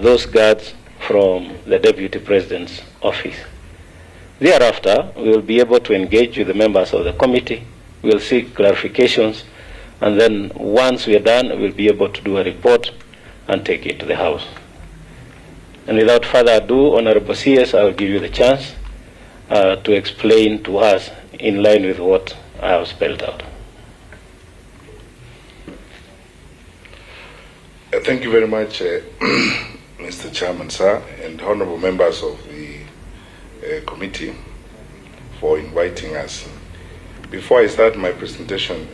those guards from the Deputy President's office. Thereafter, we will be able to engage with the members of the committee. We will seek clarifications, and then once we are done, we'll be able to do a report and take it to the House. And without further ado, Honorable CS, I will give you the chance to explain to us in line with what I have spelled out. Thank you very much, Mr. Chairman, sir, and honorable members of the committee for inviting us. Before I start my presentation,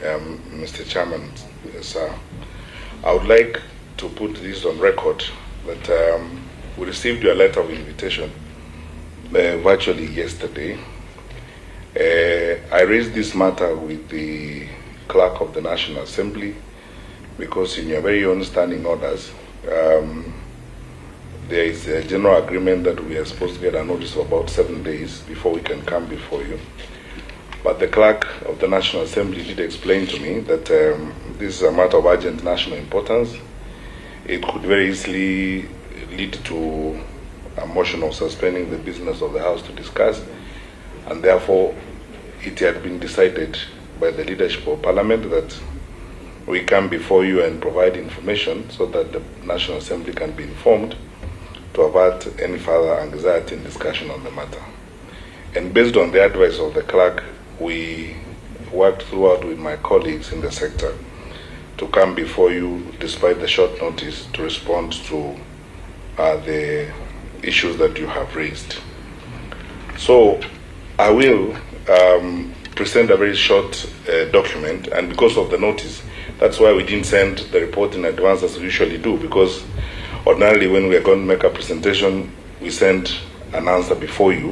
Mr. Chairman, sir, I would like to put this on record that we received your letter of invitation virtually yesterday. I raised this matter with the Clerk of the National Assembly because in your very own standing orders, there is a general agreement that we are supposed to get a notice of about 7 days before we can come before you. But the Clerk of the National Assembly did explain to me that this is a matter of urgent national importance. It could very easily lead to a motion of suspending the business of the House to discuss, and therefore it had been decided by the leadership of Parliament that we come before you and provide information so that the National Assembly can be informed to avert any further anxiety and discussion on the matter. And based on the advice of the clerk, we worked throughout with my colleagues in the sector to come before you despite the short notice to respond to the issues that you have raised. So I will present a very short document, and because of the notice, that's why we didn't send the report in advance as we usually do, because ordinarily when we are going to make a presentation, we send an answer before you.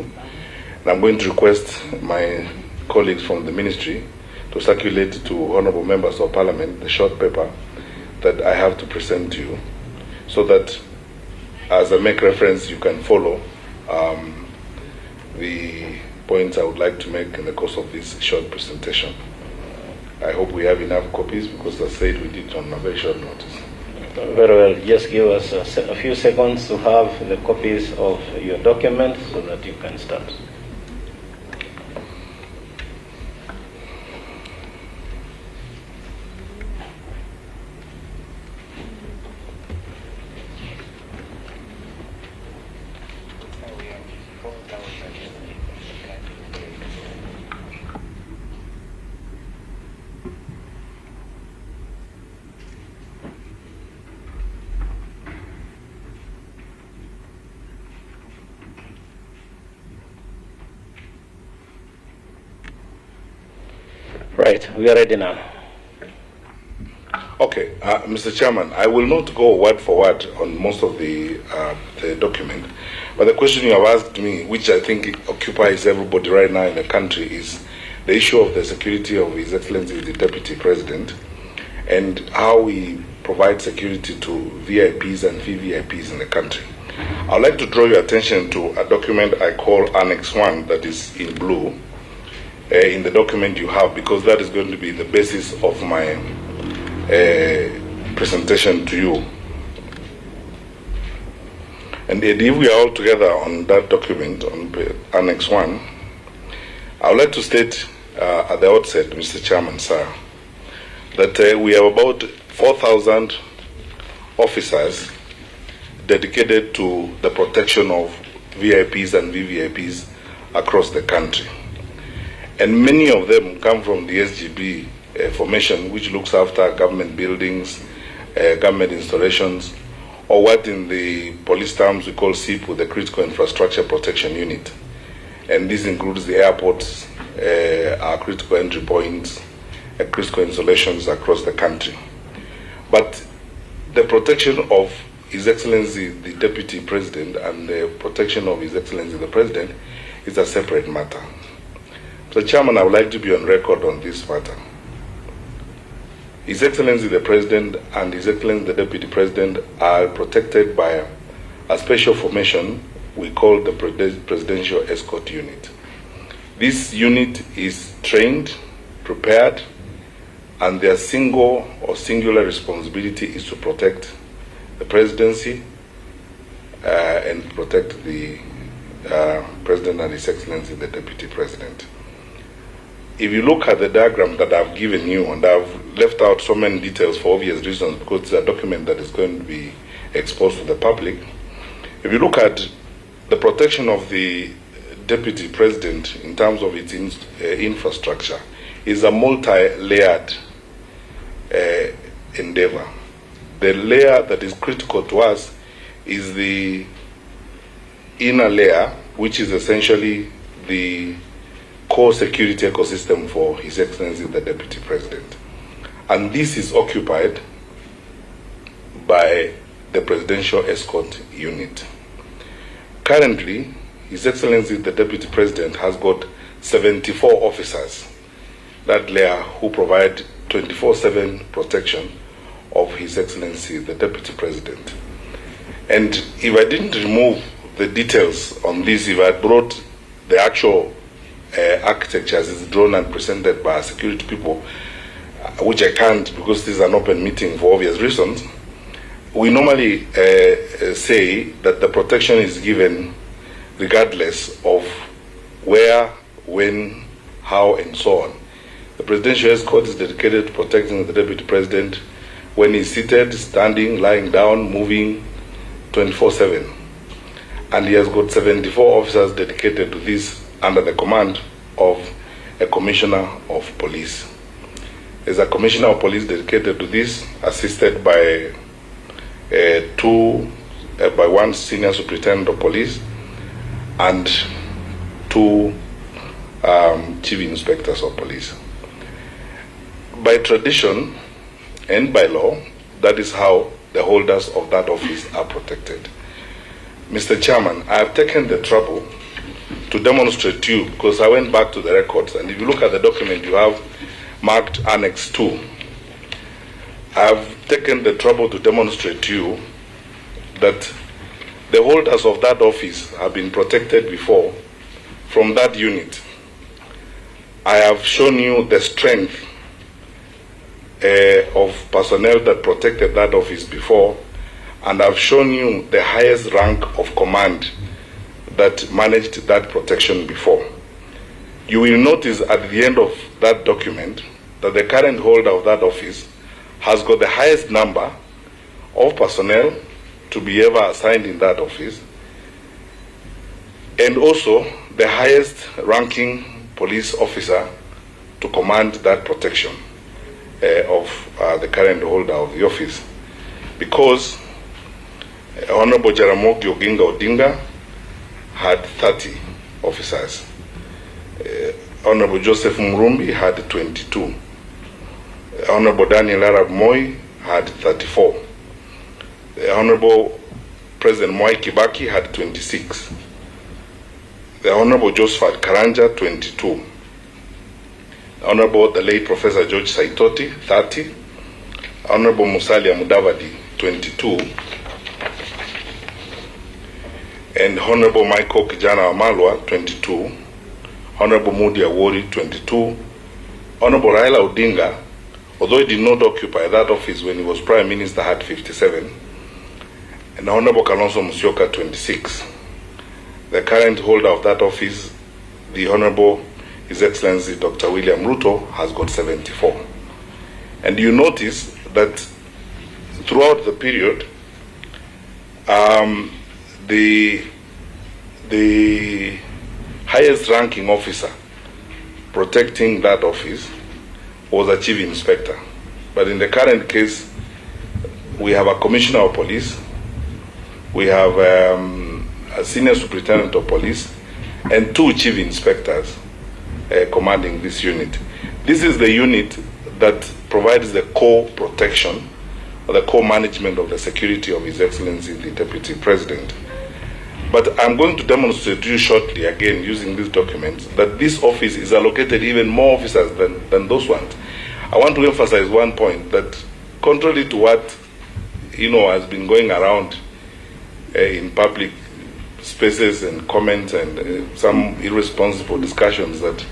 And I'm going to request my colleagues from the ministry to circulate to honorable members of Parliament the short paper that I have to present to you, so that as I make reference, you can follow the points I would like to make in the course of this short presentation. I hope we have enough copies because, as I said, we did it on a very short notice. Very well. Just give us a few seconds to have the copies of your document so that you can start. Right, we are ready now. Okay, Mr. Chairman, I will not go word for word on most of the document, but the question you have asked me, which I think occupies everybody right now in the country, is the issue of the security of His Excellency the Deputy President and how we provide security to VIPs and VVIPs in the country. I would like to draw your attention to a document I call Annex 1 that is in blue. In the document you have, because that is going to be the basis of my presentation to you. And if we are all together on that document, on Annex 1, I would like to state at the outset, Mr. Chairman, sir, that we have about 4,000 officers dedicated to the protection of VIPs and VVIPs across the country. And many of them come from the SGB formation, which looks after government buildings, government installations, or what in the police terms we call CIP, with the Critical Infrastructure Protection Unit. And this includes the airports, our critical entry points, critical installations across the country. But the protection of His Excellency the Deputy President and the protection of His Excellency the President is a separate matter. So, Chairman, I would like to be on record on this matter. His Excellency the President and His Excellency the Deputy President are protected by a special formation we call the Presidential Escort Unit. This unit is trained, prepared, and their single or singular responsibility is to protect the presidency, and protect the President and His Excellency the Deputy President. If you look at the diagram that I've given you, and I've left out so many details for obvious reasons because it's a document that is going to be exposed to the public. If you look at the protection of the Deputy President in terms of its infrastructure, is a multi-layered endeavor. The layer that is critical to us is the inner layer, which is essentially the core security ecosystem for His Excellency the Deputy President. And this is occupied by the Presidential Escort Unit. Currently, His Excellency the Deputy President has got 74 officers, that layer, who provide 24/7 protection of His Excellency the Deputy President. And if I didn't remove the details on this, if I brought the actual architecture as it's drawn and presented by our security people, which I can't because this is an open meeting for obvious reasons, we normally say that the protection is given regardless of where, when, how, and so on. The Presidential Escort is dedicated to protecting the Deputy President when he's seated, standing, lying down, moving 24/7. And he has got 74 officers dedicated to this under the command of a Commissioner of Police. There's a Commissioner of Police dedicated to this, assisted by one Senior Superintendent of Police and 2 Chief Inspectors of Police. By tradition and by law, that is how the holders of that office are protected. Mr. Chairman, I have taken the trouble to demonstrate to you, because I went back to the records, and if you look at the document you have marked Annex 2, I have taken the trouble to demonstrate to you that the holders of that office have been protected before from that unit. I have shown you the strength of personnel that protected that office before, and I've shown you the highest rank of command that managed that protection before. You will notice at the end of that document that the current holder of that office has got the highest number of personnel to be ever assigned in that office, and also the highest ranking police officer to command that protection of the current holder of the office, because Honorable Jaramogi Oginga Odinga had 30 officers. Honorable Joseph Murumbi had 22. Honorable Daniel Arap Moi had 34. Honorable President Mwai Kibaki had 26. The Honorable Josephat Karanja, 22. Honorable the late Professor George Saitoti, 30. Honorable Musalia Mudavadi, 22. And Honorable Michael Kijana Wamalwa, 22. Honorable Mudi Awori, 22. Honorable Raila Odinga, although he did not occupy that office when he was Prime Minister, had 57. And Honorable Kalonzo Musyoka, 26. The current holder of that office, the Honorable His Excellency Dr. William Ruto, has got 74. And you notice that throughout the period, the highest ranking officer protecting that office was a chief inspector. But in the current case, we have a commissioner of police, we have a senior superintendent of police, and 2 chief inspectors commanding this unit. This is the unit that provides the core protection or the core management of the security of His Excellency the Deputy President. But I'm going to demonstrate to you shortly, again using these documents, that this office is allocated even more officers than those ones. I want to emphasize one point, that contrary to what has been going around in public spaces and comments and some irresponsible discussions that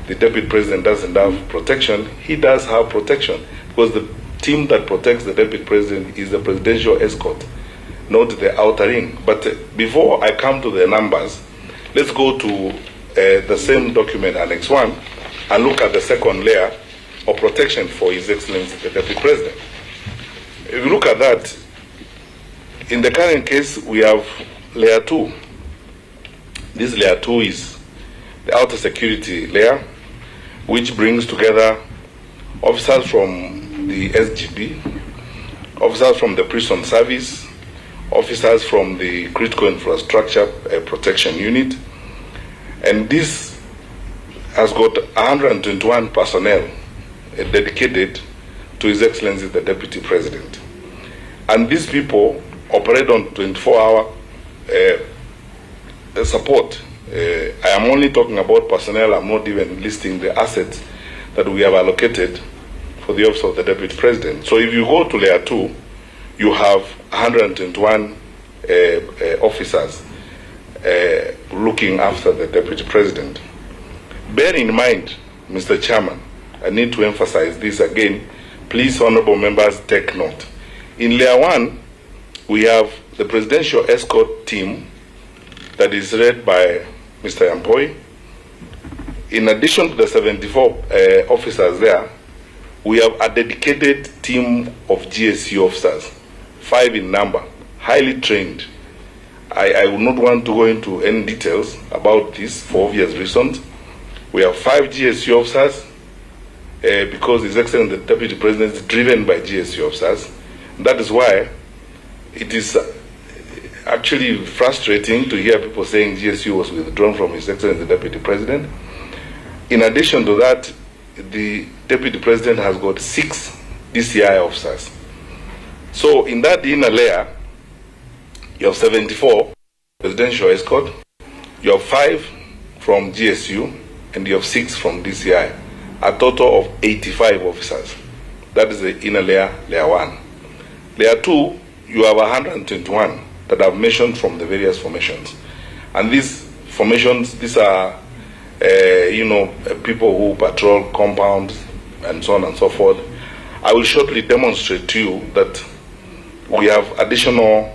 the Deputy President doesn't have protection, he does have protection, because the team that protects the Deputy President is the Presidential Escort. not the outer ring. But before I come to the numbers, let's go to the same document, Annex 1, and look at the second layer of protection for His Excellency the Deputy President. If you look at that, in the current case, we have layer 2. This layer 2 is the outer security layer, which brings together officers from the SGB, officers from the prison service, officers from the critical infrastructure protection unit, and this has got 121 personnel dedicated to His Excellency the Deputy President. And these people operate on 24-hour support. I am only talking about personnel. I'm not even listing the assets that we have allocated for the Office of the Deputy President. So if you go to layer 2, you have 121 officers looking after the Deputy President. Bear in mind, Mr. Chairman, I need to emphasize this again. Please, honorable members, take note. In layer 1, we have the presidential escort team that is led by Mr. Yampoi. In addition to the 74 officers there, we have a dedicated team of GSU officers, 5 in number, highly trained. I would not want to go into any details about this for obvious reasons. We have 5 GSU officers because His Excellency the Deputy President is driven by GSU officers. That is why it is actually frustrating to hear people saying GSU was withdrawn from His Excellency the Deputy President. In addition to that, the Deputy President has got 6 DCI officers. So in that inner layer, you have 74 presidential escort, you have 5 from GSU, and you have 6 from DCI, a total of 85 officers. That is the inner layer, layer 1. Layer 2, you have 121 that I've mentioned from the various formations. And these formations, these are, people who patrol compounds and so on and so forth. I will shortly demonstrate to you that we have additional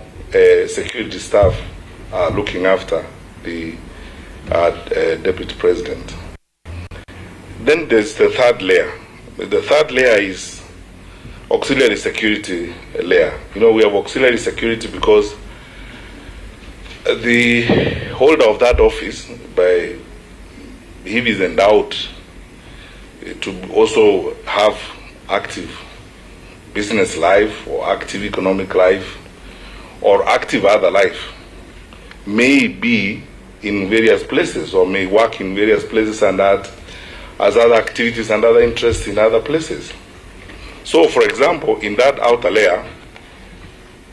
security staff looking after the Deputy President. Then there's the third layer. The third layer is auxiliary security layer. We have auxiliary security because the holder of that office, by him, is endowed to also have active business life or active economic life or active other life, may be in various places or may work in various places and add as other activities and other interests in other places. So, for example, in that outer layer,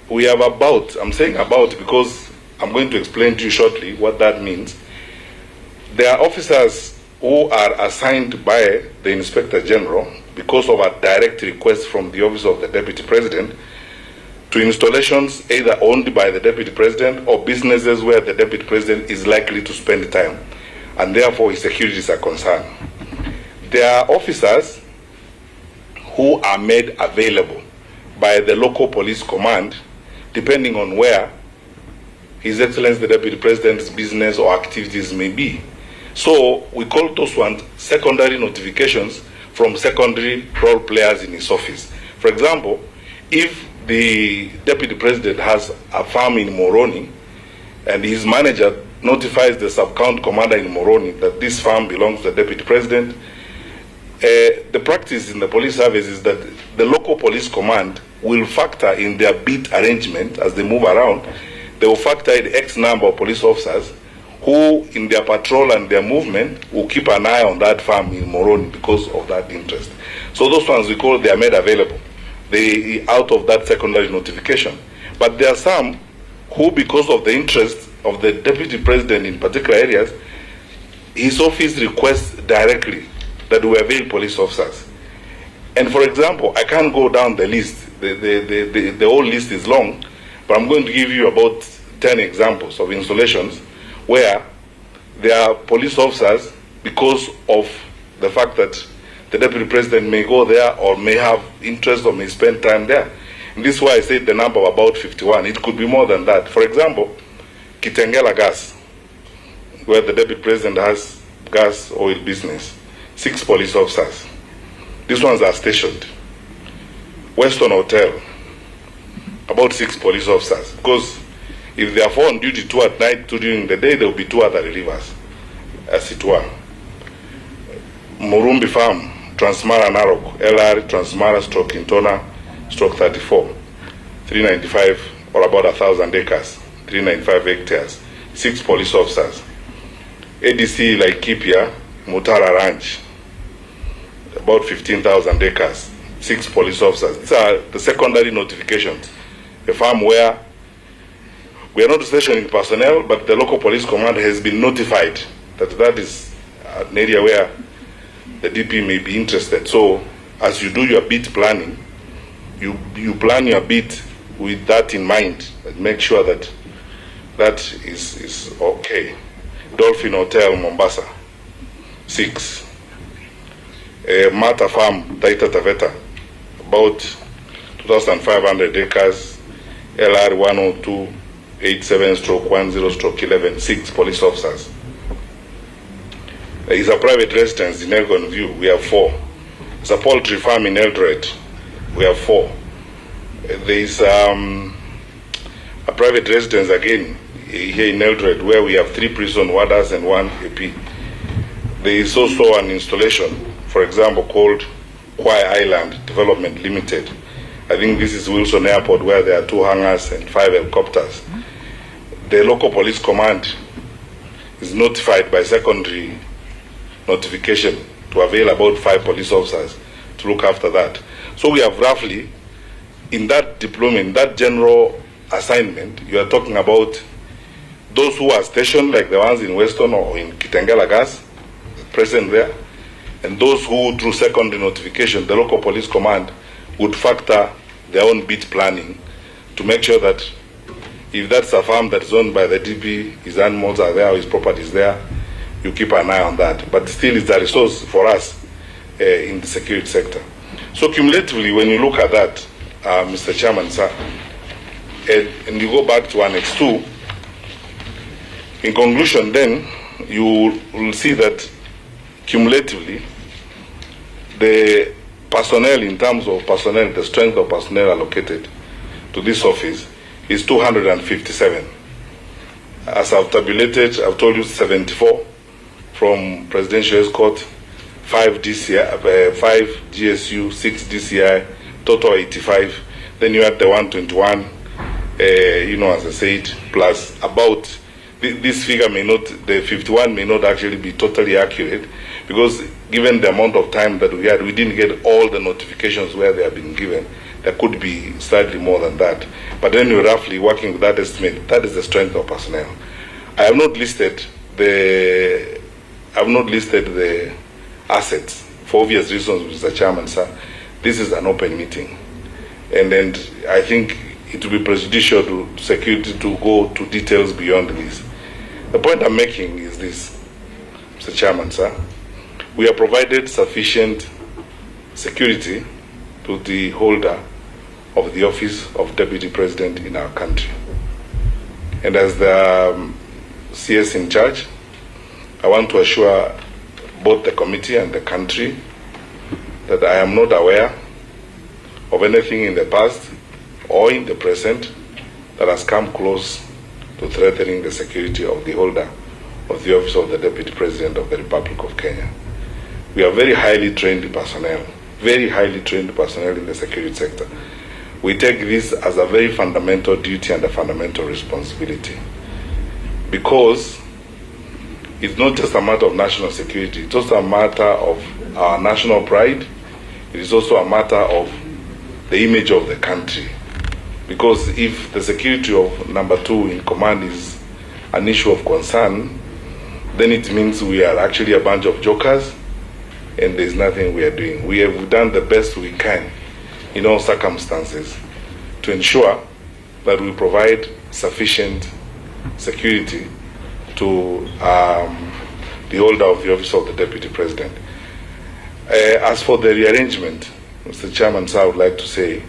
we have about, I'm saying about because I'm going to explain to you shortly what that means. There are officers who are assigned by the Inspector General because of a direct request from the Office of the Deputy President to installations either owned by the Deputy President or businesses where the Deputy President is likely to spend time, and therefore his securities are concerned. There are officers who are made available by the local police command depending on where His Excellency the Deputy President's business or activities may be. So we call those ones secondary notifications from secondary role players in his office. For example, if the Deputy President has a farm in Moroni and his manager notifies the sub-count commander in Moroni that this farm belongs to the Deputy President, the practice in the police service is that the local police command will factor in their beat arrangement as they move around. They will factor in X number of police officers who, in their patrol and their movement, will keep an eye on that farm in Moroni because of that interest. So those ones we call, they are made available. They out of that secondary notification. But there are some who, because of the interest of the Deputy President in particular areas, his office requests directly that we avail police officers. And for example, I can't go down the list. The whole list is long, but I'm going to give you about 10 examples of installations where there are police officers, because of the fact that the Deputy President may go there or may have interest or may spend time there, And this is why I said the number of about 51. It could be more than that. For example, Kitengela Gas, where the Deputy President has gas oil business, 6 police officers. These ones are stationed. Western Hotel, about 6 police officers. Because if they are 4 on duty, 2 at night, 2 during the day, there will be 2 other relievers, as it were. Murumbi Farm, Transmara Narok, LR, Transmara, stroke Intona, stroke 34, 395, or about 1,000 acres, 395 hectares, 6 police officers. ADC Laikipia, Mutara Ranch, about 15,000 acres, 6 police officers. These are the secondary notifications. A farm where we are not stationing personnel, but the local police command has been notified that that is an area where the DP may be interested. So as you do your bid planning, you plan your bid with that in mind and make sure that that is okay. Dolphin Hotel, Mombasa, 6. Mata Farm, Taita Taveta, about 2,500 acres, LR 10287/10/11, 6 police officers. There is a private residence in Elgon View, we have 4. There's a poultry farm in Eldoret, we have 4. There is a private residence again here in Eldoret where we have 3 prison warders and 1 AP. There is also an installation, for example, called Kwai Island Development Limited. I think this is Wilson Airport where there are 2 hangars and 5 helicopters. The local police command is notified by secondary notification to avail about 5 police officers to look after that. So we have roughly, in that deployment, that general assignment, you are talking about those who are stationed, like the ones in Weston or in Kitengela Gas, present there, and those who, through secondary notification, the local police command would factor their own bid planning to make sure that if that's a farm that is owned by the DP, his animals are there, his property is there, you keep an eye on that. But still, it's a resource for us in the security sector. So cumulatively, when you look at that, Mr. Chairman, sir, and you go back to Annex 2, in conclusion, then you will see that cumulatively, the personnel, in terms of personnel, the strength of personnel allocated to this office is 257. As I've tabulated, I've told you 74 from presidential escort, 5 DCI, 5 GSU, 6 DCI, total 85. Then you add the 121, as I said, plus about, this figure may not, the 51 may not actually be totally accurate, because given the amount of time that we had, we didn't get all the notifications where they have been given. There could be slightly more than that. But then we're roughly working with that estimate. That is the strength of personnel. I have not listed the assets for obvious reasons, Mr. Chairman, sir. This is an open meeting. And I think it will be prejudicial to security to go to details beyond this. The point I'm making is this, Mr. Chairman, sir. We have provided sufficient security to the holder of the office of Deputy President in our country. And as the CS in charge, I want to assure both the committee and the country that I am not aware of anything in the past or in the present that has come close to threatening the security of the holder of the office of the Deputy President of the Republic of Kenya. We are very highly trained personnel in the security sector. We take this as a very fundamental duty and a fundamental responsibility, because it's not just a matter of national security, it's also a matter of our national pride. It is also a matter of the image of the country. Because if the security of number 2 in command is an issue of concern, then it means we are actually a bunch of jokers and there's nothing we are doing. We have done the best we can in all circumstances to ensure that we provide sufficient security to the holder of the office of the Deputy President. As for the rearrangement, Mr. Chairman, sir, I would like to say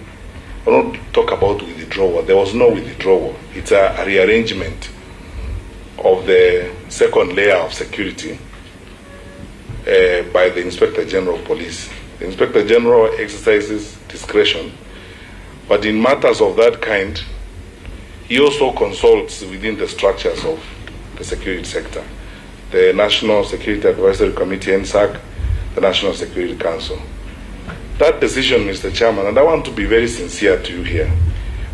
will not talk about withdrawal. There was no withdrawal. It's a rearrangement of the second layer of security by the Inspector General of Police. The Inspector General exercises discretion, but in matters of that kind, he also consults within the structures of the security sector, the National Security Advisory Committee, NSAC, the National Security Council. That decision, Mr. Chairman, and I want to be very sincere to you here,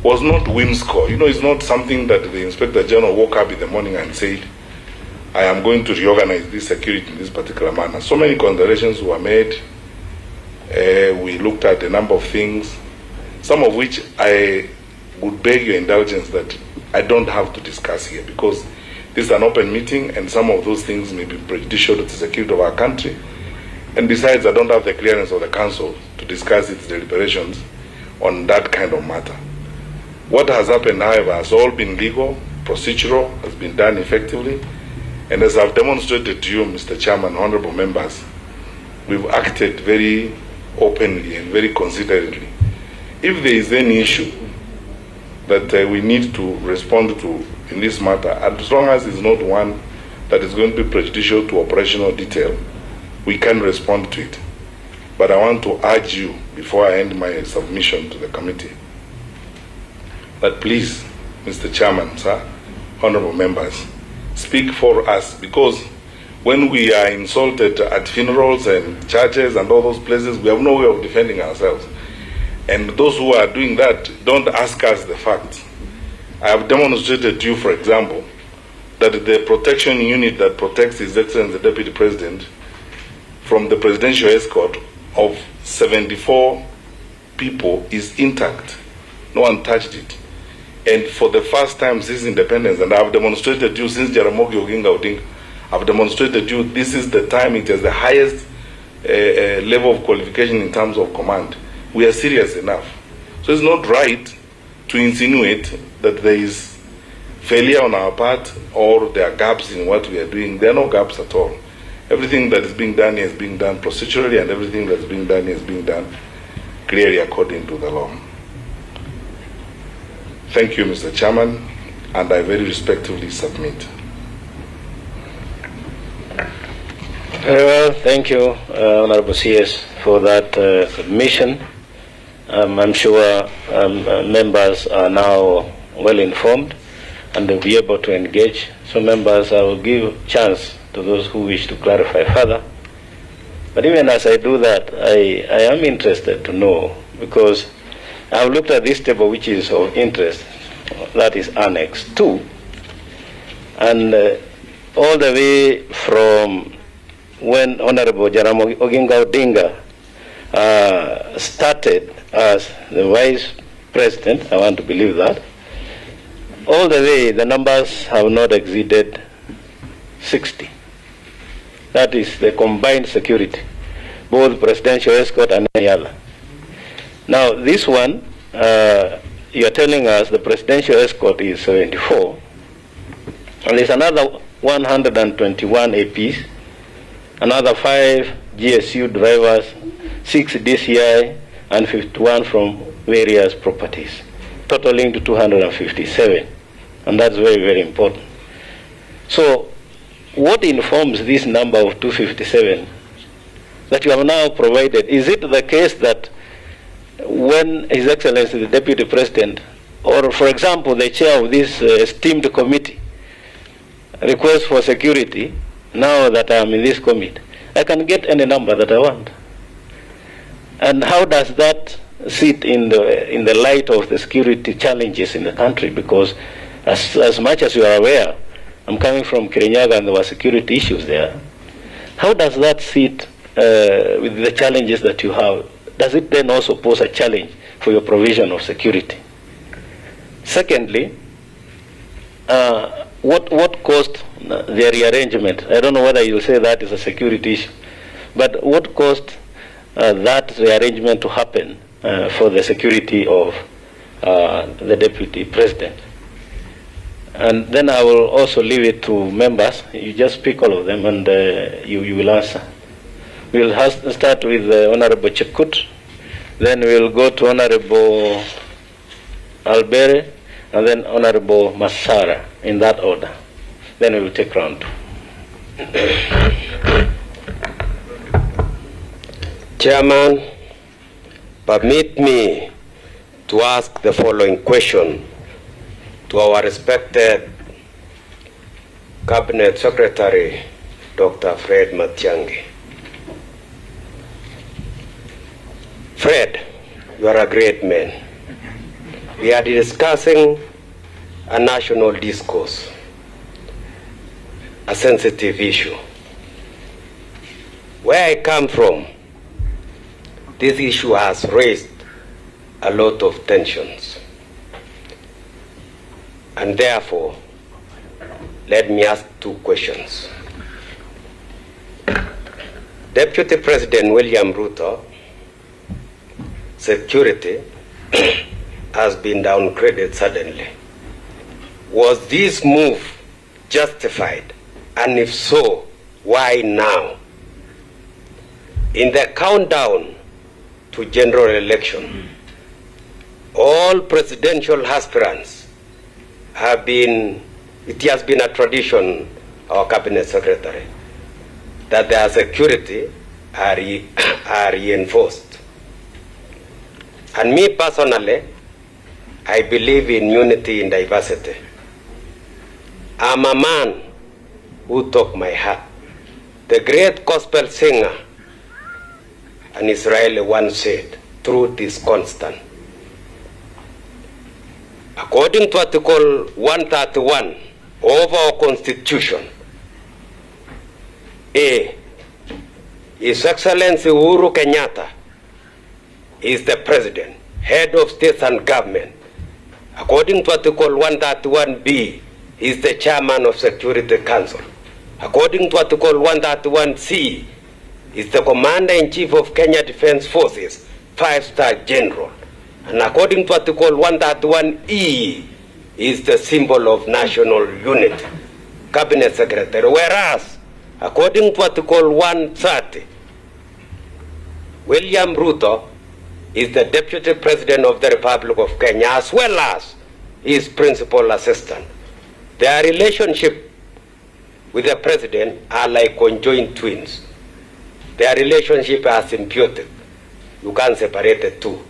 was not whimsical. You know, it's not something that the Inspector General woke up in the morning and said, I am going to reorganize this security in this particular manner. So many considerations were made. We looked at a number of things, some of which I would beg your indulgence that I don't have to discuss here, because this is an open meeting and some of those things may be prejudicial to the security of our country. And besides, I don't have the clearance of the Council to discuss its deliberations on that kind of matter. What has happened, however, has all been legal, procedural, has been done effectively, and as I've demonstrated to you, Mr. Chairman, honorable members, we've acted very openly and very considerately. If there is any issue that we need to respond to in this matter, as long as it's not one that is going to be prejudicial to operational detail, we can respond to it. But I want to urge you, before I end my submission to the committee, that please, Mr. Chairman, sir, honorable members, speak for us, because when we are insulted at funerals and churches and all those places, we have no way of defending ourselves. And those who are doing that don't ask us the facts. I have demonstrated to you, for example, that the protection unit that protects His Excellency the Deputy President from the presidential escort of 74 people is intact. No one touched it. And for the first time since independence, and I have demonstrated to you since Jaramogi Oginga Odinga, I've demonstrated to you this is the time it has the highest level of qualification in terms of command. We are serious enough. So it's not right to insinuate that there is failure on our part or there are gaps in what we are doing. There are no gaps at all. Everything that is being done here is being done procedurally, and everything that is being done here is being done clearly according to the law. Thank you, Mr. Chairman, and I very respectfully submit. Very well, thank you, Honorable CS, for that submission. I'm sure members are now well informed and they'll be able to engage. So members, I will give chance to those who wish to clarify further. But even as I do that, I am interested to know, because I've looked at this table which is of interest, that is Annex 2, and all the way from when Honorable Jaramogi Oginga Odinga started as the Vice President, I want to believe that, all the way the numbers have not exceeded 60. That is the combined security, both presidential escort and any other. Now this one, you are telling us the presidential escort is 74, and there's another 121 APs, another 5 GSU drivers, 6 DCI, and 51 from various properties, totaling to 257. And that's very, very important. So what informs this number of 257 that you have now provided? Is it the case that when His Excellency the Deputy President, or for example the chair of this esteemed committee, requests for security, now that I am in this committee, I can get any number that I want? And how does that sit in the light of the security challenges in the country? Because as much as you are aware, I'm coming from Kirinyaga and there were security issues there. How does that sit with the challenges that you have? Does it then also pose a challenge for your provision of security? Secondly, what caused the rearrangement? I don't know whether you'll say that is a security issue, but what caused that rearrangement to happen for the security of the Deputy President? And then I will also leave it to members. You just pick all of them and you will answer. We'll start with Honorable Chekut, then we'll go to Honorable Albere, and then Honorable Masara, in that order. Then we will take round 2. Chairman, permit me to ask the following question to our respected Cabinet Secretary, Dr. Fred Matiang'i. Fred, you are a great man. We are discussing a national discourse, a sensitive issue. Where I come from, this issue has raised a lot of tensions. And therefore, let me ask 2 questions. Deputy President William Ruto, security has been downgraded suddenly. Was this move justified? And if so, why now? In the countdown to general election, all presidential aspirants have been, it has been a tradition, our Cabinet Secretary, that their security are reinforced. And me personally, I believe in unity in diversity. I'm a man who took my heart. The great gospel singer, an Israeli, once said, truth is constant. According to Article 131 of our Constitution, A, His Excellency Uhuru Kenyatta is the President, Head of State and Government. According to Article 131B, he is the Chairman of Security Council. According to Article 131C, he is the Commander-in-Chief of Kenya Defense Forces, 5-star General. And according to Article 131E, he is the symbol of national unity, Cabinet Secretary. Whereas, according to Article 130, William Ruto is the Deputy President of the Republic of Kenya, as well as his principal assistant. Their relationship with the President are like conjoined twins. Their relationship are symbiotic. You can't separate the two.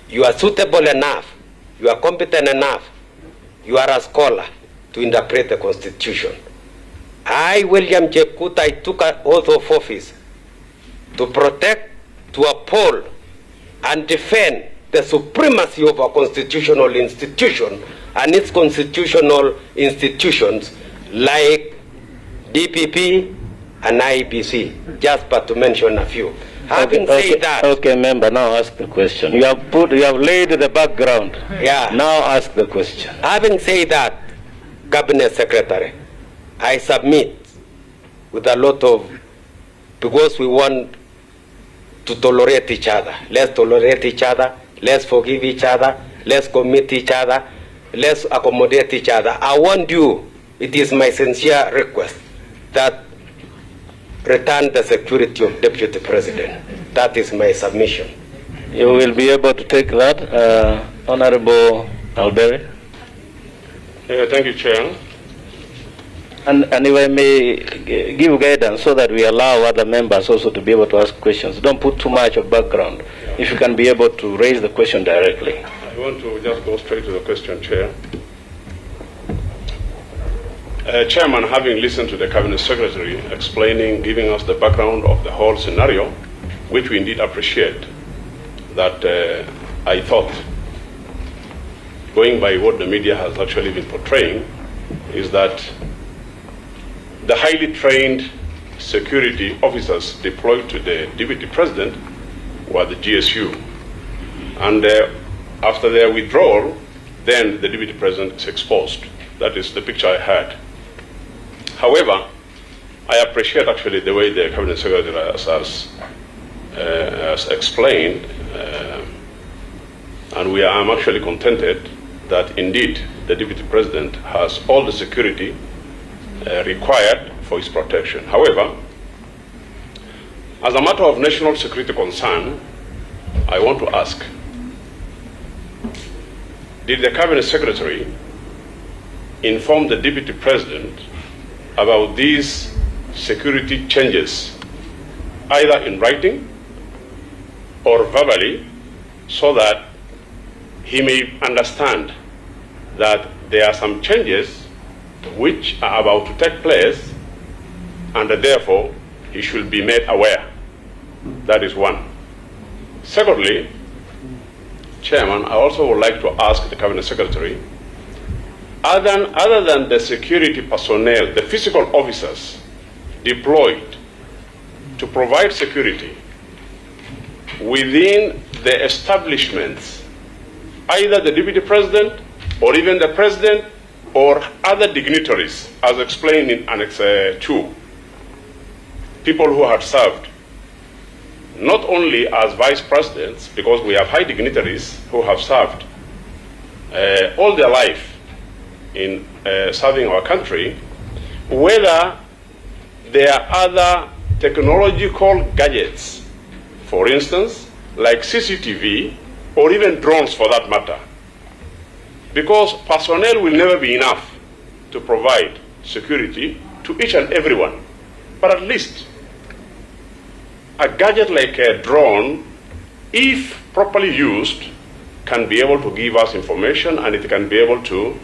You are suitable enough, you are competent enough, you are a scholar to interpret the Constitution. I, William J. Kutai, took an oath of office to protect, to uphold, and defend the supremacy of our constitutional institution and its constitutional institutions like DPP and IBC, just but to mention a few. Having said that, okay, member, now ask the question. You have laid the background. Yeah. Now ask the question. Having said that, Cabinet Secretary, I submit with a lot of, because we want to tolerate each other. Let's tolerate each other. Let's forgive each other. Let's commit each other. Let's accommodate each other. I want you, it is my sincere request that return the security of Deputy President. That is my submission. You will be able to take that, Honorable Albere. Thank you, Chair. And if I may give guidance so that we allow other members also to be able to ask questions. Don't put too much of background. If you can be able to raise the question directly. I want to just go straight to the question, Chair. Chairman, having listened to the Cabinet Secretary explaining, giving us the background of the whole scenario, which we indeed appreciate, that I thought, going by what the media has actually been portraying, is that the highly trained security officers deployed to the Deputy President were the GSU. And after their withdrawal, then the Deputy President is exposed. That is the picture I had. However, I appreciate actually the way the Cabinet Secretary has explained, and I'm actually contented that indeed the Deputy President has all the security required for his protection. However, as a matter of national security concern, I want to ask, did the Cabinet Secretary inform the Deputy President about these security changes, either in writing or verbally, so that he may understand that there are some changes which are about to take place, and therefore he should be made aware? That is one. Secondly, Chairman, I also would like to ask the Cabinet Secretary, other than the security personnel, the physical officers deployed to provide security within the establishments, either the Deputy President or even the President or other dignitaries, as explained in Annex 2, people who had served not only as vice presidents, because we have high dignitaries who have served all their life in serving our country, whether there are other technological gadgets, for instance, like CCTV or even drones for that matter. Because personnel will never be enough to provide security to each and everyone. But at least a gadget like a drone, if properly used, can be able to give us information, and it can be able to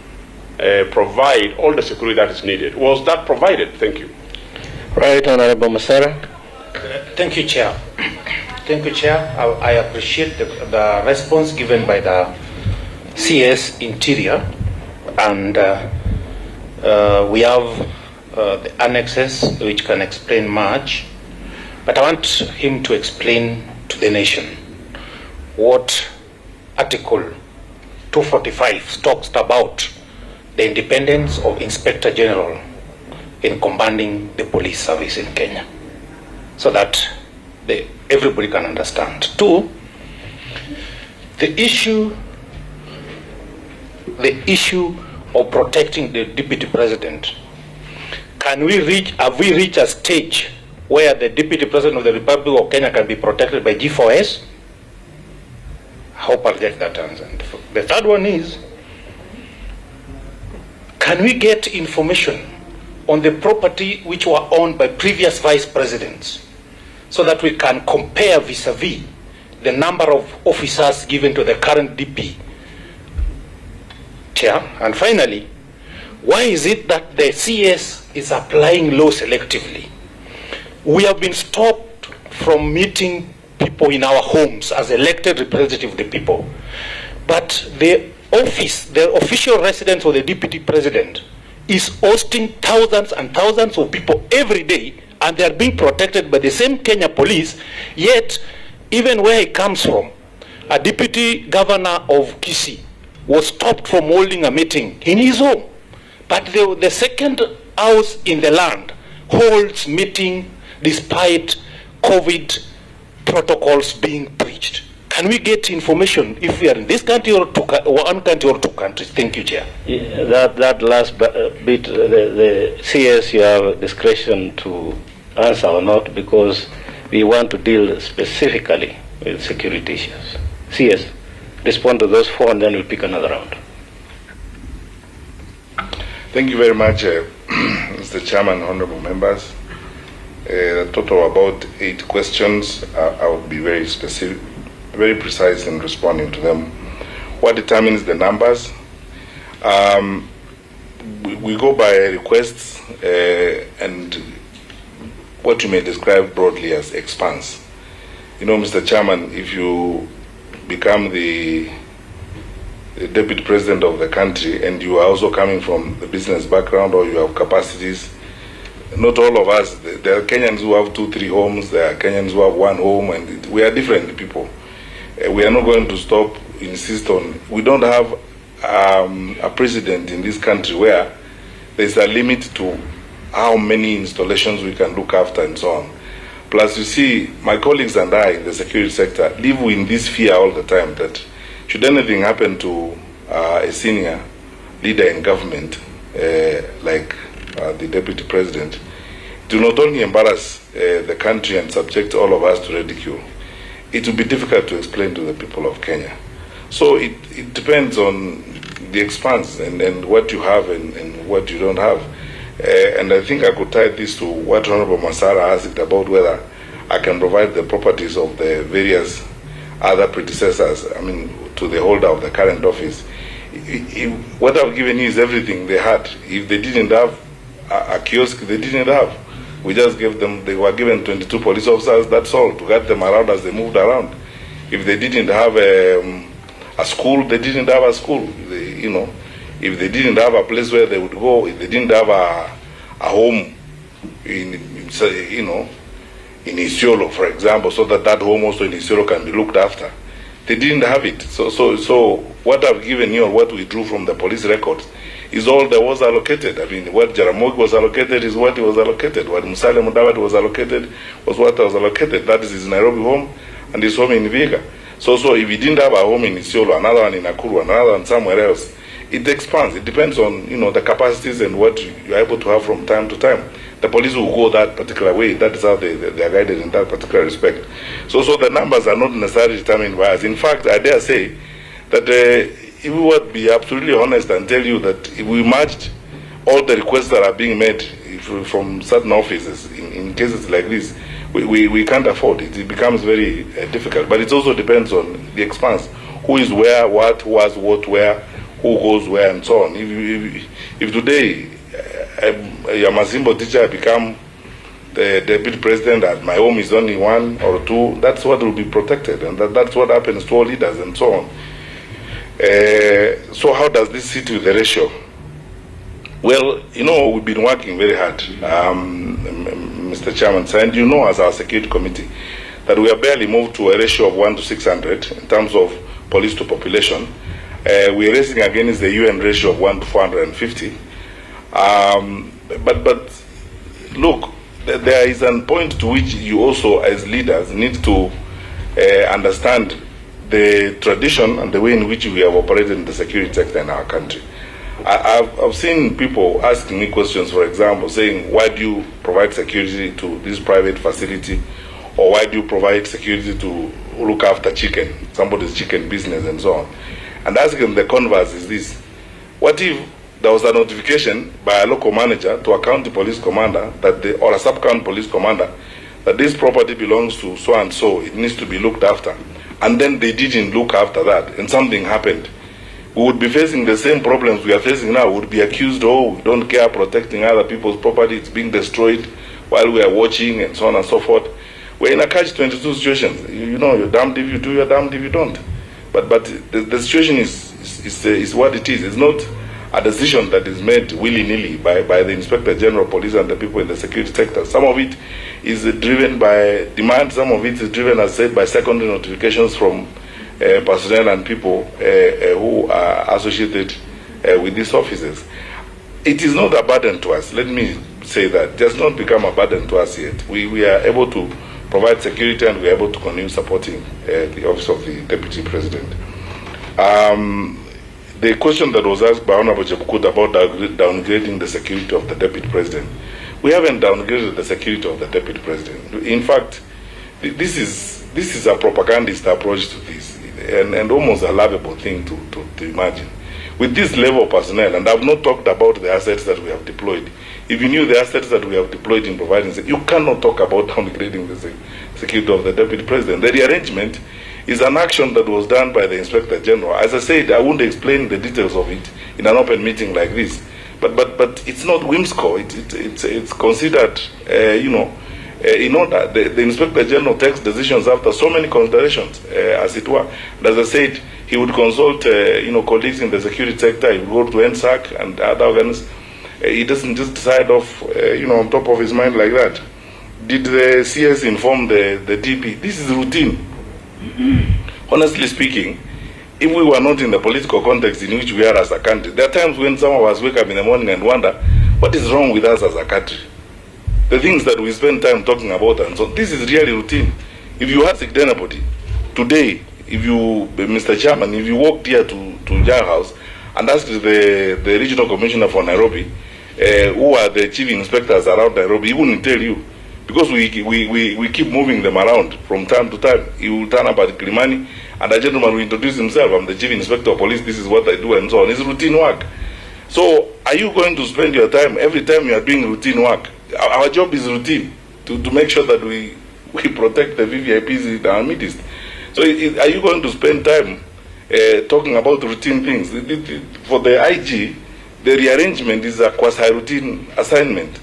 provide all the security that is needed. Was that provided? Thank you. Right, Honorable Masara. Thank you, Chair. Thank you, Chair. I appreciate the response given by the CS Interior, and we have the annexes which can explain much, but I want him to explain to the nation what Article 245 talks about the independence of Inspector General in commanding the police service in Kenya, so that everybody can understand. Two, the issue of protecting the Deputy President. Have we reached a stage where the Deputy President of the Republic of Kenya can be protected by G4S? I hope I'll get that answer. The third one is, can we get information on the property which were owned by previous vice presidents, so that we can compare vis-a-vis the number of officers given to the current DP Chair? And finally, why is it that the CS is applying law selectively? We have been stopped from meeting people in our homes as elected representatives of the people, but the official residence of the Deputy President is hosting thousands and thousands of people every day, and they are being protected by the same Kenya police. Yet, even where he comes from, a deputy governor of Kisii was stopped from holding a meeting in his home. But the second house in the land holds meeting despite COVID protocols being breached. Can we get information if we are in this country or one country or two countries? Thank you, Chair. Yeah, that last bit, the CS, you have discretion to answer or not, because we want to deal specifically with security issues. CS, respond to those four, and then we'll pick another round. Thank you very much, Mr. Chairman, honorable members. A total of about 8 questions. I will be very specific, very precise in responding to them. What determines the numbers? We go by requests and what you may describe broadly as expanse. You know, Mr. Chairman, if you become the Deputy President of the country and you are also coming from the business background, or you have capacities, not all of us, there are Kenyans who have 2-3 homes, there are Kenyans who have 1 home, and we are different people. We are not going to stop, insist on, we don't have a president in this country where there's a limit to how many installations we can look after and so on. Plus, you see, my colleagues and I in the security sector live in this fear all the time that should anything happen to a senior leader in government, like the Deputy President, to not only embarrass the country and subject all of us to ridicule, it will be difficult to explain to the people of Kenya. So it depends on the expanse and what you have and what you don't have. And I think I could tie this to what Honorable Masara asked about whether I can provide the properties of the various other predecessors, I mean, to the holder of the current office. What I've given you is everything they had. If they didn't have a kiosk, they didn't have. We just gave them, they were given 22 police officers, that's all, to guide them around as they moved around. If they didn't have a school, they didn't have a school. They, if they didn't have a place where they would go, if they didn't have a home in Isiolo, for example, so that home also in Isiolo can be looked after, they didn't have it. So what I've given you, or what we drew from the police records, is all that was allocated. I mean, what Jaramogi was allocated is what he was allocated. What Musalia Mudavadi was allocated was what was allocated. That is his Nairobi home and his home in Vihiga. So if he didn't have a home in Isiolo, another one in Nakuru, another one somewhere else, it expands. It depends on the capacities and what you're able to have from time to time. The police will go that particular way. That is how they are guided in that particular respect. So the numbers are not necessarily determined by us. In fact, I dare say that if we would be absolutely honest and tell you that if we matched all the requests that are being made from certain offices in cases like this, we can't afford it. It becomes very difficult. But it also depends on the expanse. Who is where, what, who has what, where, who goes where, and so on. If today a Yamazimbo teacher become the deputy president and my home is only one or two, that's what will be protected, and that's what happens to all leaders and so on. So how does this sit with the ratio? Well, we've been working very hard, Mr. Chairman, and as our security committee, that we are barely moved to a ratio of 1 to 600 in terms of police to population. We are racing against the UN ratio of 1 to 450. But look, there is a point to which you also, as leaders, need to understand the tradition and the way in which we have operated in the security sector in our country. I've seen people asking me questions, for example, saying, why do you provide security to this private facility? Or why do you provide security to look after somebody's chicken business and so on? And asking the converse is this: what if there was a notification by a local manager to a county police commander or a sub-county police commander that this property belongs to so and so, it needs to be looked after, and then they didn't look after that and something happened? We would be facing the same problems we are facing now. We would be accused, we don't care protecting other people's property, it's being destroyed while we are watching, and so on and so forth. We're in a catch-22 situation. You're damned if you do, you're damned if you don't. But the situation is what it is. It's not a decision that is made willy-nilly by the Inspector General of Police and the people in the security sector. Some of it is driven by demand, some of it is driven, as said, by secondary notifications from personnel and people who are associated with these offices. It is not a burden to us. Let me say that. It has not become a burden to us yet. We are able to provide security, and we are able to continue supporting the office of the Deputy President. The question that was asked by Honorable Chebukut about downgrading the security of the Deputy President, we haven't downgraded the security of the Deputy President. In fact, this is a propagandist approach to this, and almost a lovable thing to imagine. With this level of personnel, and I've not talked about the assets that we have deployed. If you knew the assets that we have deployed in providing, you cannot talk about downgrading the security of the Deputy President. The rearrangement is an action that was done by the Inspector General. As I said, I won't explain the details of it in an open meeting like this. But it's not whimsical. It's considered, in order. The Inspector General takes decisions after so many considerations, as it were. And as I said, he would consult, colleagues in the security sector. He would go to NSAC and other organs. He doesn't just decide off, on top of his mind like that. Did the CS inform the DP? This is routine. Honestly speaking, if we were not in the political context in which we are as a country, there are times when some of us wake up in the morning and wonder, what is wrong with us as a country? The things that we spend time talking about, and so this is really routine. If you ask anybody today, if you, Mr. Chairman, if you walked here to Jar House and asked the regional commissioner for Nairobi, who are the chief inspectors around Nairobi, he wouldn't tell you, because we keep moving them around from time to time. He will turn up at Kilimani and a gentleman will introduce himself, I'm the Chief Inspector of Police, this is what I do, and so on. It's routine work. So are you going to spend your time, every time you are doing routine work? Our job is routine, to make sure that we protect the VVIPs in our midst. So are you going to spend time talking about routine things? For the IG, the rearrangement is a quasi-routine assignment.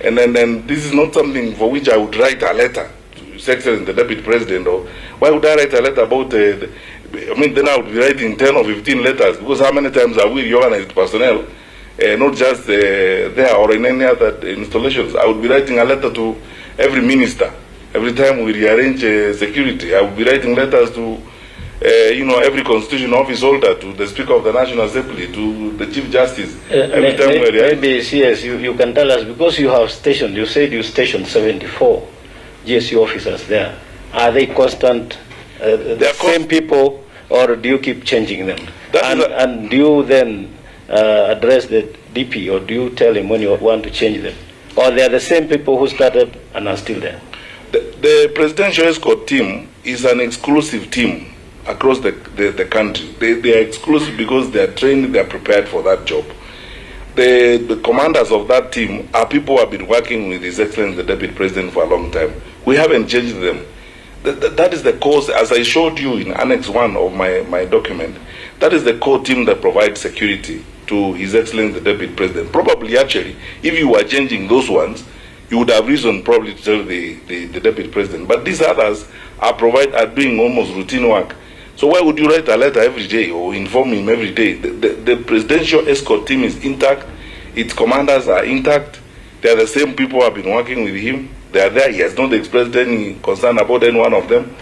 And then this is not something for which I would write a letter to His Excellency the Deputy President. Or why would I write a letter about then I would be writing 10 or 15 letters, because how many times have we reorganized personnel, not just there or in any other installations? I would be writing a letter to every minister. Every time we rearrange security, I would be writing letters to every constitutional office holder, to the Speaker of the National Assembly, to the Chief Justice. Every time we rearrange. Maybe yes, you can tell us, because you have stationed, you said you stationed 74 GSU officers there. Are they constant, the same people, or do you keep changing them? And do you then address the DP, or do you tell him when you want to change them? Or they are the same people who started and are still there? The presidential escort team is an exclusive team across the country. They are exclusive because they are trained, they are prepared for that job. The commanders of that team are people who have been working with His Excellency the Deputy President for a long time. We haven't changed them. That is the cause, as I showed you in Annex 1 of my document, that is the core team that provides security to His Excellency the Deputy President. Probably, actually, if you were changing those ones, you would have reason probably to tell the Deputy President. But these others are doing almost routine work. So why would you write a letter every day or inform him every day? The presidential escort team is intact. Its commanders are intact. They are the same people who have been working with him. They are there. He has not expressed any concern about any one of them.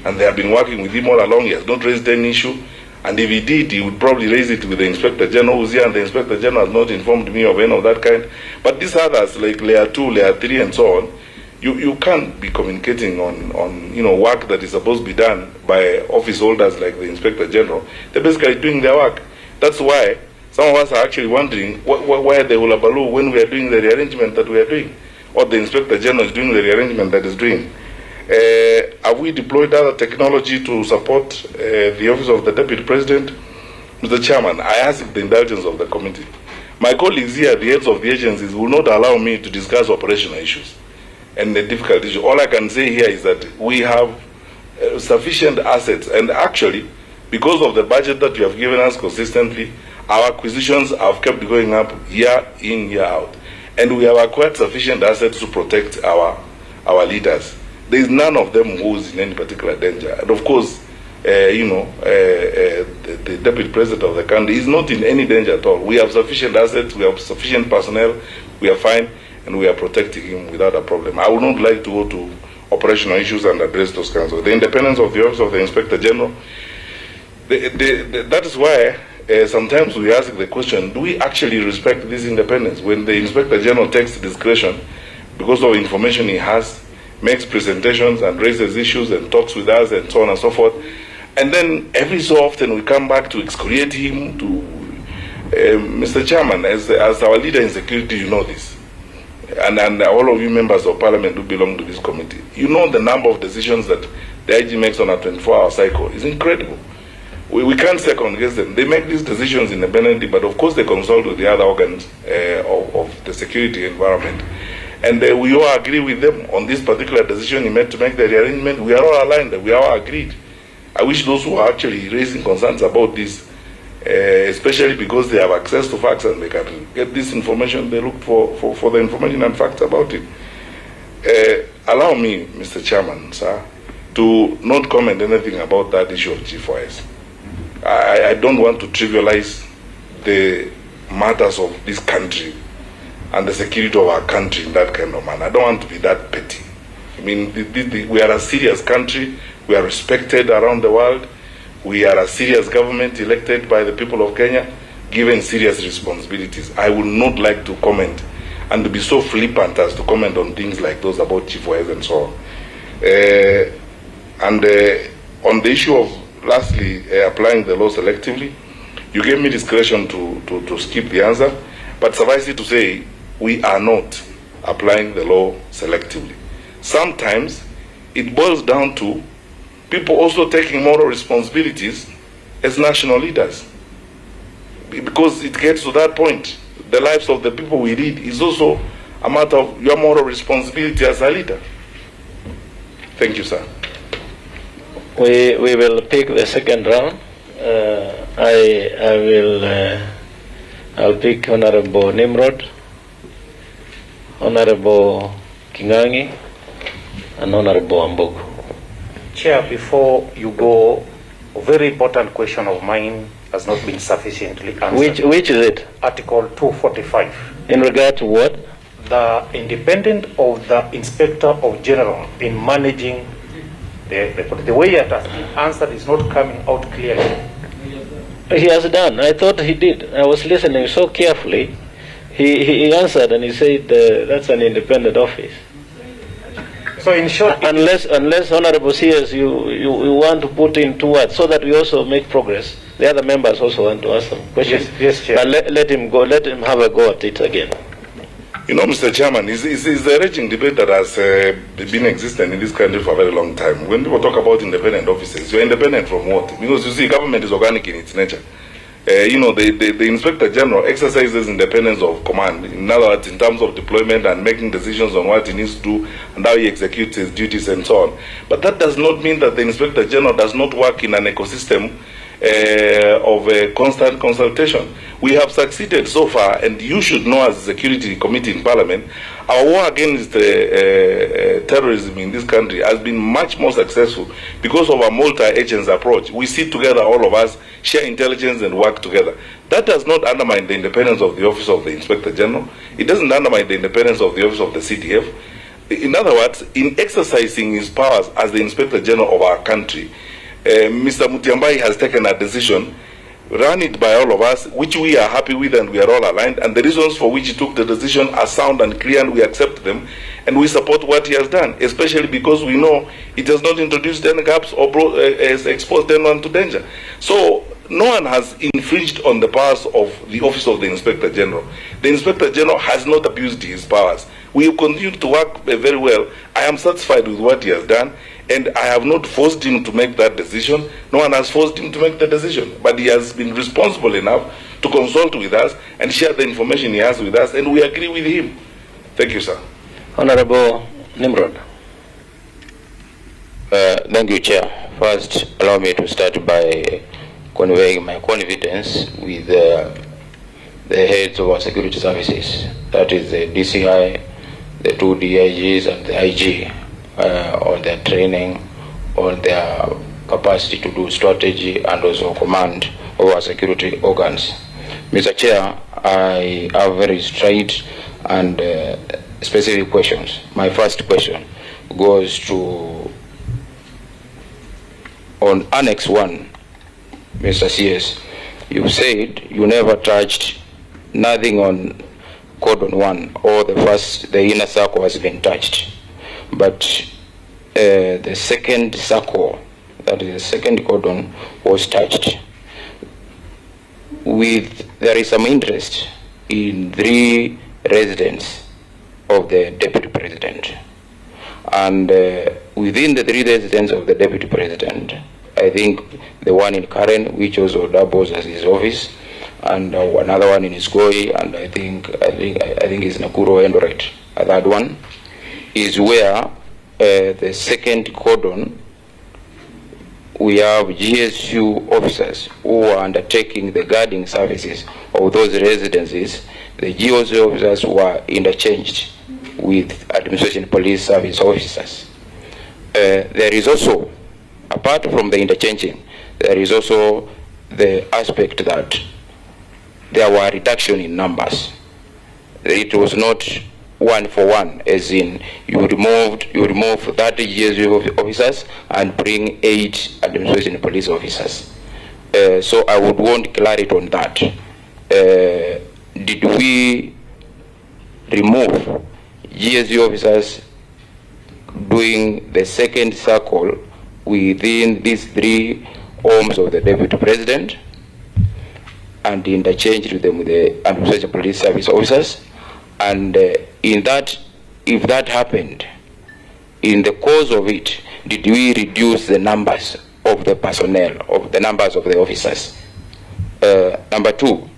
And they have been working with him all along. He has not raised any issue. And if he did, he would probably raise it with the Inspector General who's here, and the Inspector General has not informed me of any of that kind. But these others, like Layer 2, Layer 3, and so on, you can't be communicating on work that is supposed to be done by office holders like the Inspector General. They're basically doing their work. That's why some of us are actually wondering why the hullabaloo when we are doing the rearrangement that we are doing, or the Inspector General is doing the rearrangement that is doing. Have we deployed other technology to support the office of the Deputy President? Mr. Chairman, I ask the indulgence of the committee. My colleagues here, the heads of the agencies, will not allow me to discuss operational issues and the difficult issue. All I can say here is that we have sufficient assets, and actually, because of the budget that you have given us consistently, our acquisitions have kept going up year in, year out. And we have acquired sufficient assets to protect our leaders. There is none of them who is in any particular danger. And of course, the Deputy President of the country is not in any danger at all. We have sufficient assets, we have sufficient personnel, we are fine, and we are protecting him without a problem. I would not like to go to operational issues and address those kinds of. The independence of the Office of the Inspector General, that is why sometimes we ask the question, do we actually respect this independence? When the Inspector General takes discretion because of information he has, makes presentations and raises issues and talks with us and so on and so forth, and then every so often we come back to excoriate him, Mr. Chairman, as our leader in security, you know this, and all of you members of Parliament who belong to this committee, you know the number of decisions that the IG makes on a 24-hour cycle is incredible. We can't second guess them. They make these decisions independently, but of course they consult with the other organs of the security environment. And we all agree with them on this particular decision he made to make the rearrangement. We are all aligned, we are all agreed. I wish those who are actually raising concerns about this, especially because they have access to facts and they can get this information, they look for the information and facts about it. Allow me, Mr. Chairman, sir, to not comment anything about that issue of G4S. I don't want to trivialize the matters of this country and the security of our country in that kind of manner. I don't want to be that petty. I mean, we are a serious country. We are respected around the world. We are a serious government elected by the people of Kenya, given serious responsibilities. I would not like to comment and to be so flippant as to comment on things like those about G4S and so on. On the issue of, lastly, applying the law selectively, you gave me discretion to skip the answer, but suffice it to say, we are not applying the law selectively. Sometimes it boils down to people also taking moral responsibilities as national leaders. Because it gets to that point. The lives of the people we lead is also a matter of your moral responsibility as a leader. Thank you, sir. We will pick the second round. I'll pick Honorable Nimrod, Honorable Kingangi, and Honorable Ambogu. Chair, before you go, a very important question of mine has not been sufficiently answered. Which is it? Article 245. In regard to what? The independent of the Inspector of General in managing the way it has been answered is not coming out clearly. He has done. I thought he did. I was listening so carefully. He answered and he said that's an independent office. So in short, unless Honorable CS, you want to put in 2 words so that we also make progress. The other members also want to ask some questions. Yes, Chair. But let him go. Let him have a go at it again. You know, Mr. Chairman, it's a raging debate that has been existing in this country for a very long time. When people talk about independent offices, you're independent from what? Because you see, government is organic in its nature. You know, the Inspector General exercises independence of command. In other words, in terms of deployment and making decisions on what he needs to do and how he executes his duties and so on. But that does not mean that the Inspector General does not work in an ecosystem of constant consultation. We have succeeded so far, and you should know as a security committee in Parliament, our war against terrorism in this country has been much more successful because of our multi-agents approach. We sit together, all of us, share intelligence and work together. That does not undermine the independence of the Office of the Inspector General. It doesn't undermine the independence of the Office of the CDF. In other words, in exercising his powers as the Inspector General of our country, Mr. Mutiambai has taken a decision, run it by all of us, which we are happy with and we are all aligned, and the reasons for which he took the decision are sound and clear, and we accept them, and we support what he has done, especially because we know it has not introduced any gaps or has exposed anyone to danger. So no one has infringed on the powers of the Office of the Inspector General. The Inspector General has not abused his powers. We have continued to work very well. I am satisfied with what he has done, and I have not forced him to make that decision. No one has forced him to make the decision, but he has been responsible enough to consult with us and share the information he has with us, and we agree with him. Thank you, sir. Honorable Nimrod. Thank you, Chair. First, allow me to start by conveying my confidence with the heads of our security services, that is the DCI, the 2 DIGs and the IG, on their training, on their capacity to do strategy and also command of our security organs. Mr. Chair, I have very straight and specific questions. My first question goes to, on Annex 1, Mr. CS, you said you never touched nothing on Cordon 1, or the inner circle has been touched. But the second circle, that is the second cordon, was touched. There is some interest in 3 residents of the Deputy President. And within the 3 residents of the Deputy President, I think the one in Karen, which also doubles as his office, and another one in Isgoi, and I think it's Nakuru and Eldoret. That one is where the second cordon, we have GSU officers who are undertaking the guarding services of those residences. The GSU officers were interchanged with Administration Police Service officers. There is also, apart from the interchanging, there is also the aspect that there were reduction in numbers. It was not 1-for-1, as in you remove 30 GSU officers and bring 8 Administration Police officers. So I would want clarity on that. Did we remove GSU officers doing the second circle within these 3 homes of the Deputy President and interchanged them with the Administration Police Service officers? And in that, if that happened, in the course of it, did we reduce the numbers of the personnel, of the numbers of the officers? Number two,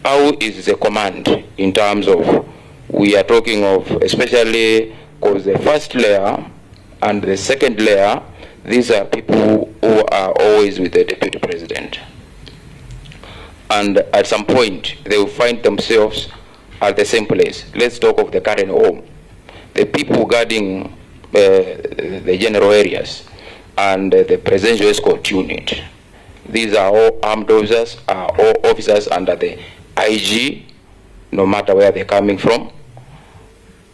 how is the command in terms of, we are talking of, especially because the first layer and the second layer, these are people who are always with the deputy president. And at some point, they will find themselves at the same place. Let's talk of the current home. The people guarding the general areas and the presidential escort unit. These are all armed officers, are all officers under the IG, no matter where they're coming from.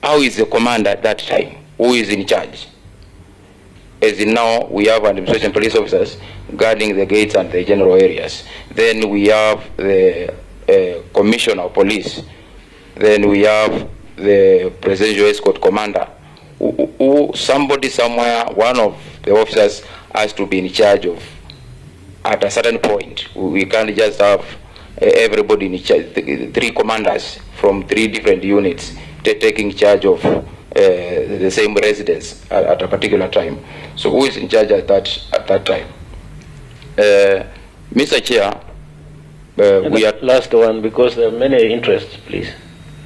How is the command at that time? Who is in charge? As in now, we have administration police officers guarding the gates and the general areas. Then we have the commissioner of police. Then we have the presidential escort commander. Somebody somewhere, one of the officers has to be in charge of, at a certain point. We can't just have everybody in charge, three commanders from three different units taking charge of the same residence at a particular time. So who is in charge at that time? Mr. Chair, we are last one, because there are many interests, please.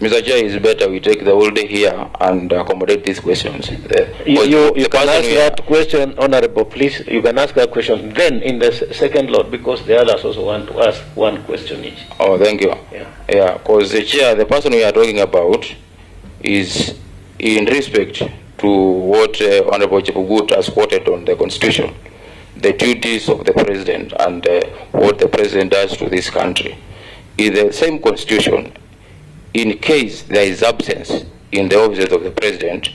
Mr. Chair, it's better we take the whole day here and accommodate these questions. You can ask that question, Honorable, please. You can ask that question then in the second lot, because the others also want to ask one question each. Oh, thank you. Yeah, because the Chair, the person we are talking about is in respect to what Honorable Chibugut has quoted on the Constitution, the duties of the President and what the President does to this country. In the same Constitution, in case there is absence in the offices of the President,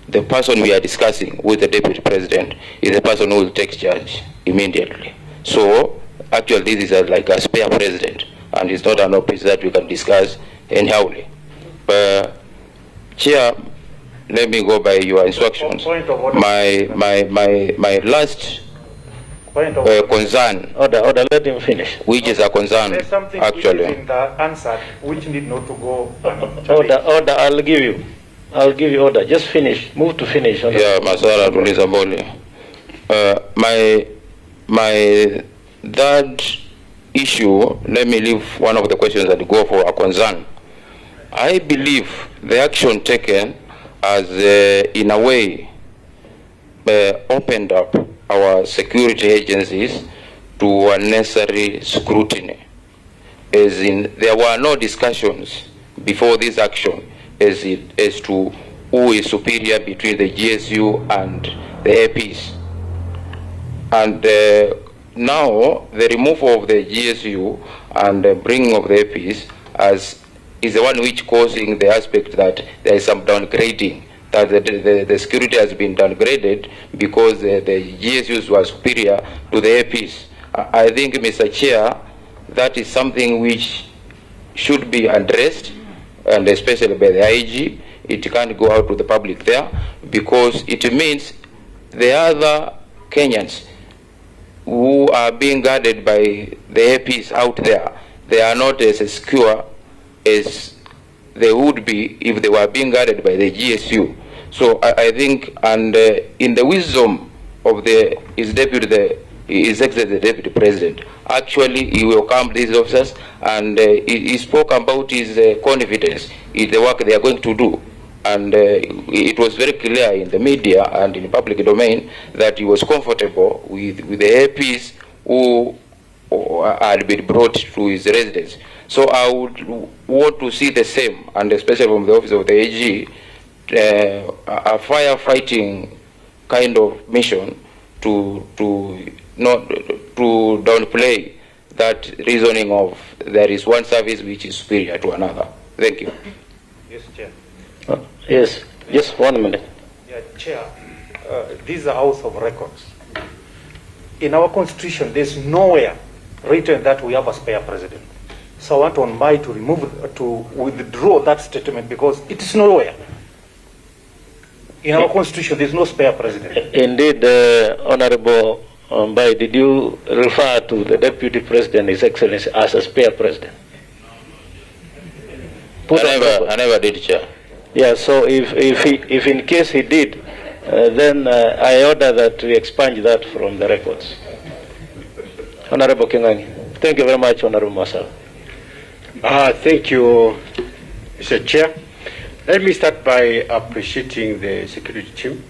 the person we are discussing with the Deputy President is the person who will take charge immediately. So, actually, this is like a spare President, and it's not an office that we can discuss anyhowly. Chair, let me go by your instructions. My last concern. Order, let him finish. Which is a concern, actually. In the answer, which need not to go. Order, I'll give you order. Just finish. Move to finish. Order. Yeah, Masara Tulizaboli. My third issue, let me leave one of the questions and go for a concern. I believe the action taken has, in a way, opened up our security agencies to unnecessary scrutiny. As in, there were no discussions before this action as to who is superior between the GSU and the APs. And now, the removal of the GSU and the bringing of the APs is the one which causing the aspect that there is some downgrading, that the security has been downgraded because the GSUs were superior to the APs. I think, Mr. Chair, that is something which should be addressed, and especially by the IG. It can't go out to the public there, because it means the other Kenyans who are being guarded by the APs out there, they are not as secure as they would be if they were being guarded by the GSU. So I think, and in the wisdom of his Deputy President, actually he welcomed these officers, and he spoke about his confidence in the work they are going to do. And it was very clear in the media and in the public domain that he was comfortable with the APs who had been brought to his residence. So I would want to see the same, and especially from the office of the AG, a firefighting kind of mission to downplay that reasoning of there is one service which is superior to another. Thank you. Yes, Chair. Yes, just 1 minute. Yeah, Chair, this is a House of Records. In our Constitution, there's nowhere written that we have a spare president. So I want on my to withdraw that statement, because it is nowhere. In our Constitution, there's no spare president. Indeed, Honorable Bai, did you refer to the Deputy President, His Excellency, as a spare president? I never did, Chair. Yeah, so if in case he did, then I order that we expunge that from the records. Honorable King'ang'i. Thank you very much, Honorable Masal. Thank you, Mr. Chair. Let me start by appreciating the security team.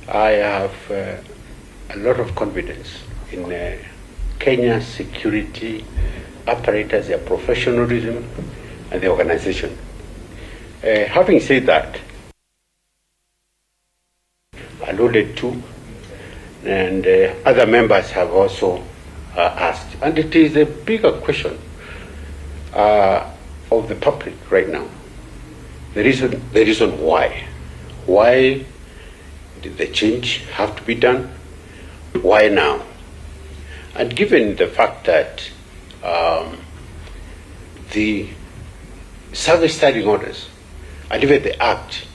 I have a lot of confidence in Kenya's security apparatus, their professionalism, and the organization. Having said that, alluded to, and other members have also asked, and it is a bigger question of the public right now. The reason why. Why did the change have to be done? Why now? And given the fact that the service standing orders and even the Act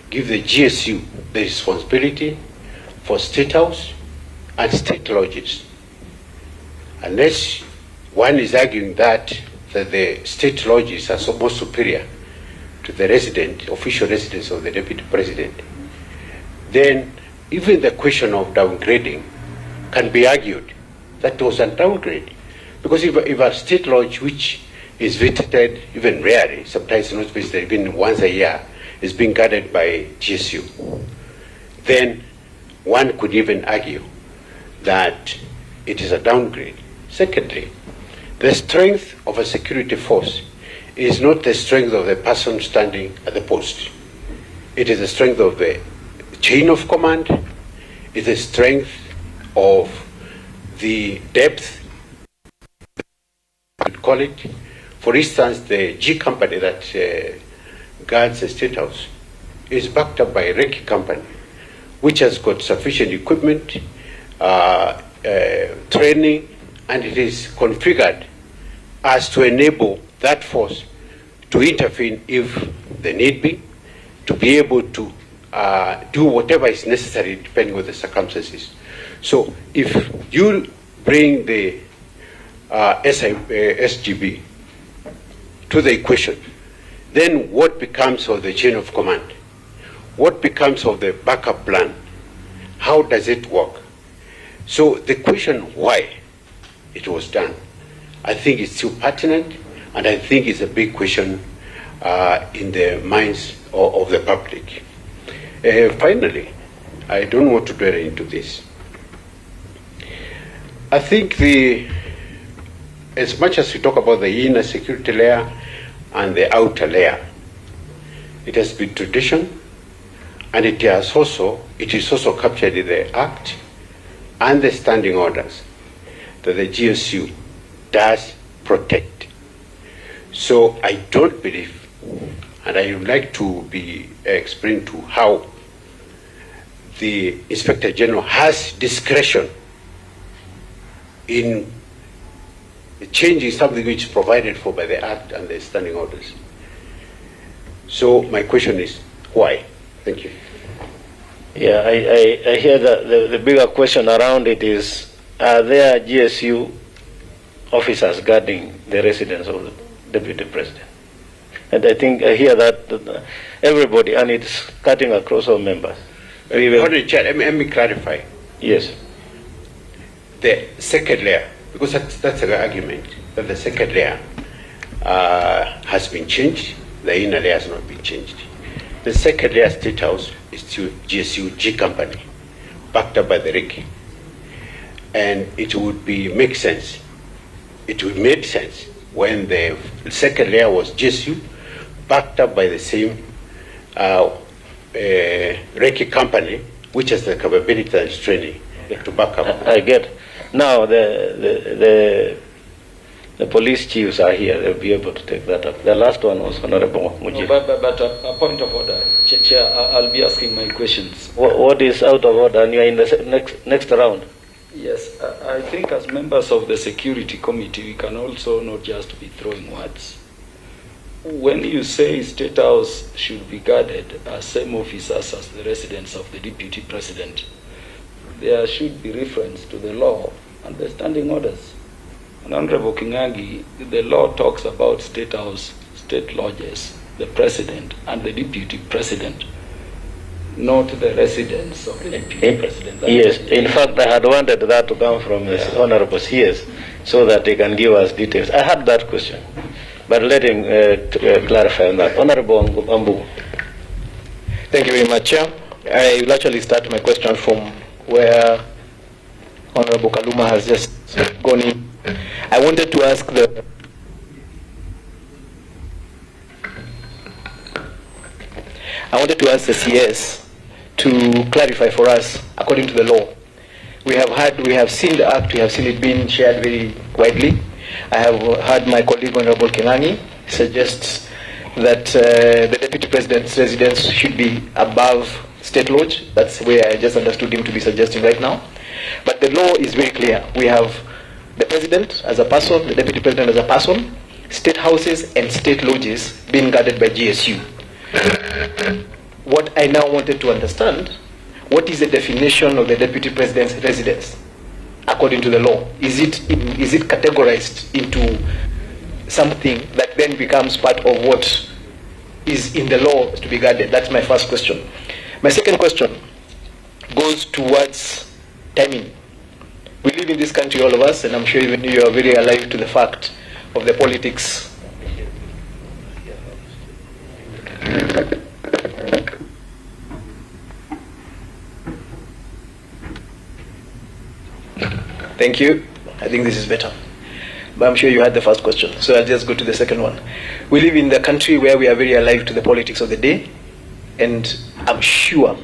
give the GSU the responsibility for State House and state lodges. Unless one is arguing that the state lodges are more superior to the official residence of the Deputy President, then even the question of downgrading can be argued that it was a downgrade. Because if a state lodge which is visited even rarely, sometimes not visited even once a year, is being guarded by GSU, then one could even argue that it is a downgrade. Secondly, the strength of a security force is not the strength of the person standing at the post. It is the strength of the chain of command, it is the strength of the depth, I would call it. For instance, the G company that guards the State House is backed up by a Recce company, which has got sufficient equipment, training, and it is configured as to enable that force to intervene if the need be, to be able to do whatever is necessary depending on the circumstances. So if you bring the SGB to the equation, then what becomes of the chain of command? What becomes of the backup plan? How does it work? So the question why it was done, I think it's still pertinent, and I think it's a big question in the minds of the public. Finally, I don't want to dwell into this. I think as much as we talk about the inner security layer and the outer layer, it has been tradition, and it is also captured in the Act and the standing orders that the GSU does protect. So I don't believe, and I would like to be explained to how the Inspector General has discretion in changing something which is provided for by the Act and the standing orders. So my question is, why? Thank you. Yeah, I hear that the bigger question around it is, are there GSU officers guarding the residence of the Deputy President? And I think I hear that everybody, and it's cutting across all members. Let me clarify. Yes. The second layer, because that's the argument, that the second layer has been changed, the inner layer has not been changed. The second layer State House is still GSU G company, backed up by the Recce. And it would make sense. It would make sense when the second layer was GSU, backed up by the same Recce company, which has the capability and training to back up. I get. Now the police chiefs are here. They'll be able to take that up. The last one was Honorable Muji. But a point of order, Chair. I'll be asking my questions. What is out of order? And you are in the next round. Yes, I think as members of the Security Committee, we can also not just be throwing words. When you say State House should be guarded as same officers as the residence of the Deputy President, there should be reference to the law and the standing orders. And Honorable King'ang'i, the law talks about State House, state lodges, the President, and the Deputy President. not the residence of the deputy president. Yes, in fact, I had wanted that to come from the Honorable CS so that they can give us details. I had that question, but let him clarify on that. Honorable Ambu. Thank you very much, Chair. I will actually start my question from where Honorable Kaluma has just gone in. I wanted to ask the CS to clarify for us, according to the law. We have seen the act, we have seen it being shared very widely. I have heard my colleague Honorable Kenani suggest that the Deputy President's residence should be above State Lodge. That's where I just understood him to be suggesting right now. But the law is very clear. We have the President as a person, the Deputy President as a person, state houses and state lodges being guarded by GSU. What I now wanted to understand, what is the definition of the Deputy President's residence according to the law? Is it categorized into something that then becomes part of what is in the law to be guarded? That's my first question. My second question goes towards timing. We live in this country, all of us, and I'm sure even you are very alive to the fact of the politics. Thank you. I think this is better. But I'm sure you had the first question, so I'll just go to the second one. We live in the country where we are very alive to the politics of the day, and I'm sure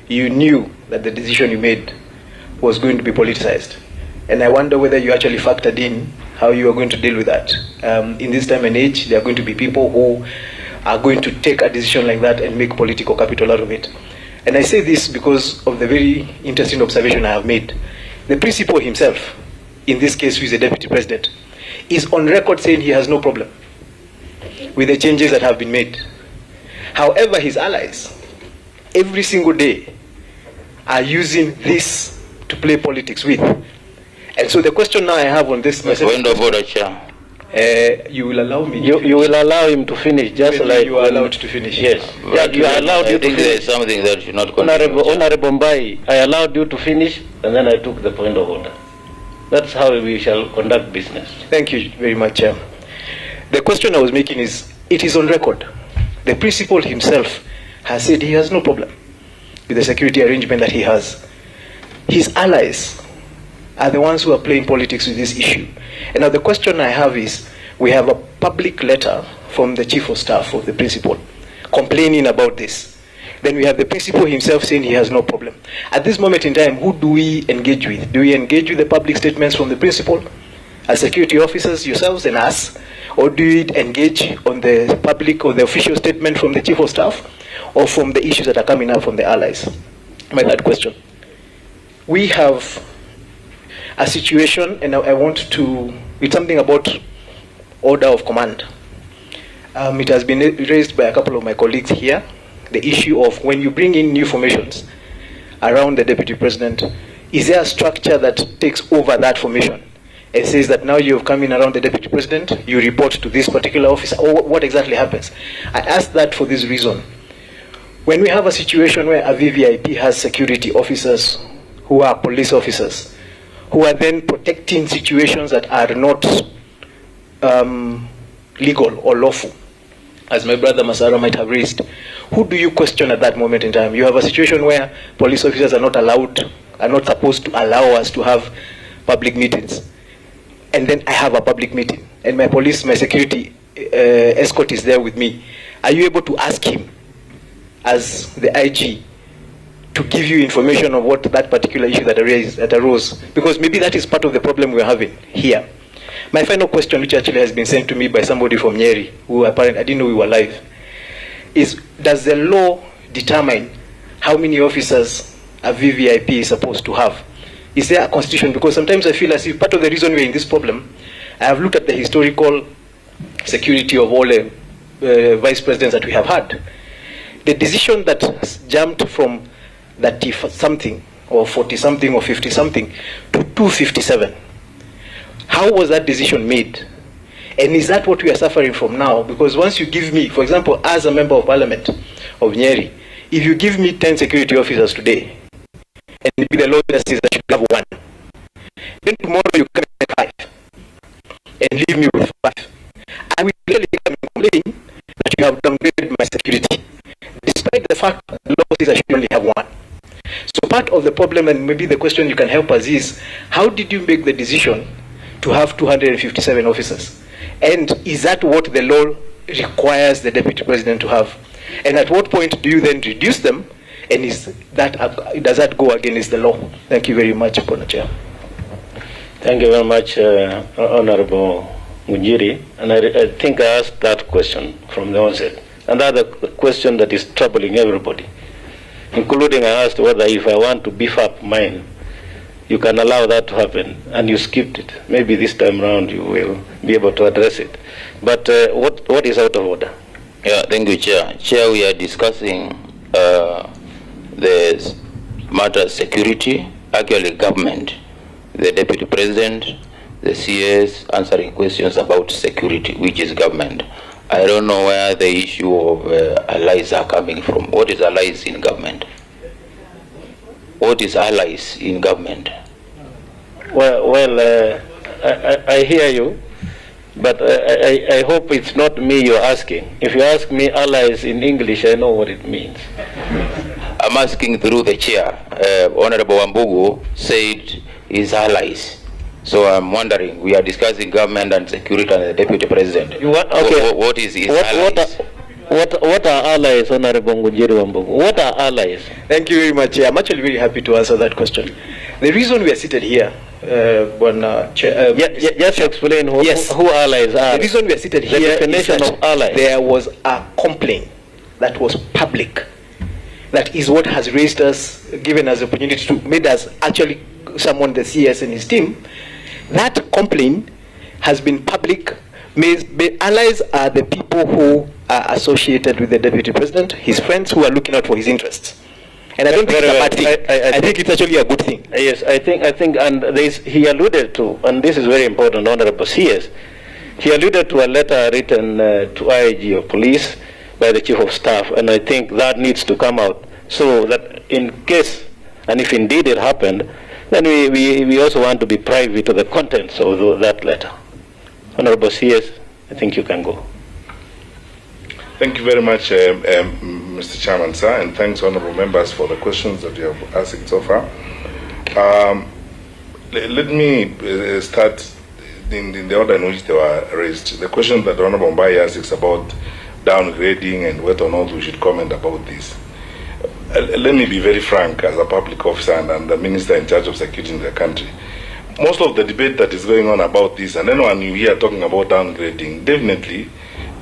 you knew that the decision you made was going to be politicized. And I wonder whether you actually factored in how you are going to deal with that. In this time and age, there are going to be people who are going to take a decision like that and make political capital out of it. And I say this because of the very interesting observation I have made. The principal himself, in this case who is the Deputy President, is on record saying he has no problem with the changes that have been made. However, his allies, every single day, are using this to play politics with. And so the question now I have on this... Point of order, Chair. You will allow me... You will allow him to finish, just like... You are allowed to finish. Yes. Yeah, you are allowed you to finish. There is something that should not continue. Honorable Mbai, I allowed you to finish, and then I took the point of order. That's how we shall conduct business. Thank you very much, Chair. The question I was making is, it is on record. The principal himself has said he has no problem with the security arrangement that he has. His allies are the ones who are playing politics with this issue. And now the question I have is, we have a public letter from the Chief of Staff of the principal complaining about this. Then we have the principal himself saying he has no problem. At this moment in time, who do we engage with? Do we engage with the public statements from the principal, as security officers, yourselves and us? Or do we engage on the public or the official statement from the Chief of Staff, or from the issues that are coming up from the allies? My third question. We have a situation, and I want to, it's something about order of command. It has been raised by a couple of my colleagues here, the issue of when you bring in new formations around the Deputy President, is there a structure that takes over that formation and says that now you have come in around the Deputy President, you report to this particular officer, or what exactly happens? I ask that for this reason. When we have a situation where a VVIP has security officers who are police officers, who are then protecting situations that are not legal or lawful, as my brother Masara might have raised, who do you question at that moment in time? You have a situation where police officers are not allowed, are not supposed to allow us to have public meetings. And then I have a public meeting, and my police, my security escort is there with me. Are you able to ask him, as the IG, to give you information of what that particular issue that arose? Because maybe that is part of the problem we're having here. My final question, which actually has been sent to me by somebody from Nyeri, who apparently, I didn't know we were live, is, does the law determine how many officers a VVIP is supposed to have? Is there a constitution? Because sometimes I feel as if part of the reason we're in this problem, I have looked at the historical security of all vice presidents that we have had. The decision that jumped from 30-something, or 40-something, or 50-something, to 257. How was that decision made? And is that what we are suffering from now? Because once you give me, for example, as a member of parliament of Nyeri, if you give me 10 security officers today, and maybe the law says I should have 1, then tomorrow you come at 5, and leave me with 5. I will clearly come and complain that you have downgraded my security, despite the fact that the law says I should only have 1. So part of the problem, and maybe the question you can help us is, how did you make the decision to have 257 officers? And is that what the law requires the Deputy President to have? And at what point do you then reduce them? And does that go against the law? Thank you very much, Honourable Chair. Thank you very much, Honorable Mujiri. And I think I asked that question from the onset. Another question that is troubling everybody, including I asked whether if I want to beef up mine, you can allow that to happen, and you skipped it. Maybe this time around you will be able to address it. But what is out of order? Yeah, thank you, Chair. Chair, we are discussing the matter of security, actually government, the Deputy President, the CS answering questions about security, which is government. I don't know where the issue of allies are coming from. What is allies in government? What is allies in government? Well, I hear you, but I hope it's not me you're asking. If you ask me allies in English, I know what it means. I'm asking through the chair. Honorable Wambugu said is allies. So I'm wondering, we are discussing government and security and the Deputy President. Okay. What is allies? What are allies, Honorable Mujiri Wambugu? What are allies? Thank you very much. I'm actually very happy to answer that question. The reason we are seated here, just explain who allies are. The reason we are seated here, the definition of allies. There was a complaint that was public. That is what has raised us, given us the opportunity to, made us actually summon the CS and his team. That complaint has been public. Allies are the people who are associated with the Deputy President, his friends who are looking out for his interests. And I don't think it's a bad thing. I think it's actually a good thing. Yes, I think, and he alluded to, and this is very important, Honorable CS, he alluded to a letter written to IG of Police by the Chief of Staff, and I think that needs to come out so that in case, and if indeed it happened, then we also want to be privy to the contents of that letter. Honorable CS, I think you can go. Thank you very much, Mr. Chairman, sir, and thanks, honorable members, for the questions that you have asked so far. Let me start in the order in which they were raised. The question that Honorable Mbai asks is about downgrading and whether or not we should comment about this. Let me be very frank as a public officer and the minister in charge of security in the country. Most of the debate that is going on about this, and anyone you hear talking about downgrading, definitely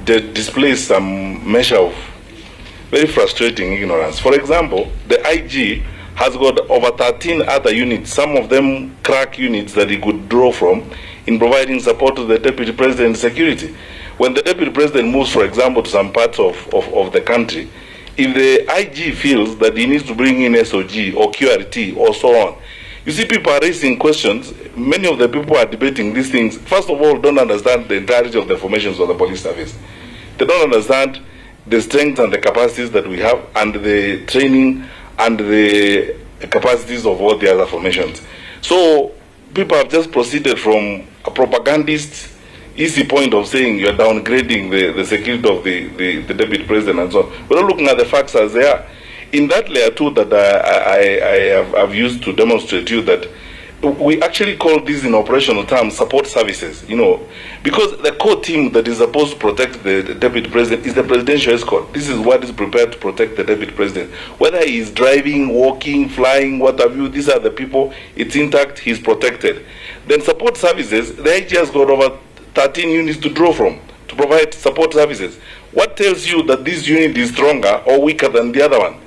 displays some measure of very frustrating ignorance. For example, the IG has got over 13 other units, some of them crack units that he could draw from in providing support to the Deputy President's security. When the Deputy President moves, for example, to some parts of the country, if the IG feels that he needs to bring in SOG or QRT or so on, you see people are raising questions. Many of the people who are debating these things, first of all, don't understand the entirety of the formations of the police service. They don't understand the strengths and the capacities that we have and the training and the capacities of all the other formations. So people have just proceeded from a propagandist easy point of saying you're downgrading the security of the Deputy President and so on. We're not looking at the facts as they are. In that layer too that I have used to demonstrate to you that we actually call these in operational terms support services, because the core team that is supposed to protect the Deputy President is the presidential escort. This is what is prepared to protect the Deputy President. Whether he is driving, walking, flying, what have you, these are the people, it's intact, he's protected. Then support services, the IG has got over 13 units to draw from to provide support services. What tells you that this unit is stronger or weaker than the other one?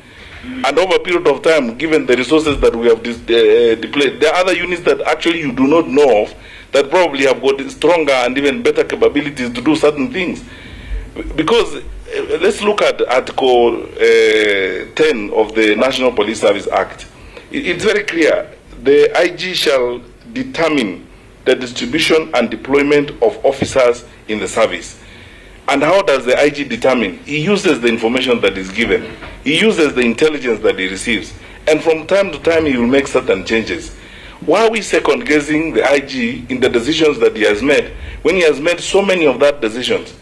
And over a period of time, given the resources that we have deployed, there are other units that actually you do not know of that probably have got stronger and even better capabilities to do certain things. Because let's look at Article 10 of the National Police Service Act. It's very clear. The IG shall determine the distribution and deployment of officers in the service. And how does the IG determine? He uses the information that is given. He uses the intelligence that he receives. And from time to time, he will make certain changes. Why are we second-guessing the IG in the decisions that he has made, when he has made so many of that decisions,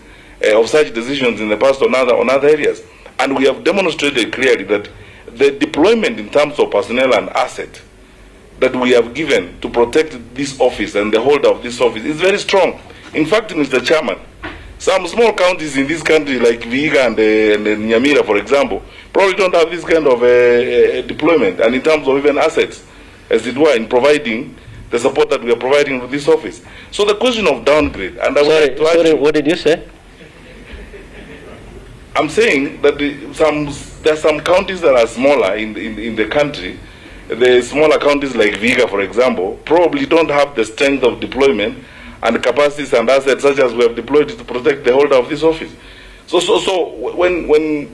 of such decisions in the past on other areas? And we have demonstrated clearly that the deployment in terms of personnel and asset that we have given to protect this office and the holder of this office is very strong. In fact, Mr. Chairman, some small counties in this country, like Vihiga and Nyamira, for example, probably don't have this kind of deployment, and in terms of even assets, as it were, in providing the support that we are providing to this office. So the question of downgrade, and I would like to sorry, what did you say? I'm saying that there are some counties that are smaller in the country. The smaller counties like Vihiga, for example, probably don't have the strength of deployment and capacities and assets such as we have deployed to protect the holder of this office. So when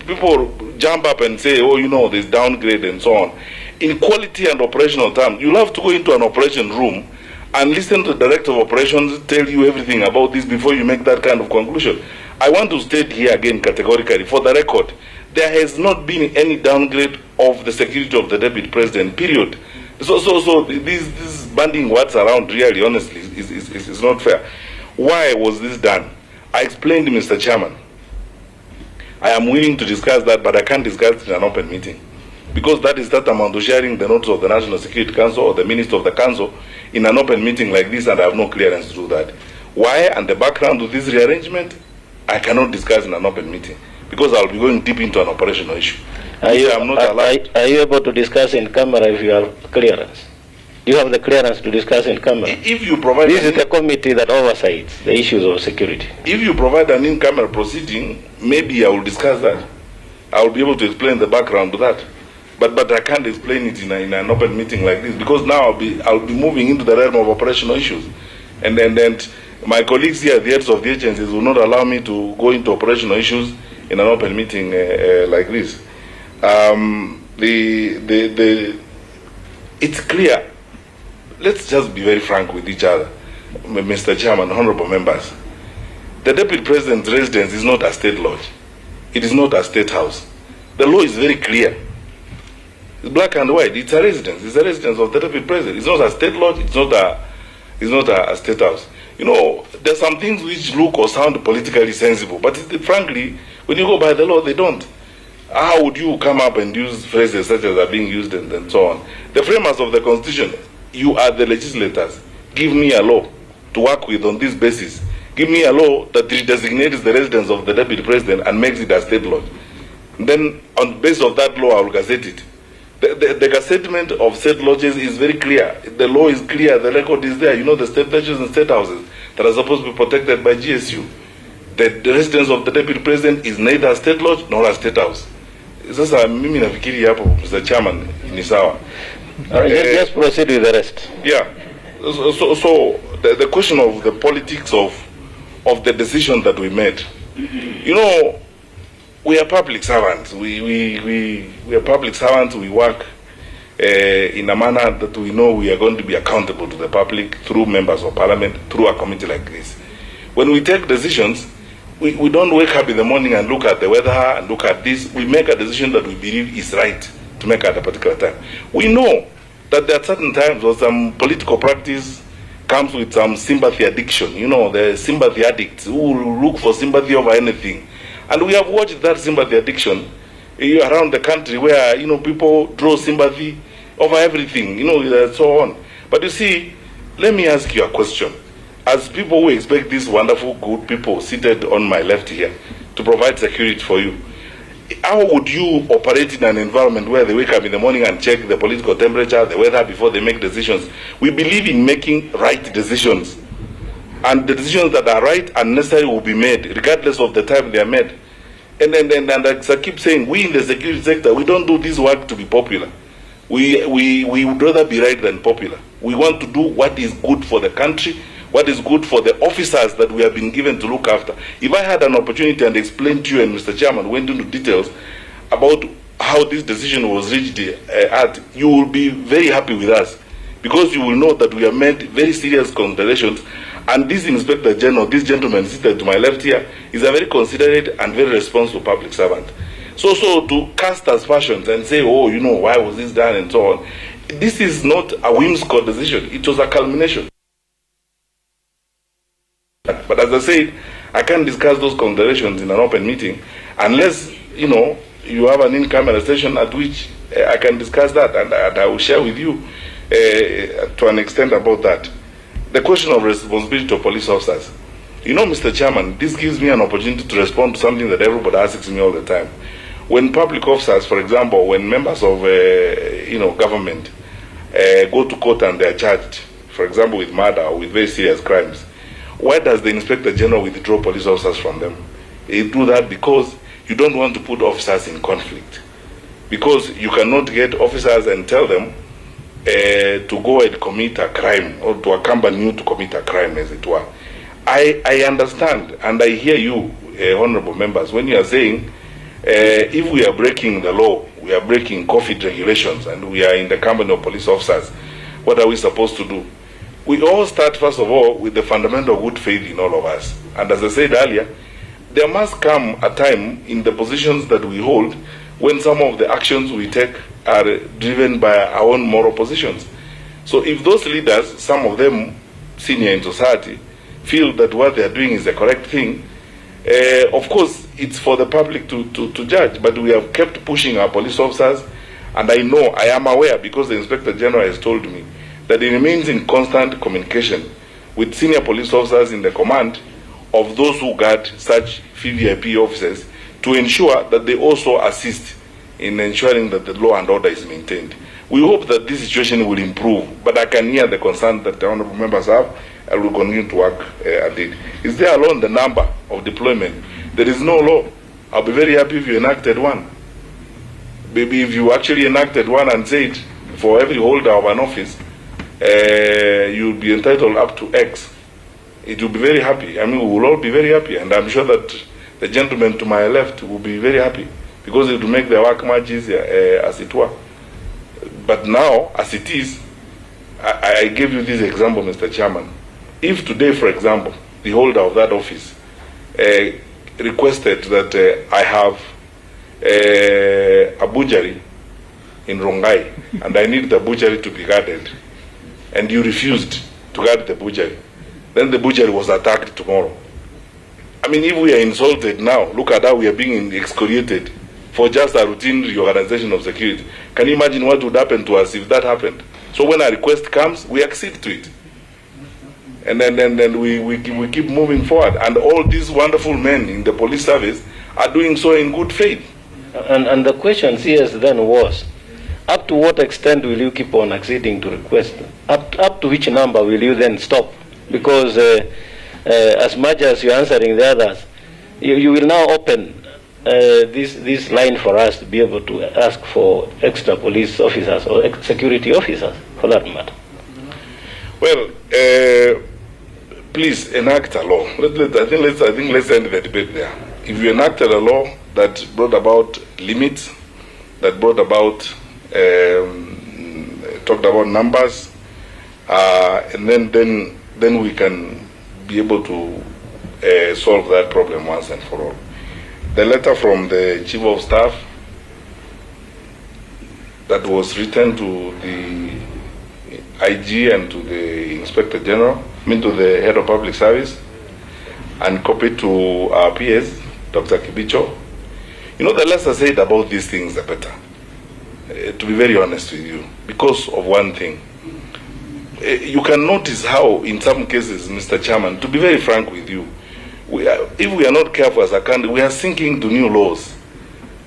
people jump up and say, oh, you know, there's downgrade and so on, in quality and operational terms, you'll have to go into an operation room and listen to the director of operations tell you everything about this before you make that kind of conclusion. I want to state here again categorically, for the record, there has not been any downgrade of the security of the deputy president, period. So this banding words around really, honestly, is not fair. Why was this done? I explained to Mr. Chairman. I am willing to discuss that, but I can't discuss it in an open meeting, because that is tantamount to sharing the notes of the National Security Council or the Minister of the Council in an open meeting like this, and I have no clearance to do that. Why and the background to this rearrangement, I cannot discuss in an open meeting, because I'll be going deep into an operational issue. Are you able to discuss in camera if you have clearance? Do you have the clearance to discuss in camera? If you provide, this is the committee that oversees the issues of security. If you provide an in-camera proceeding, maybe I will discuss that. I will be able to explain the background to that. But I can't explain it in an open meeting like this, because now I'll be moving into the realm of operational issues, and then my colleagues here, the heads of the agencies, will not allow me to go into operational issues in an open meeting like this. It's clear. Let's just be very frank with each other, Mr. Chairman, honorable members. The Deputy President's residence is not a state lodge. It is not a state house. The law is very clear. It's black and white. It's a residence. It's a residence of the Deputy President. It's not a state lodge. It's not a state house. You know, there's some things which look or sound politically sensible, but frankly, when you go by the law, they don't. How would you come up and use phrases such as are being used and so on? The framers of the Constitution, you are the legislators. Give me a law to work with on this basis. Give me a law that designates the residence of the Deputy President and makes it a state lodge. Then, on the basis of that law, I will gazette it. The gazettement of state lodges is very clear. The law is clear. The record is there. You know, the state lodges and state houses that are supposed to be protected by GSU. The residence of the Deputy President is neither a state lodge nor a state house. Sasa mimi nafikiri hapo, Mr. Chairman, ni sawa. Just proceed with the rest. Yeah. So the question of the politics of the decision that we made. You know, we are public servants. We are public servants. We work in a manner that we know we are going to be accountable to the public through members of parliament, through a committee like this. When we take decisions, we don't wake up in the morning and look at the weather and look at this. We make a decision that we believe is right to make at a particular time. We know that there are certain times where some political practice comes with some sympathy addiction. You know, the sympathy addicts who will look for sympathy over anything. And we have watched that sympathy addiction around the country, where, you know, people draw sympathy over everything, you know, so on. But you see, let me ask you a question. As people who expect these wonderful, good people seated on my left here to provide security for you, how would you operate in an environment where they wake up in the morning and check the political temperature, the weather, before they make decisions? We believe in making right decisions. And the decisions that are right and necessary will be made, regardless of the time they are made. And as I keep saying, we in the security sector, we don't do this work to be popular. We would rather be right than popular. We want to do what is good for the country, what is good for the officers that we have been given to look after. If I had an opportunity and explained to you, and Mr. Chairman went into details about how this decision was reached at, you will be very happy with us, because you will know that we have made very serious considerations And this Inspector General, this gentleman seated to my left here, is a very considerate and very responsible public servant. So to cast aspersions and say, oh, you know, why was this done and so on, this is not a whimsical decision. It was a culmination. But as I said, I can't discuss those considerations in an open meeting unless, you know, you have an in-camera session at which I can discuss that, and I will share with you to an extent about that. The question of responsibility of police officers. You know, Mr. Chairman, this gives me an opportunity to respond to something that everybody asks me all the time. When public officers, for example, when members of government go to court and they are charged, for example, with murder or with very serious crimes, why does the Inspector General withdraw police officers from them? They do that because you don't want to put officers in conflict. Because you cannot get officers and tell them to go and commit a crime or to accompany you to commit a crime, as it were. I understand and I hear you, honorable members, when you are saying if we are breaking the law, we are breaking COVID regulations, and we are in the company of police officers, what are we supposed to do? We all start, first of all, with the fundamental good faith in all of us. And as I said earlier, there must come a time in the positions that we hold when some of the actions we take are driven by our own moral positions. So if those leaders, some of them senior in society, feel that what they are doing is the correct thing, of course, it's for the public to judge, but we have kept pushing our police officers, and I am aware, because the Inspector General has told me, that he remains in constant communication with senior police officers in the command of those who guard such VVIP officers to ensure that they also assist in ensuring that the law and order is maintained. We hope that this situation will improve, but I can hear the concern that the honorable members have, and will continue to work at it. Is there alone the number of deployment? There is no law. I'll be very happy if you enacted one. Maybe if you actually enacted one and said, for every holder of an office, you'll be entitled up to X. It will be very happy. I mean, we will all be very happy, and I'm sure that the gentleman to my left will be very happy, because it will make their work much easier, as it were. But now, as it is, I gave you this example, Mr. Chairman. If today, for example, the holder of that office requested that I have a butchery in Rongai, and I need the butchery to be guarded, and you refused to guard the butchery, then the butchery was attacked tomorrow. I mean, if we are insulted now, look at how we are being excoriated for just a routine reorganization of security. Can you imagine what would happen to us if that happened? So when a request comes, we accede to it. And then we keep moving forward. And all these wonderful men in the police service are doing so in good faith. And the question CS then was, up to what extent will you keep on acceding to requests? Up to which number will you then stop? Because as much as you're answering the others, you will now open this line for us to be able to ask for extra police officers or security officers, for that matter. Well, please enact a law. I think let's end the debate there. If you enacted a law that brought about limits, that brought about talked about numbers, and then we can be able to solve that problem once and for all. The letter from the Chief of Staff that was written to the IG and to the Inspector General, to the Head of Public Service, and copied to our PS, Dr. Kibicho. You know, the less I said about these things, the better. To be very honest with you, because of one thing. You can notice how, in some cases, Mr. Chairman, to be very frank with you, if we are not careful as a country, we are sinking to new laws.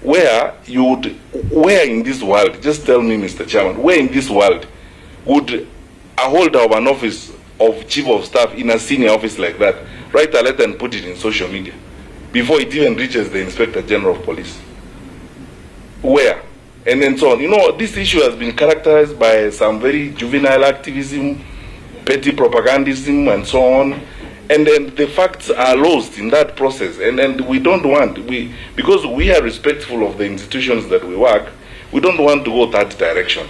Where in this world, just tell me, Mr. Chairman, where in this world would a holder of an office of Chief of Staff in a senior office like that write a letter and put it in social media before it even reaches the Inspector General of Police? Where? And then so on. You know, this issue has been characterized by some very juvenile activism, petty propagandism, and so on. And then the facts are lost in that process. And we don't want, because we are respectful of the institutions that we work, we don't want to go that direction.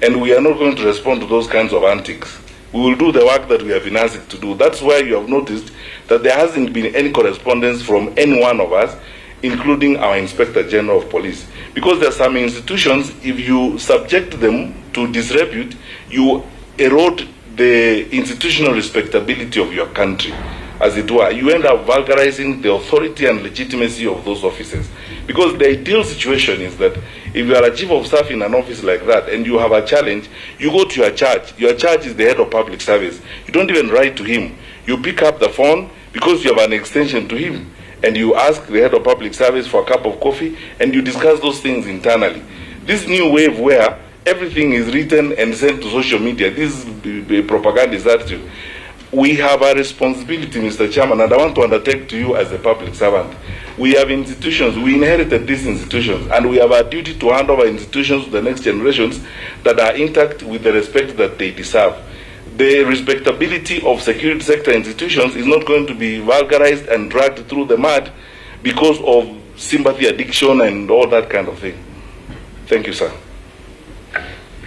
And we are not going to respond to those kinds of antics we will do the work that we have been asked to do. That's why you have noticed that there hasn't been any correspondence from any one of us, including our Inspector General of Police. Because there are some institutions, if you subject them to disrepute, you erode the institutional respectability of your country, as it were. You end up vulgarizing the authority and legitimacy of those offices. Because the ideal situation is that if you are a chief of staff in an office like that and you have a challenge, you go to your charge. Your charge is the head of public service. You don't even write to him. You pick up the phone because you have an extension to him, and you ask the head of public service for a cup of coffee, and you discuss those things internally. This new wave where everything is written and sent to social media, this propaganda attitude. We have a responsibility, Mr. Chairman, and I want to undertake to you as a public servant. We have institutions, we inherited these institutions, and we have a duty to hand over institutions to the next generations that are intact with the respect that they deserve. The respectability of security sector institutions is not going to be vulgarized and dragged through the mud because of sympathy addiction and all that kind of thing. Thank you, sir.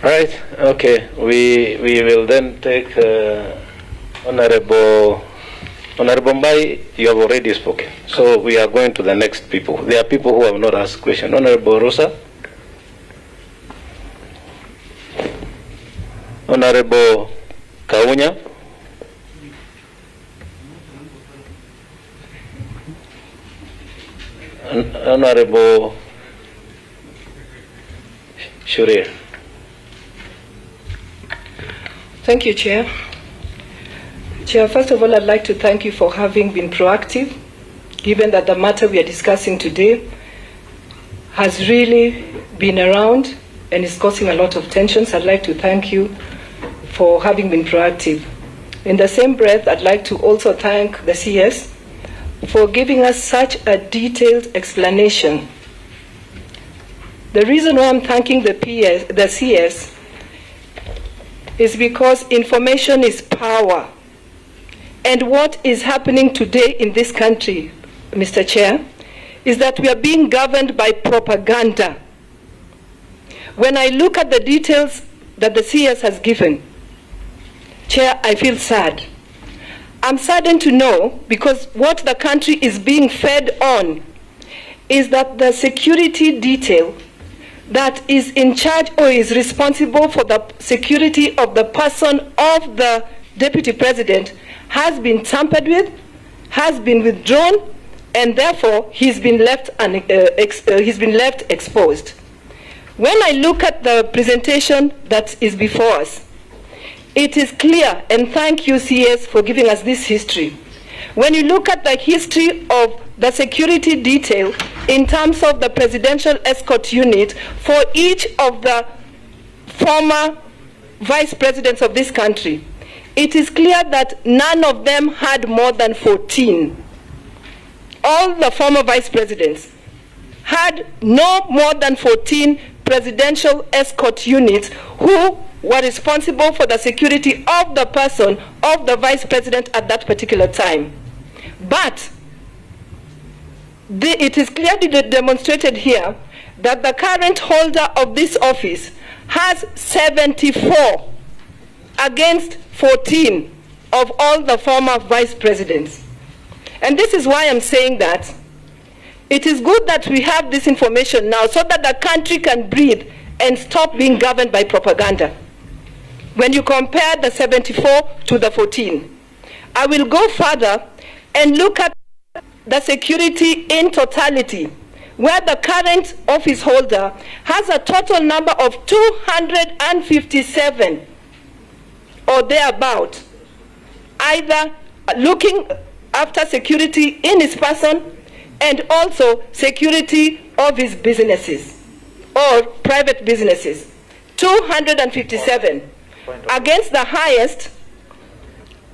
All right, okay. We will then take Honorable Mbai, you have already spoken. So we are going to the next people. There are people who have not asked questions. Honorable Rosa. Honorable Kaunya. Honorable Shurir. Thank you, Chair. Chair, first of all, I'd like to thank you for having been proactive, given that the matter we are discussing today has really been around and is causing a lot of tensions. I'd like to thank you for having been proactive. In the same breath, I'd like to also thank the CS for giving us such a detailed explanation. The reason why I'm thanking the CS is because information is power. And what is happening today in this country, Mr. Chair, is that we are being governed by propaganda. When I look at the details that the CS has given, Chair, I feel sad. I'm saddened to know because what the country is being fed on is that the security detail that is in charge or is responsible for the security of the person of the Deputy President has been tampered with, has been withdrawn, and therefore he's been left exposed. When I look at the presentation that is before us, it is clear, and thank you, CS, for giving us this history. When you look at the history of the security detail in terms of the presidential escort unit for each of the former vice presidents of this country, it is clear that none of them had more than 14. All the former vice presidents had no more than 14 presidential escort units who were responsible for the security of the person of the vice president at that particular time. But it is clearly demonstrated here that the current holder of this office has 74 against 14 of all the former vice presidents. And this is why I'm saying that it is good that we have this information now so that the country can breathe and stop being governed by propaganda. When you compare the 74 to the 14, I will go further and look at the security in totality, where the current office holder has a total number of 257 or thereabout, either looking after security in his person and also security of his businesses or private businesses. 257 against the highest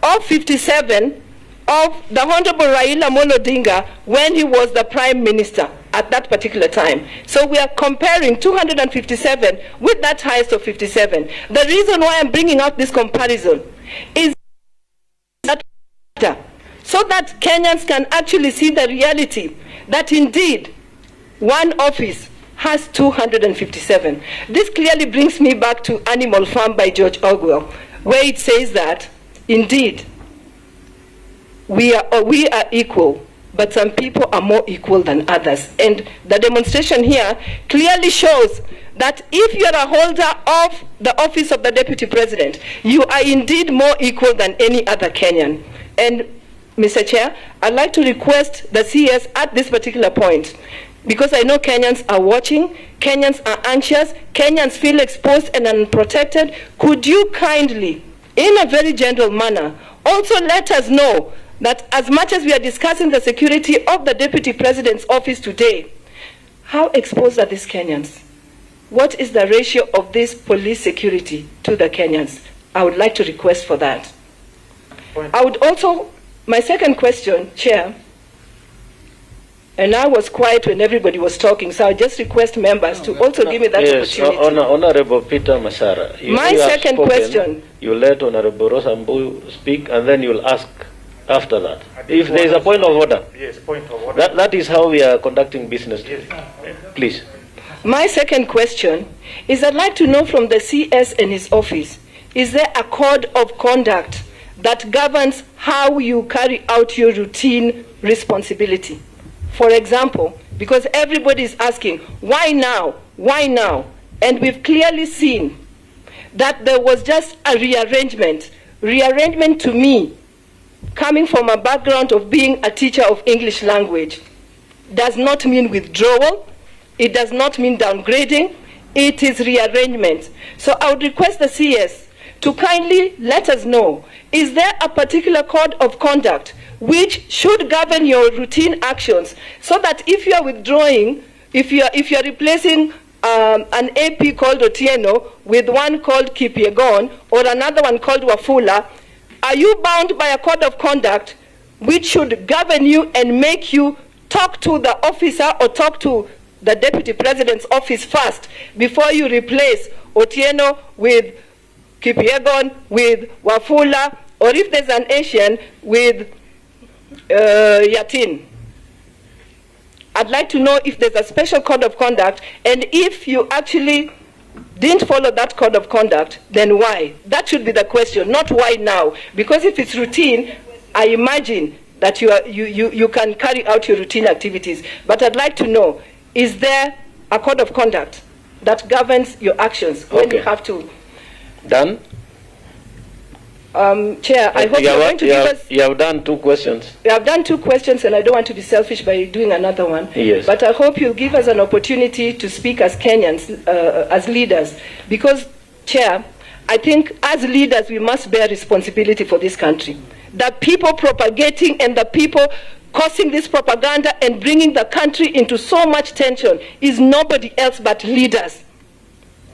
of 57 of the Honorable Raila Amolo Odinga when he was the Prime Minister at that particular time. So we are comparing 257 with that highest of 57. The reason why I'm bringing up this comparison is that so that Kenyans can actually see the reality that indeed one office has 257. This clearly brings me back to Animal Farm by George Orwell, where it says that, indeed, we are equal, but some people are more equal than others. And the demonstration here clearly shows that if you are a holder of the office of the Deputy President, you are indeed more equal than any other Kenyan. And Mr. Chair, I'd like to request the CS at this particular point, because I know Kenyans are watching, Kenyans are anxious, Kenyans feel exposed and unprotected. Could you kindly, in a very gentle manner, also let us know that as much as we are discussing the security of the Deputy President's office today, how exposed are these Kenyans? What is the ratio of this police security to the Kenyans? I would like to request for that. I would also, my second question, Chair, and I was quiet when everybody was talking, so I just request members to also give me that opportunity. Honorable Peter Masara, my second question. You let Honorable Rosambu speak, and then you'll ask after that. If there is a point of order. Yes, point of order. That is how we are conducting business. Yes. Please. My second question is, I'd like to know from the CS and his office, is there a code of conduct that governs how you carry out your routine responsibility? For example, because everybody is asking, why now? Why now? And we've clearly seen that there was just a rearrangement. Rearrangement to me, coming from a background of being a teacher of English language, does not mean withdrawal. It does not mean downgrading. It is rearrangement. So I would request the CS to kindly let us know, is there a particular code of conduct which should govern your routine actions, so that if you are withdrawing, if you are replacing an AP called Otieno with one called Kipyegon or another one called Wafula, are you bound by a code of conduct which should govern you and make you talk to the officer or talk to the Deputy President's office first before you replace Otieno with Kipyegon, with Wafula, or if there's an Asian, with Yatin? I'd like to know if there's a special code of conduct, and if you actually didn't follow that code of conduct, then why? That should be the question, not why now. Because if it's routine, I imagine that you can carry out your routine activities. But I'd like to know, is there a code of conduct that governs your actions when you have to? Done? Chair, I hope you're going to give us... You have done 2 questions. We have done 2 questions, and I don't want to be selfish by doing another one. Yes. But I hope you'll give us an opportunity to speak as Kenyans, as leaders. Because, Chair, I think as leaders we must bear responsibility for this country. The people propagating and the people causing this propaganda and bringing the country into so much tension is nobody else but leaders.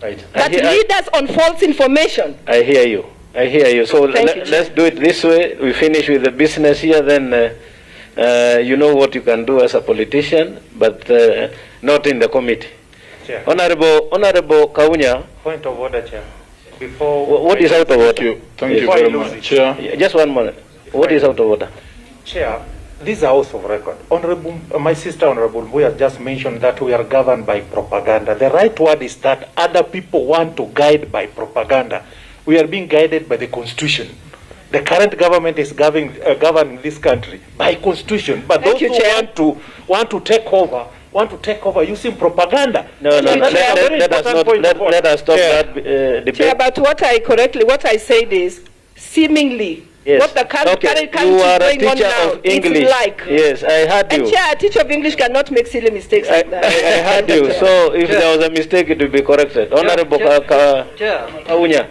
Right. But leaders on false information. I hear you. I hear you. So let's do it this way. We finish with the business here, then you know what you can do as a politician, but not in the committee. Chair. Honorable Kaunya. Point of order, Chair. Before what is out of order? Thank you very much, Chair. Just 1 minute. What is out of order? Chair, this is a house of record. My sister Honorable Mbuya just mentioned that we are governed by propaganda. The right word is that other people want to guide by propaganda. We are being guided by the Constitution. The current government is governing this country by Constitution. But those who want to take over using propaganda. No, let us stop that debate. Chair, but what I said is, seemingly, yes. What the current country you are is going a on teacher now, of English. it's like. Yes, I heard you. And Chair, a teacher of English cannot make silly mistakes like that. I heard you. So if there was a mistake, it will be corrected. Honorable Kaunya.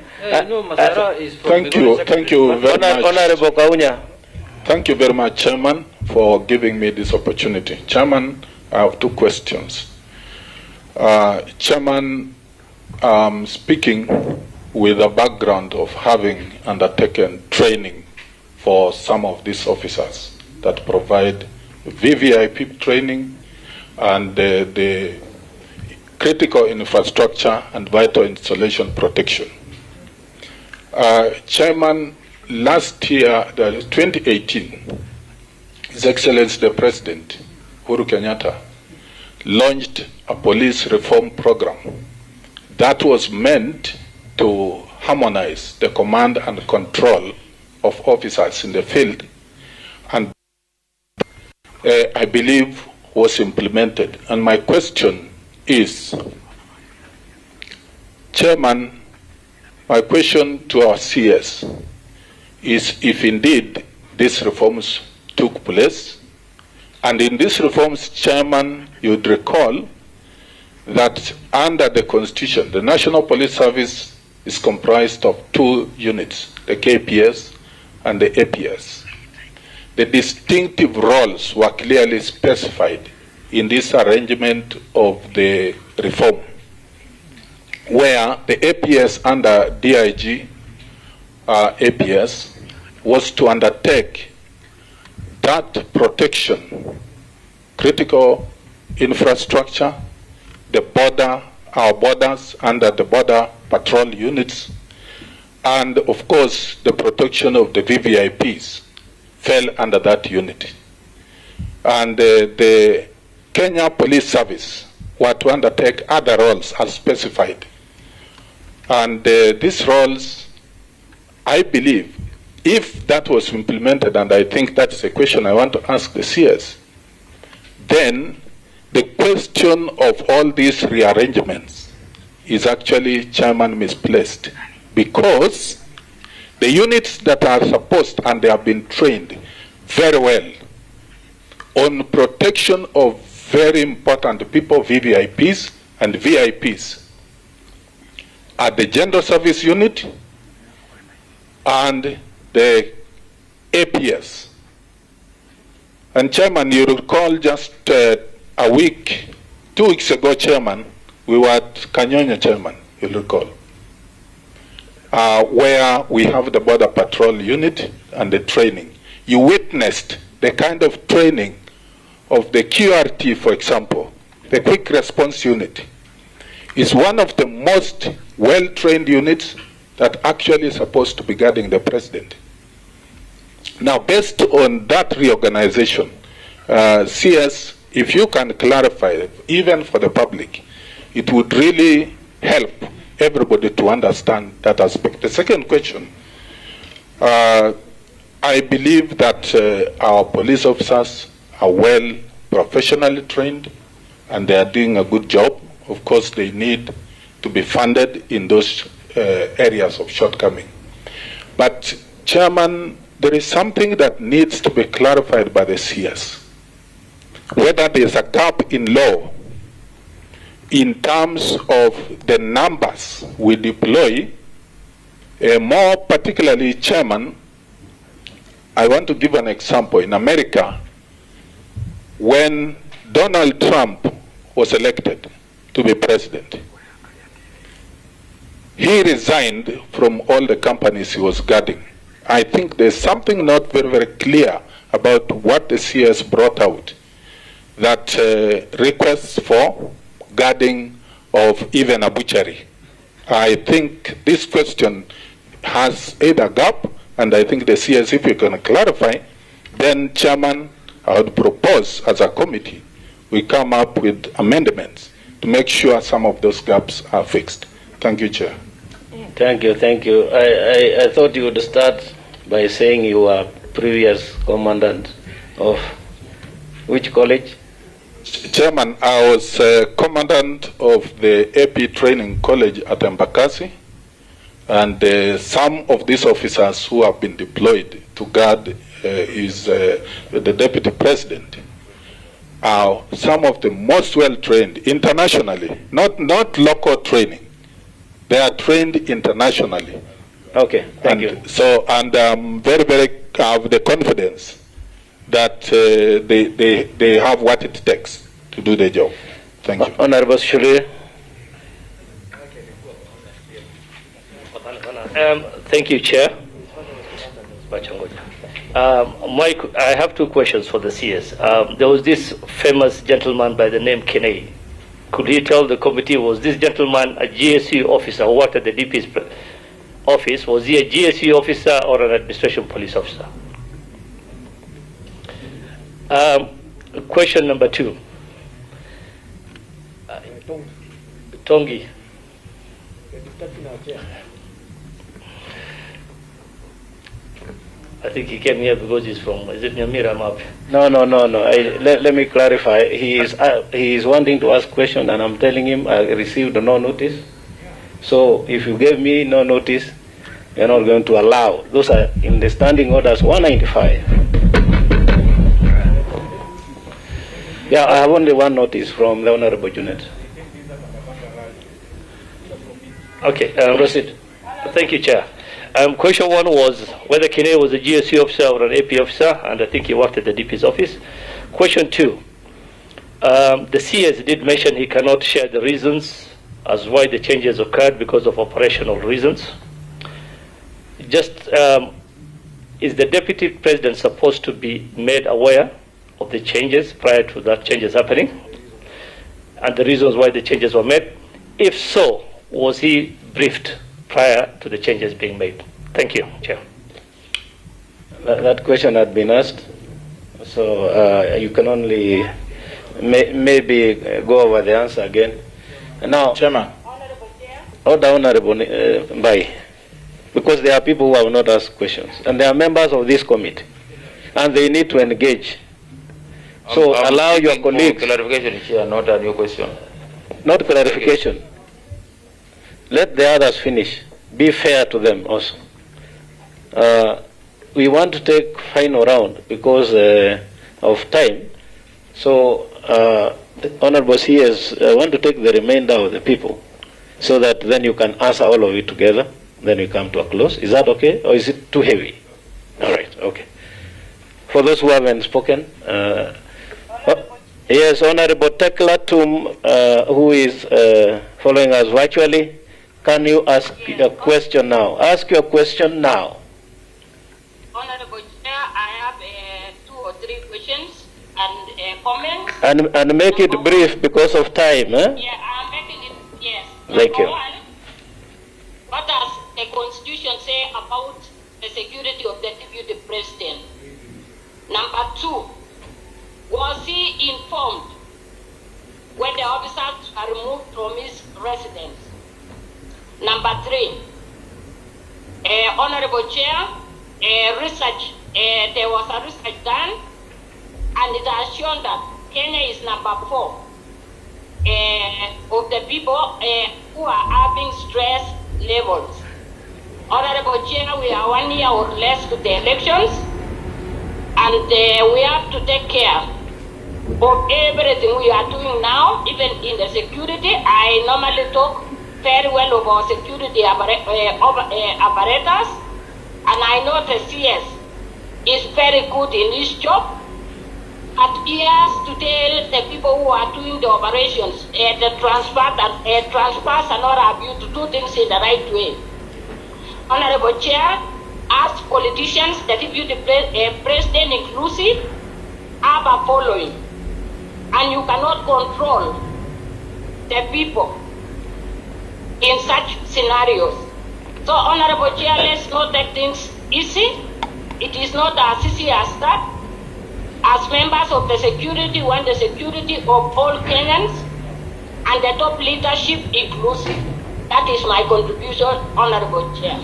Thank you very much. Honorable Kaunya. Thank you very much, Chairman, for giving me this opportunity. Chairman, I have 2 questions. Chairman, speaking with a background of having undertaken training for some of these officers that provide VVIP training and the critical infrastructure and vital installation protection. Chairman, last year, 2018, His Excellency the President, Uhuru Kenyatta, launched a police reform program that was meant to harmonize the command and control of officers in the field, and I believe was implemented. And my question is, Chairman, my question to our CS is if indeed these reforms took place, and in these reforms, Chairman, you'd recall that under the Constitution, the National Police Service is comprised of two units, the KPS and the APS. The distinctive roles were clearly specified in this arrangement of the reform, where the APS under DIG APS was to undertake that protection, critical infrastructure, the border, our borders under the border patrol units, and of course the protection of the VVIPs fell under that unit. And the Kenya Police Service were to undertake other roles as specified. And these roles, I believe, if that was implemented, and I think that's a question I want to ask the CS, then the question of all these rearrangements is actually, Chairman, misplaced, because the units that are supposed, and they have been trained very well on protection of very important people, VVIPs and VIPs, are the Gender Service Unit and the APS. And Chairman, you recall just a week, 2 weeks ago, Chairman, we were at Kanyonya, Chairman, you'll recall, where we have the Border Patrol Unit and the training. You witnessed the kind of training of the QRT, for example, the Quick Response Unit, is one of the most well-trained units that actually is supposed to be guarding the president. Now, based on that reorganization, CS, if you can clarify, even for the public, it would really help everybody to understand that aspect. The second question, I believe that our police officers are well professionally trained and they are doing a good job. Of course, they need to be funded in those areas of shortcoming. But, Chairman, there is something that needs to be clarified by the CS. Whether there is a gap in law in terms of the numbers we deploy, more particularly, Chairman, I want to give an example. In America, when Donald Trump was elected to be president, he resigned from all the companies he was guarding. I think there's something not very, very clear about what the CS brought out, that requests for guarding of even a butchery. I think this question has either gap, and I think the CS, if you can clarify, then, Chairman, I would propose as a committee, we come up with amendments to make sure some of those gaps are fixed. Thank you, Chair. Thank you, thank you. I thought you would start by saying you were previous commandant of which college? Chairman, I was commandant of the AP Training College at Embakasi, and some of these officers who have been deployed to guard is the Deputy President are some of the most well-trained internationally, not local training. They are trained internationally. Okay, thank you. So, and very, very have the confidence that they have what it takes to do the job. Thank you. Honorable Shule. Thank you, Chair. Mike, I have two questions for the CS. There was this famous gentleman by the name Kenei. Could you tell the committee, was this gentleman a GSU officer who worked at the DP's office? Was he a GSU officer or an administration police officer? Question number two. Tongi. I think he came here because he's from, is it Nyamira Map? No. Let me clarify. He is wanting to ask question, and I'm telling him I received no notice. So if you gave me no notice, you're not going to allow. Those are in the standing orders 195. Yeah, I have only one notice from the Honorable Junet. Okay, proceed. Thank you, Chair. Question one was whether Kene was a GSU officer or an AP officer, and I think he worked at the DP's office. Question two, the CS did mention he cannot share the reasons as why the changes occurred because of operational reasons. Just, is the Deputy President supposed to be made aware of the changes prior to that changes happening, and the reasons why the changes were made? If so, was he briefed prior to the changes being made? Thank you, Chair. That question had been asked, so you can only maybe go over the answer again. Now, Chairman. Honorable Bai, because there are people who have not asked questions, and they are members of this committee, and they need to engage. So allow your colleagues. Clarification, Chair, not a new question. Not clarification. Okay. Let the others finish. Be fair to them also. We want to take final round because of time. So, Honorable CS, I want to take the remainder of the people so that then you can answer all of it together. Then we come to a close. Is that okay? Or is it too heavy? All right, okay. For those who haven't spoken, yes, Honorable Tekla Tum, who is following us virtually, can you ask your question now? Ask your question now. Honorable Chair, I have 2 or 3 questions and comments. And make it brief because of time, eh? Yeah, I'm making it, yes. Thank you. One, what does the Constitution say about the security of the Deputy President? Number 2, was he informed when the officers are removed from his residence? Number 3, Honorable Chair, research, there was a research done, and it has shown that Kenya is number 4 of the people who are having stress levels. Honorable Chair, we are 1 year or less to the elections, and we have to take care of everything we are doing now, even in the security. I normally talk very well of our security apparatus, and I know the CS is very good in his job, but he has to tell the people who are doing the operations, the transfers and all have you to do things in the right way. Honorable Chair, as politicians, the Deputy President inclusive, have a following, and you cannot control the people in such scenarios. So, Honorable Chair, let's not take things easy. It is not as easy as that. As members of the security, we want the security of all Kenyans and the top leadership inclusive. That is my contribution, Honorable Chair.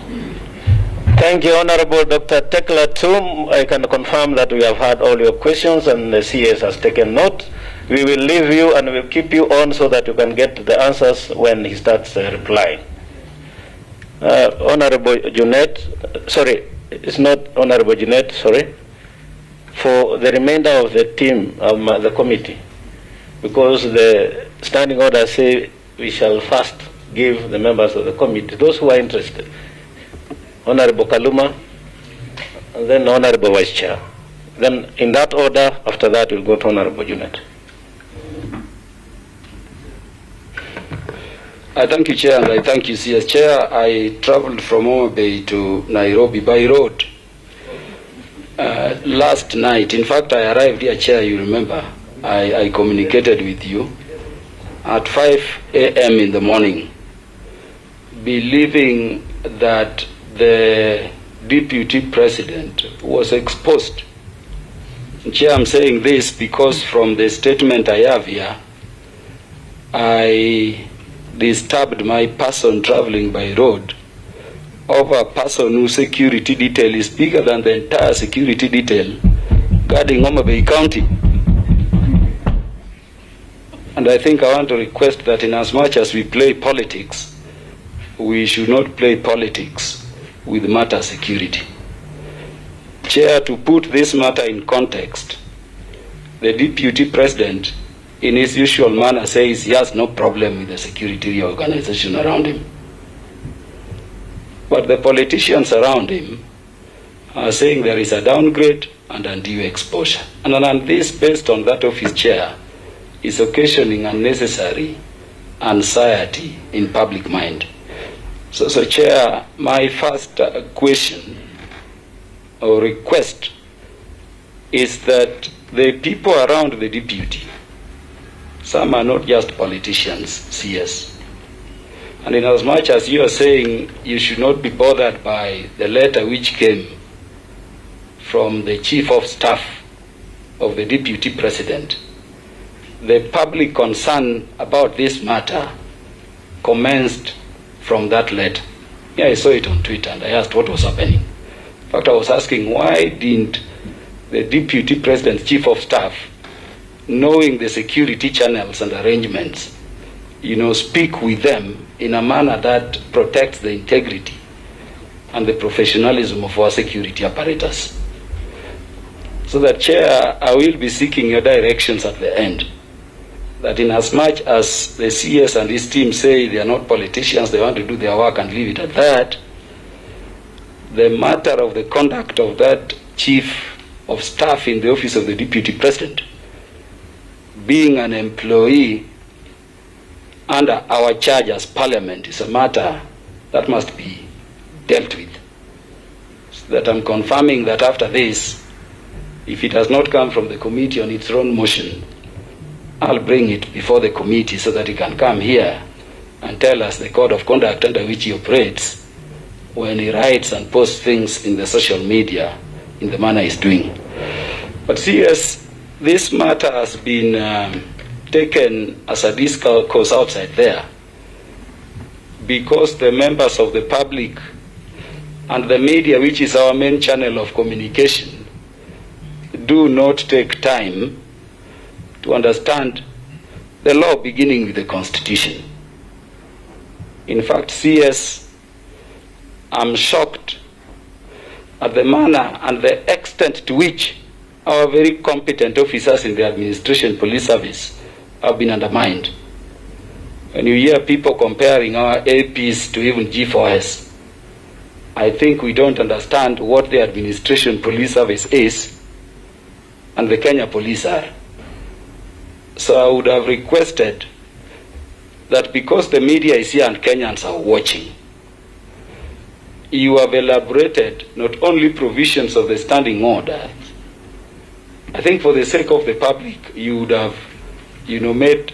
Thank you, Honorable Dr. Tekla Tum. I can confirm that we have heard all your questions and the CS has taken note. We will leave you and we'll keep you on so that you can get the answers when he starts replying. Honorable Junet, sorry, it's not Honorable Junet, sorry, for the remainder of the team, the committee, because the standing order say we shall first give the members of the committee, those who are interested, Honorable Kaluma, and then Honorable Vice Chair. Then in that order, after that we'll go to Honorable Junet. I thank you, Chair, and I thank you, CS. Chair, I traveled from Homa Bay to Nairobi by road last night. In fact, I arrived here, Chair, you remember. I communicated with you at 5 a.m. in the morning, believing that the Deputy President was exposed. Chair, I'm saying this because from the statement I have here, I disturbed my person traveling by road of a person whose security detail is bigger than the entire security detail guarding Homa Bay County. And I think I want to request that in as much as we play politics, we should not play politics with matter security. Chair, to put this matter in context, the Deputy President, in his usual manner, says he has no problem with the security reorganization around him. But the politicians around him are saying there is a downgrade and undue exposure. And this, based on that of his chair, is occasioning unnecessary anxiety in public mind. So Chair, my first question or request is that the people around the deputy, some are not just politicians, CS. And in as much as you are saying you should not be bothered by the letter which came from the Chief of Staff of the Deputy President, the public concern about this matter commenced from that letter. Yeah, I saw it on Twitter and I asked what was happening. In fact, I was asking why didn't the Deputy President's Chief of Staff, knowing the security channels and arrangements, speak with them in a manner that protects the integrity and the professionalism of our security apparatus. So that, Chair, I will be seeking your directions at the end, that in as much as the CS and his team say they are not politicians, they want to do their work and leave it at that, the matter of the conduct of that Chief of Staff in the office of the Deputy President, being an employee under our charge as Parliament, is a matter that must be dealt with. So that I'm confirming that after this, if it has not come from the committee on its own motion, I'll bring it before the committee so that he can come here and tell us the code of conduct under which he operates when he writes and posts things in the social media in the manner he's doing. But CS, this matter has been taken as a discourse outside there because the members of the public and the media, which is our main channel of communication, do not take time to understand the law beginning with the Constitution. In fact, CS, I'm shocked at the manner and the extent to which our very competent officers in the administration police service have been undermined. When you hear people comparing our APs to even G4S, I think we don't understand what the administration police service is and the Kenya police are. So I would have requested that because the media is here and Kenyans are watching, you have elaborated not only provisions of the standing order. I think for the sake of the public, you would have, made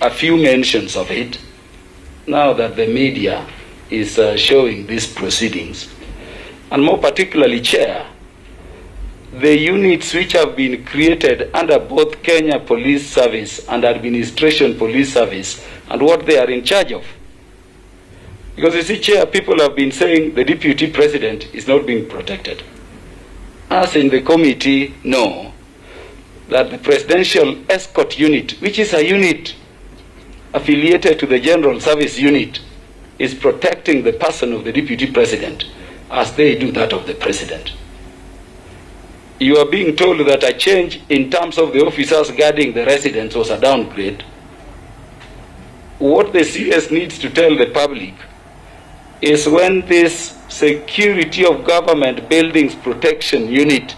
a few mentions of it now that the media is showing these proceedings. And more particularly, Chair, the units which have been created under both Kenya Police Service and Administration Police Service and what they are in charge of. Because you see, Chair, people have been saying the Deputy President is not being protected. Us in the committee know that the Presidential Escort Unit, which is a unit affiliated to the General Service Unit, is protecting the person of the Deputy President as they do that of the President. You are being told that a change in terms of the officers guarding the residents was a downgrade. What the CS needs to tell the public is when this Security of Government Buildings Protection Unit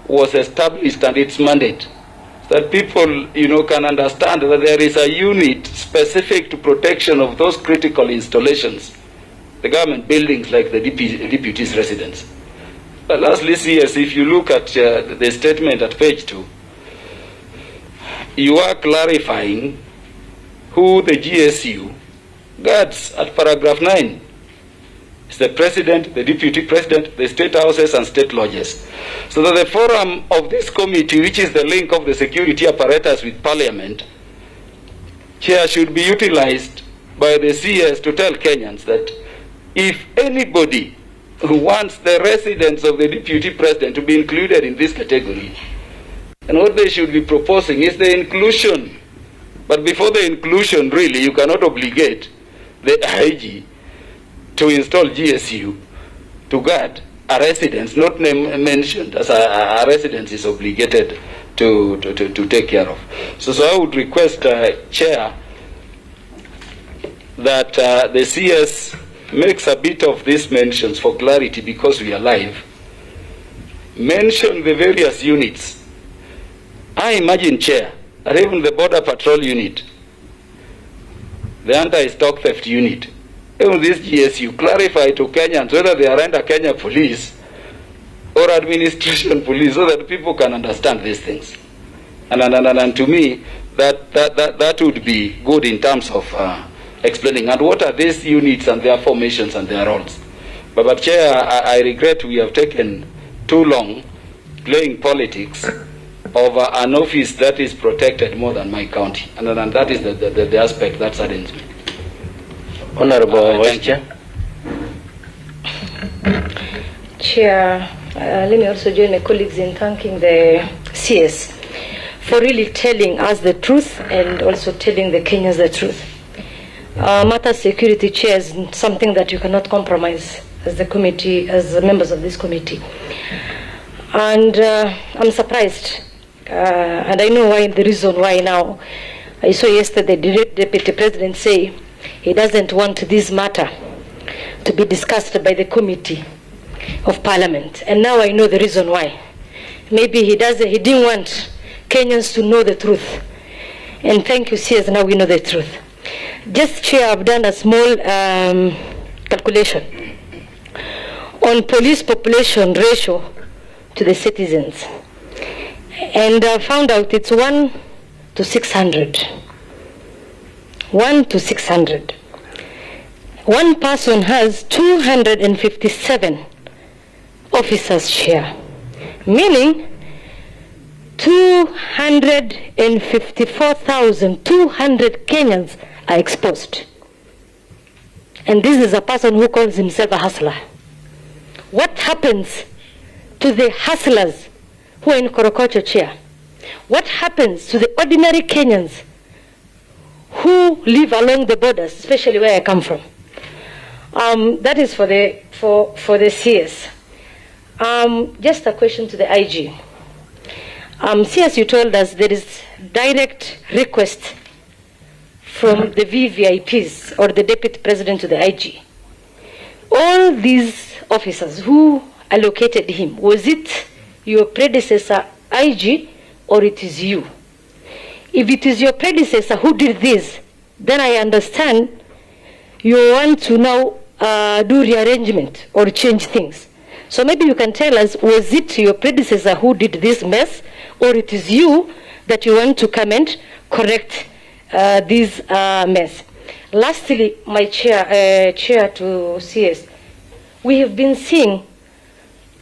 was established and its mandate, that people can understand that there is a unit specific to protection of those critical installations, the government buildings like the deputy's residence. Lastly, CS, if you look at the statement at page 2, you are clarifying who the GSU guards at paragraph 9. It's the President, the Deputy President, the State Houses and State Lodges. So that the forum of this committee, which is the link of the security apparatus with Parliament, Chair, should be utilized by the CS to tell Kenyans that if anybody who wants the residence of the deputy president to be included in this category, and what they should be proposing is the inclusion. But before the inclusion, really, you cannot obligate the IG to install GSU to guard a residence not mentioned as a residence is obligated to take care of. So I would request, Chair, that the CS makes a bit of these mentions for clarity, because we are live. Mention the various units. I imagine, Chair, that even the Border Patrol unit, the anti-stock theft unit, even this GSU, clarify to Kenyans whether they are under Kenya Police or Administration Police, so that people can understand these things. And to me, that would be good in terms of explaining. And what are these units and their formations and their roles? But Chair, I regret we have taken too long playing politics over an office that is protected more than my county. And that is the aspect that saddens me. Honorable Vice Chair. Chair, let me also join my colleagues in thanking the CS for really telling us the truth and also telling the Kenyans the truth. Matter security, Chair, is something that you cannot compromise as the committee, as the members of this committee. And I'm surprised, and I know why. The reason why now. I saw yesterday the Deputy President say he doesn't want this matter to be discussed by the Committee of Parliament, and now I know the reason why. Maybe he didn't want Kenyans to know the truth. And thank you, CS. Now we know the truth. Just, Chair, I've done a small calculation on police population ratio to the citizens, and I found out it's 1 to 600. 1 to 600. One person has 257 officers, Chair, meaning 254,200 Kenyans are exposed. And this is a person who calls himself a hustler. What happens to the hustlers who are in Korokocho, Chair? What happens to the ordinary Kenyans who live along the borders, especially where I come from? That is for the CS. Just a question to the IG. CS, you told us there is direct request from the VVIPs or the Deputy President to the IG. All these officers who allocated him, was it your predecessor IG or it is you? If it is your predecessor who did this, then I understand you want to now do rearrangement or change things. So maybe you can tell us, was it your predecessor who did this mess, or it is you that you want to come and correct this mess? Lastly, my chair to CS, we have been seeing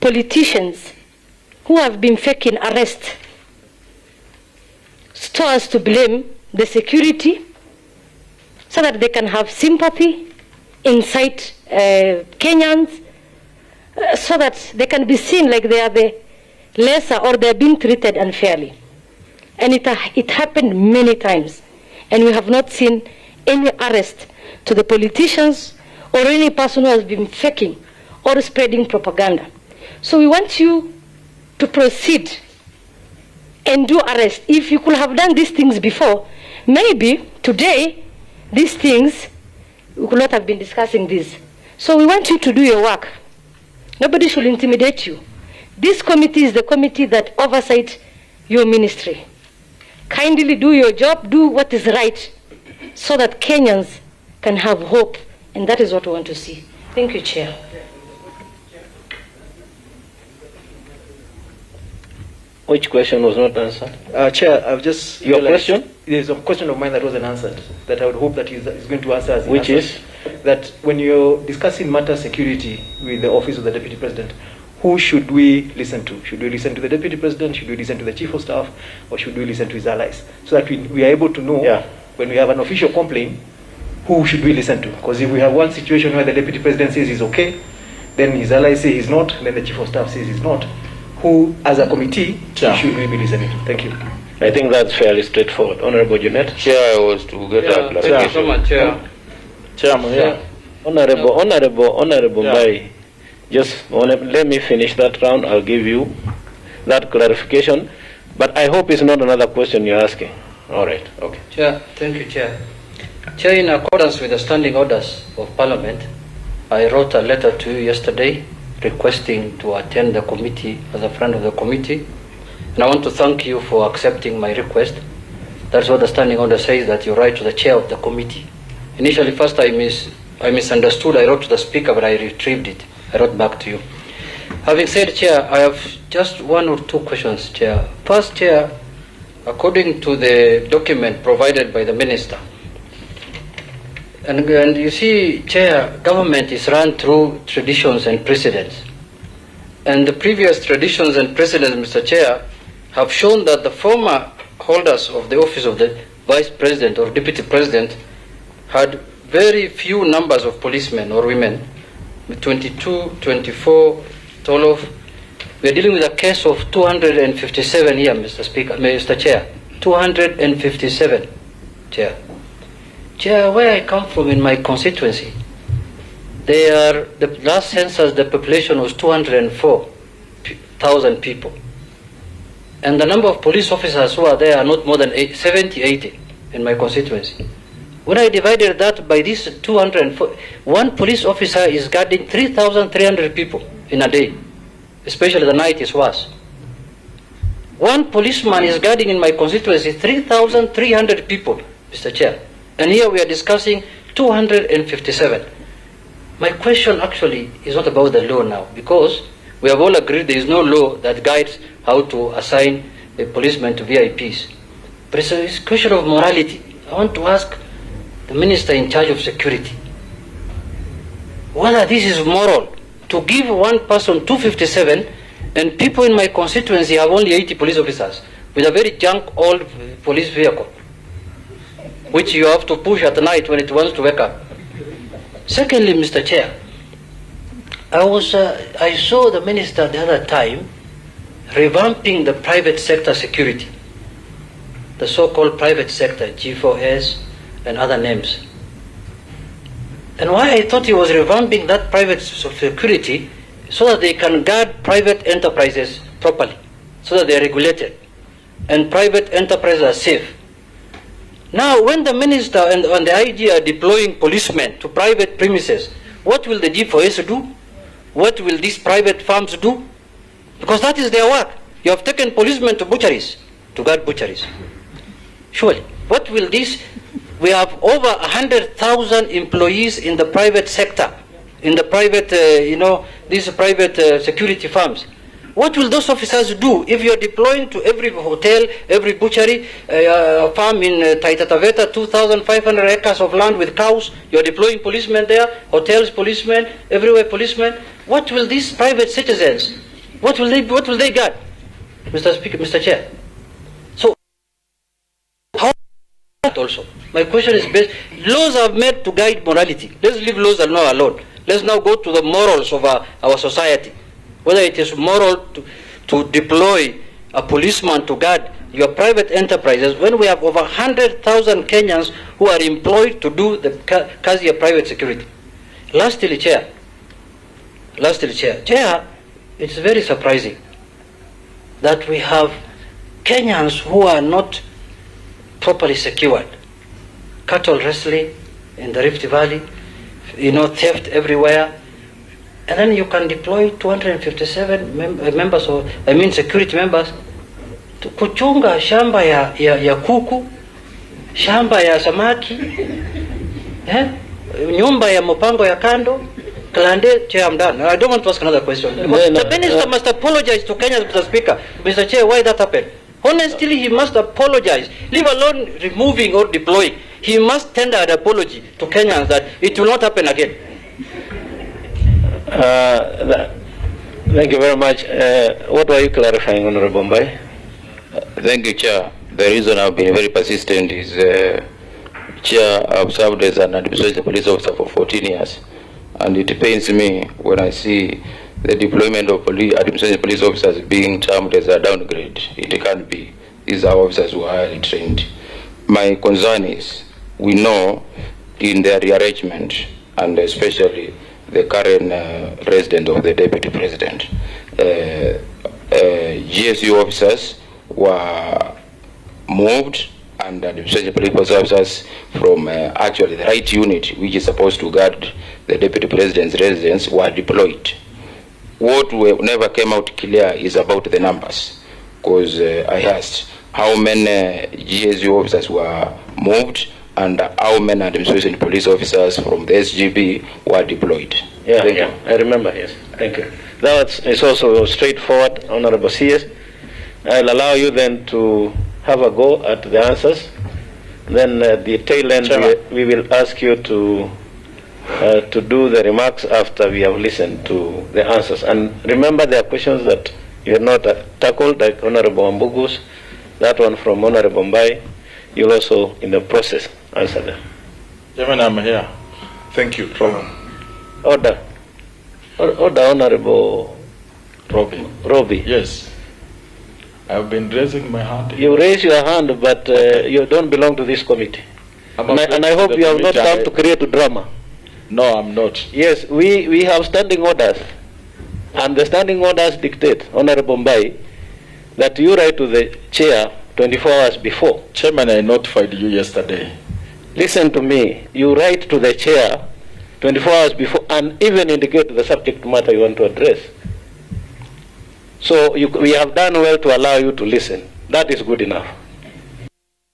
politicians who have been faking arrest so as to blame the security so that they can have sympathy, incite Kenyans, so that they can be seen like they are the lesser or they are being treated unfairly. And it happened many times. And we have not seen any arrest to the politicians or any person who has been faking or spreading propaganda. So we want you to proceed and do arrest. If you could have done these things before, maybe today these things, we could not have been discussing this. So we want you to do your work. Nobody should intimidate you. This committee is the committee that oversights your ministry. Kindly do your job, do what is right, so that Kenyans can have hope, and that is what we want to see. Thank you, Chair. Which question was not answered? Chair, I've just... Your question? There's a question of mine that wasn't answered, that I would hope that he's going to answer. Which is? That when you're discussing matter security with the Office of the Deputy President, who should we listen to? Should we listen to the Deputy President? Should we listen to the Chief of Staff? Or should we listen to his allies? So that we are able to know, when we have an official complaint, who should we listen to? Because if we have one situation where the Deputy President says he's okay, then his allies say he's not, then the Chief of Staff says he's not, who, as a committee, should we be listening to? Thank you. I think that's fairly straightforward. Honorable Junet. Chair, I was to get a clarification. Chairman, yeah. Honorable Mbai, just let me finish that round. I'll give you that clarification. But I hope it's not another question you're asking. All right, okay. Chair, thank you, Chair. Chair, in accordance with the standing orders of Parliament, I wrote a letter to you yesterday requesting to attend the committee as a friend of the committee. And I want to thank you for accepting my request. That's what the standing order says, that you write to the chair of the committee. Initially, first I misunderstood. I wrote to the speaker, but I retrieved it. I wrote back to you. Having said, Chair, I have just one or two questions, Chair. First, Chair, according to the document provided by the Minister, and you see, Chair, government is run through traditions and precedents. And the previous traditions and precedents, Mr. Chair, have shown that the former holders of the office of the Vice President or Deputy President had very few numbers of policemen or women, 22, 24, 12. We are dealing with a case of 257 here, Mr. Chair. 257, Chair. Chair, where I come from in my constituency, the last census, the population was 204,000 people. And the number of police officers who are there are not more than 70, 80 in my constituency. When I divided that by this 204, one police officer is guarding 3,300 people in a day. Especially the night is worse. One policeman is guarding in my constituency 3,300 people, Mr. Chair. And here we are discussing 257. My question actually is not about the law now, because we have all agreed there is no law that guides how to assign a policeman to VIPs. But it's a question of morality. I want to ask the Minister in charge of security whether this is moral to give one person 257 and people in my constituency have only 80 police officers with a very junk old police vehicle, which you have to push at night when it wants to wake up. Secondly, Mr. Chair, I saw the Minister the other time revamping the private sector security, the so-called private sector, G4S and other names. And why I thought he was revamping that private security so that they can guard private enterprises properly, so that they are regulated and private enterprises are safe. Now, when the Minister and the IG are deploying policemen to private premises, what will the G4S do? What will these private firms do? Because that is their work. You have taken policemen to butcheries, to guard butcheries. Surely, what will this? We have over 100,000 employees in the private sector, in the private, these private security firms. What will those officers do if you are deploying to every hotel, every butchery, farm in Taita Taveta, 2,500 acres of land with cows? You are deploying policemen there, hotels, policemen, everywhere policemen. What will these private citizens? What will they guard, Mr. Speaker, Mr. Chair? So, how also? My question is based. Laws are made to guide morality. Let's leave laws alone. Let's now go to the morals of our society. Whether it is moral to deploy a policeman to guard your private enterprises when we have over 100,000 Kenyans who are employed to do the kazi of private security. Lastly, Chair, it's very surprising that we have Kenyans who are not properly secured. Cattle wrestling in the Rift Valley, theft everywhere. And then you can deploy 257 members, security members, to kuchunga shamba ya kuku, shamba ya samaki, nyumba ya mpango ya kando. Chair, I'm done. I don't want to ask another question. The Minister must apologize to Kenya, Mr. Speaker. Mr. Chair, why that happened? Honestly, he must apologize. Leave alone removing or deploying. He must tender an apology to Kenyans that it will not happen again. Thank you very much. What were you clarifying, Honorable Mbai? Thank you, Chair. The reason I've been very persistent is Chair, I've served as an administrative police officer for 14 years, and it pains me when I see the deployment of administrative police officers being termed as a downgrade. It can't be. These are officers who are highly trained. My concern is, we know in their rearrangement, and especially the current president of the deputy president, GSU officers were moved, and administrative police officers from actually the right unit, which is supposed to guard the deputy president's residence, were deployed. What never came out clear is about the numbers, because I asked how many GSU officers were moved and how many administration police officers from the SGB were deployed. Yeah, I remember, yes. Thank you. That is also straightforward, Honorable CS. I'll allow you then to have a go at the answers. Then at the tail end, we will ask you to do the remarks after we have listened to the answers. And remember, there are questions that you have not tackled, like Honorable Ambugus, that one from Honorable Mbai. You'll also, in the process, answer them. Chairman, I'm here. Thank you. Order, Honorable Robbie. Yes. I've been raising my hand. You raise your hand, but you don't belong to this committee. And I hope you have not come to create a drama. No, I'm not. Yes, we have standing orders. And the standing orders dictate, Honorable Mbai, that you write to the chair 24 hours before. Chairman, I notified you yesterday. Listen to me. You write to the chair 24 hours before and even indicate the subject matter you want to address. So we have done well to allow you to listen. That is good enough.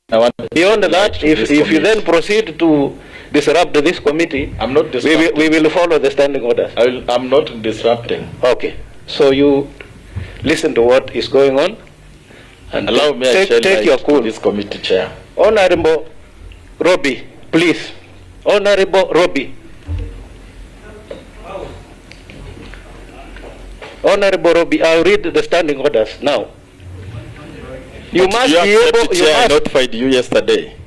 Beyond that, if you then proceed to disrupt this committee, I'm not disrupting. We will follow the standing orders. I'm not disrupting. Okay. So you listen to what is going on and allow me to take your cool. This committee chair. Honorable Robbie, please. Honorable Robbie. Honorable Robbie, I'll read the standing orders now. You must be able. I notified you yesterday.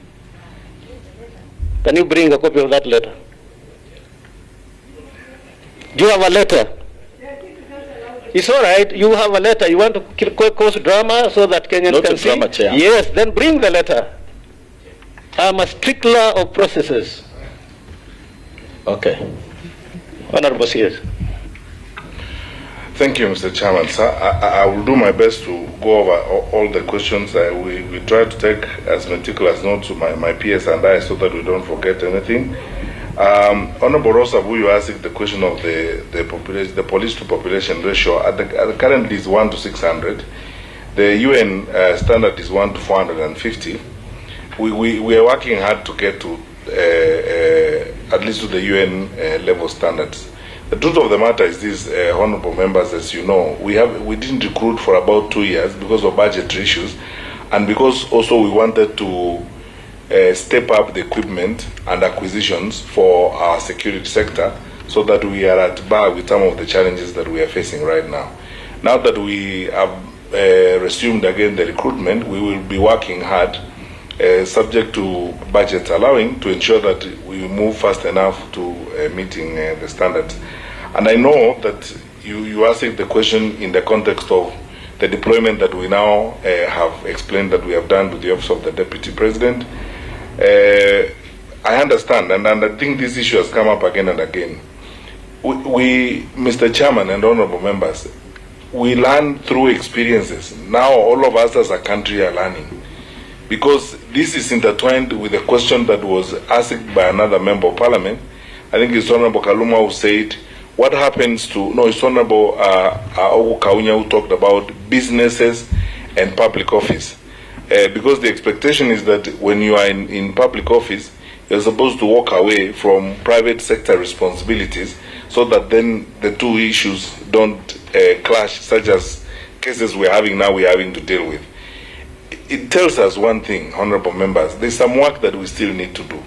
Can you bring a copy of that letter? Do you have a letter? It's all right. You have a letter. You want to cause drama so that Kenyans can see? Drama, Chair. Yes, then bring the letter. I'm a stickler of processes. Okay. Honorable CS. Thank you, Mr. Chairman. Sir, I will do my best to go over all the questions. We try to take as meticulous notes to my peers and I so that we don't forget anything. Honorable Rosabu, you asked the question of the population, the police to population ratio. Currently is 1 to 600. The UN standard is 1 to 450. We are working hard to get to at least to the UN level standards. The truth of the matter is this, honorable members, as you know, we didn't recruit for about 2 years because of budgetary issues, and because also we wanted to step up the equipment and acquisitions for our security sector so that we are at bar with some of the challenges that we are facing right now. Now that we have resumed again the recruitment, we will be working hard, subject to budget allowing, to ensure that we move fast enough to meeting the standards. And I know that you asked the question in the context of the deployment that we now have explained that we have done with the Office of the Deputy President. I understand, and I think this issue has come up again and again. We, Mr. Chairman and honorable members, we learn through experiences. Now all of us as a country are learning, because this is intertwined with a question that was asked by another member of parliament. I think it's Honorable Kaluma who said, what happens to, no, it's Honorable Ogu Kaunya who talked about businesses and public office. Because the expectation is that when you are in public office, you're supposed to walk away from private sector responsibilities so that then the two issues don't clash, such as cases we're having to deal with. It tells us one thing, honorable members, there's some work that we still need to do.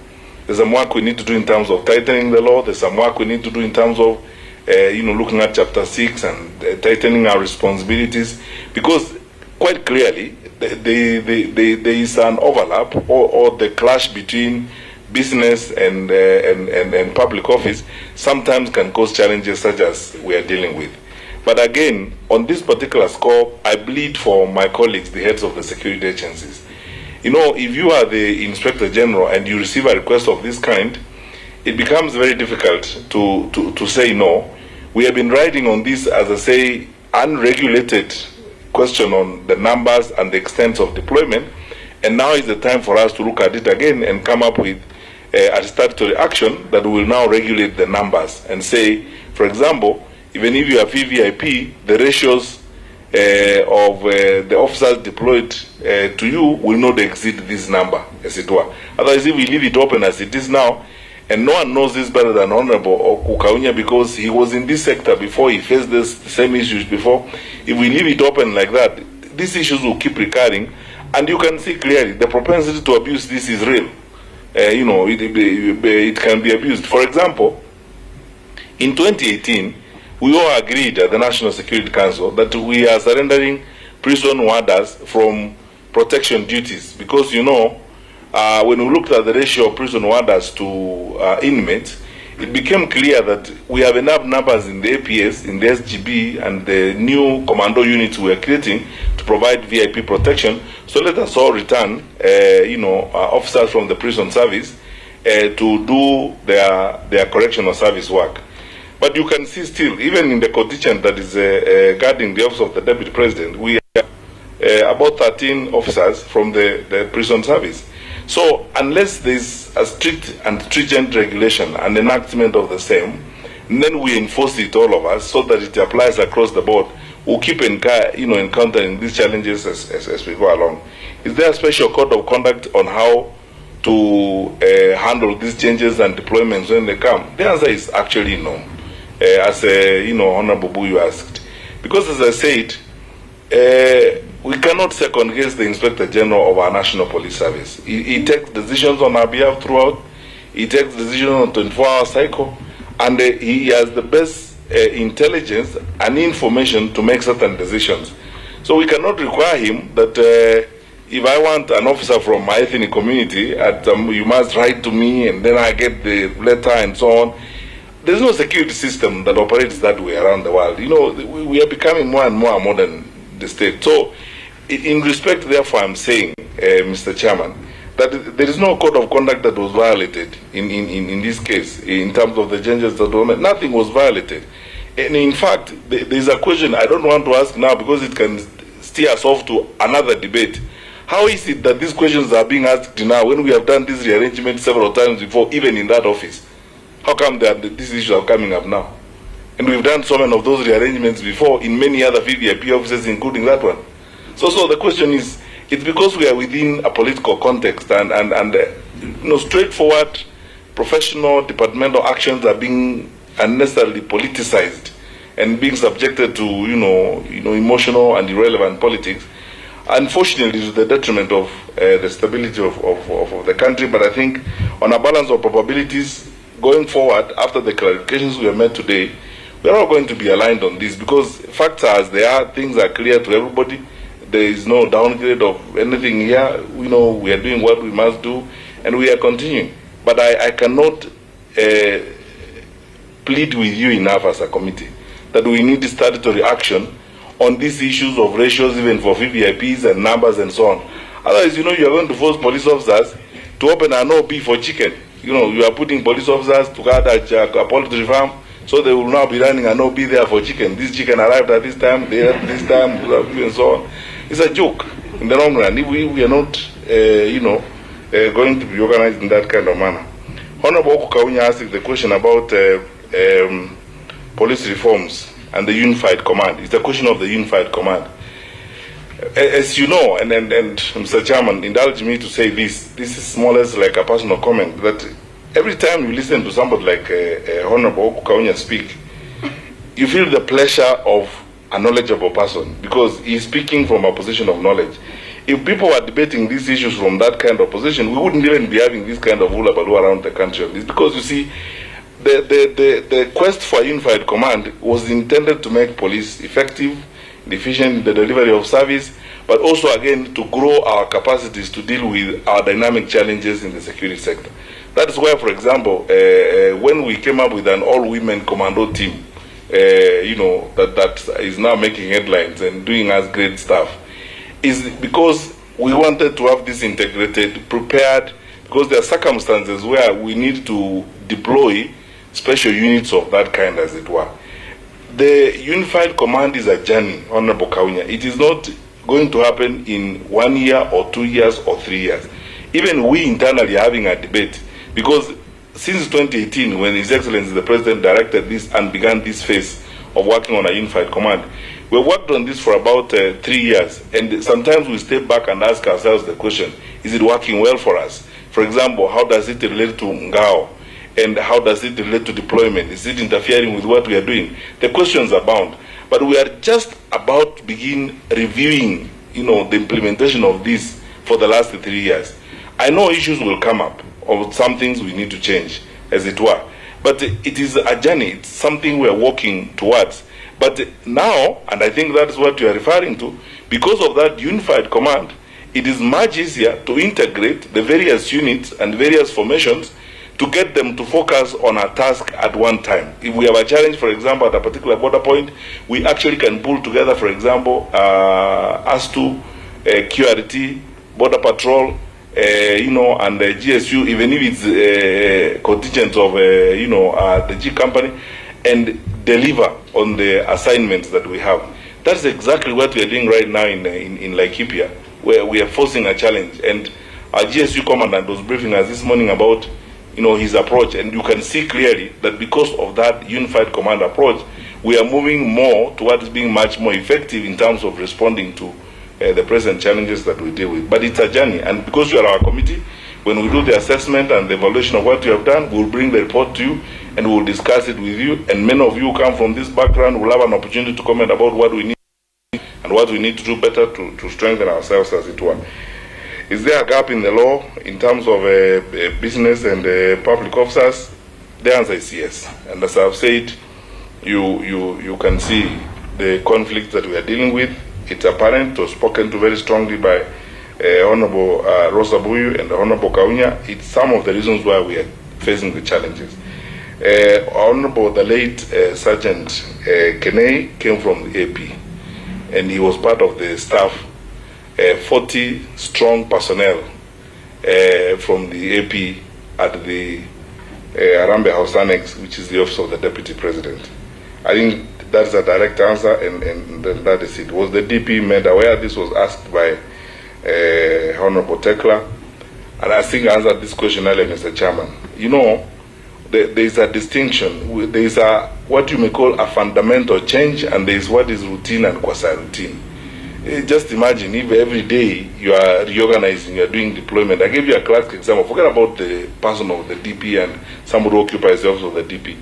There's some work we need to do in terms of tightening the law. There's some work we need to do in terms of, looking at Chapter 6 and tightening our responsibilities. Because quite clearly, there is an overlap or the clash between business and public office sometimes can cause challenges such as we are dealing with. But again, on this particular scope, I plead for my colleagues, the heads of the security agencies. You know, if you are the Inspector General and you receive a request of this kind, it becomes very difficult to say no. We have been riding on this, as I say, unregulated question on the numbers and the extent of deployment, and now is the time for us to look at it again and come up with a statutory action that will now regulate the numbers and say, for example, even if you are VVIP, the ratios of the officers deployed to you will not exceed this number, as it were. Otherwise, if we leave it open as it is now, and no one knows this better than Honorable Okaunya because he was in this sector before, he faced the same issues before. If we leave it open like that, these issues will keep recurring, and you can see clearly the propensity to abuse this is real. You know, it can be abused. For example, in 2018, we all agreed at the National Security Council that we are surrendering prison warders from protection duties because, you know, when we looked at the ratio of prison warders to inmates, it became clear that we have enough numbers in the APS, in the SGB, and the new commando units we are creating to provide VIP protection. So let us all return, you know, officers from the prison service to do their correctional service work. But you can see still, even in the contingent that is guarding the office of the Deputy President, we have about 13 officers from the prison service. So unless there is a strict and stringent regulation and enactment of the same, then we enforce it, all of us, so that it applies across the board, we'll keep encountering these challenges as we go along. Is there a special code of conduct on how to handle these changes and deployments when they come? The answer is actually no. As Honorable Buyu asked, because as I said, we cannot second guess the Inspector General of our National Police Service. He takes decisions on our behalf throughout. He takes decisions on a 24-hour cycle, and he has the best intelligence and information to make certain decisions. So we cannot require him that if I want an officer from my ethnic community, you must write to me, and then I get the letter and so on. There's no security system that operates that way around the world. You know, we are becoming more and more modern, the state. So, in respect, therefore, I'm saying, Mr. Chairman, that there is no code of conduct that was violated in this case, in terms of the changes that were made. Nothing was violated. And in fact, there's a question I don't want to ask now because it can steer us off to another debate. How is it that these questions are being asked now when we have done this rearrangement several times before, even in that office? How come that these issues are coming up now? And we've done so many of those rearrangements before in many other VVIP offices, including that one. So the question is, it's because we are within a political context and straightforward professional departmental actions are being unnecessarily politicized and being subjected to emotional and irrelevant politics, unfortunately to the detriment of the stability of the country. But I think on a balance of probabilities, going forward, after the clarifications we have made today, we are all going to be aligned on this because facts are as they are, things are clear to everybody. There is no downgrade of anything here. We know we are doing what we must do, and we are continuing. But I cannot plead with you enough as a committee that we need statutory action on these issues of ratios, even for VVIPs and numbers and so on. Otherwise, you are going to force police officers to open an OB for chicken. You are putting police officers to guard a poultry farm, so they will now be running an OB there for chicken. This chicken arrived at this time, they at this time, and so on. It's a joke in the long run if we are not, going to be organized in that kind of manner. Honorable Okaunya asked the question about police reforms and the unified command. It's a question of the unified command. As you know, and Mr. Chairman, indulge me to say this is more or less like a personal comment, that every time you listen to somebody like Honorable Okaunya speak, you feel the pleasure of a knowledgeable person because he's speaking from a position of knowledge. If people were debating these issues from that kind of position, we wouldn't even be having this kind of hullabaloo around the country. It's because, you see, the quest for a unified command was intended to make police effective, efficient in the delivery of service, but also, again, to grow our capacities to deal with our dynamic challenges in the security sector. That is why, for example, when we came up with an all-women commando team, that is now making headlines and doing us great stuff, is because we wanted to have this integrated, prepared, because there are circumstances where we need to deploy special units of that kind, as it were. The unified command is a journey, Honorable Kaunya. It is not going to happen in 1 year or 2 years or 3 years. Even we internally are having a debate, because since 2018, when His Excellency the President directed this and began this phase of working on a unified command, we worked on this for about 3 years, and sometimes we step back and ask ourselves the question, is it working well for us? For example, how does it relate to Ngao? And how does it relate to deployment? Is it interfering with what we are doing? The questions abound. But we are just about to begin reviewing, the implementation of this for the last 3 years. I know issues will come up, or some things we need to change, as it were. But it is a journey. It's something we are working towards. But now, and I think that's what you are referring to, because of that unified command, it is much easier to integrate the various units and various formations to get them to focus on a task at one time. If we have a challenge, for example, at a particular border point, we actually can pull together, for example, ASTU, QRT, Border Patrol, and the GSU, even if it's contingent of, the G company, and deliver on the assignments that we have. That's exactly what we are doing right now in Laikipia, where we are forcing a challenge. And our GSU commandant was briefing us this morning about his approach, and you can see clearly that because of that unified command approach, we are moving more towards being much more effective in terms of responding to the present challenges that we deal with. But it's a journey, and because you are our committee, when we do the assessment and the evaluation of what you have done, we'll bring the report to you and we'll discuss it with you, and many of you who come from this background will have an opportunity to comment about what we need and what we need to do better to strengthen ourselves, as it were. Is there a gap in the law in terms of business and public officers? The answer is yes. And as I've said, you can see the conflict that we are dealing with. It's apparent, was spoken to very strongly by Honorable Rosa Buyu and Honorable Kaunya. It's some of the reasons why we are facing the challenges. Honorable, the late Sergeant Kenei came from the AP, and he was part of the staff, 40 strong personnel from the AP at the Arambe House Annex, which is the office of the Deputy President. I think that's a direct answer, and that is it. Was the DP made aware? This was asked by Honorable Tekla, and I think I answered this question earlier, Mr. Chairman. There is a distinction. There is what you may call a fundamental change, and there is what is routine and quasi-routine. Just imagine if every day you are reorganizing, you are doing deployment. I gave you a classic example. Forget about the person of the DP and somebody who occupies the office of the DP.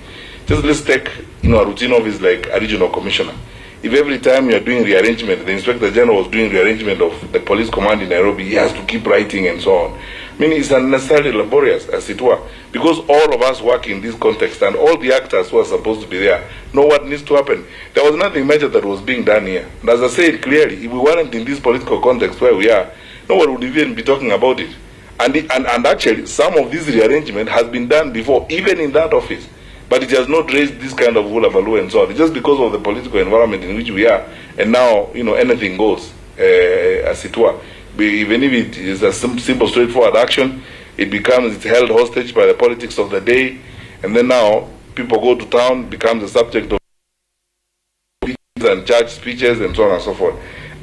Just let's take a routine office like a regional commissioner. If every time you are doing rearrangement, the Inspector General was doing rearrangement of the police command in Nairobi, he has to keep writing and so on. I mean, it's unnecessarily laborious, as it were, because all of us work in this context, and all the actors who are supposed to be there know what needs to happen. There was nothing major that was being done here. And as I said clearly, if we weren't in this political context where we are, no one would even be talking about it. And actually, some of this rearrangement has been done before, even in that office. But it has not raised this kind of hullabaloo and so on. It's just because of the political environment in which we are. And now, anything goes, as it were. Even if it is a simple, straightforward action, it's held hostage by the politics of the day. And then now, people go to town, becomes the subject of speeches and church speeches and so on and so forth.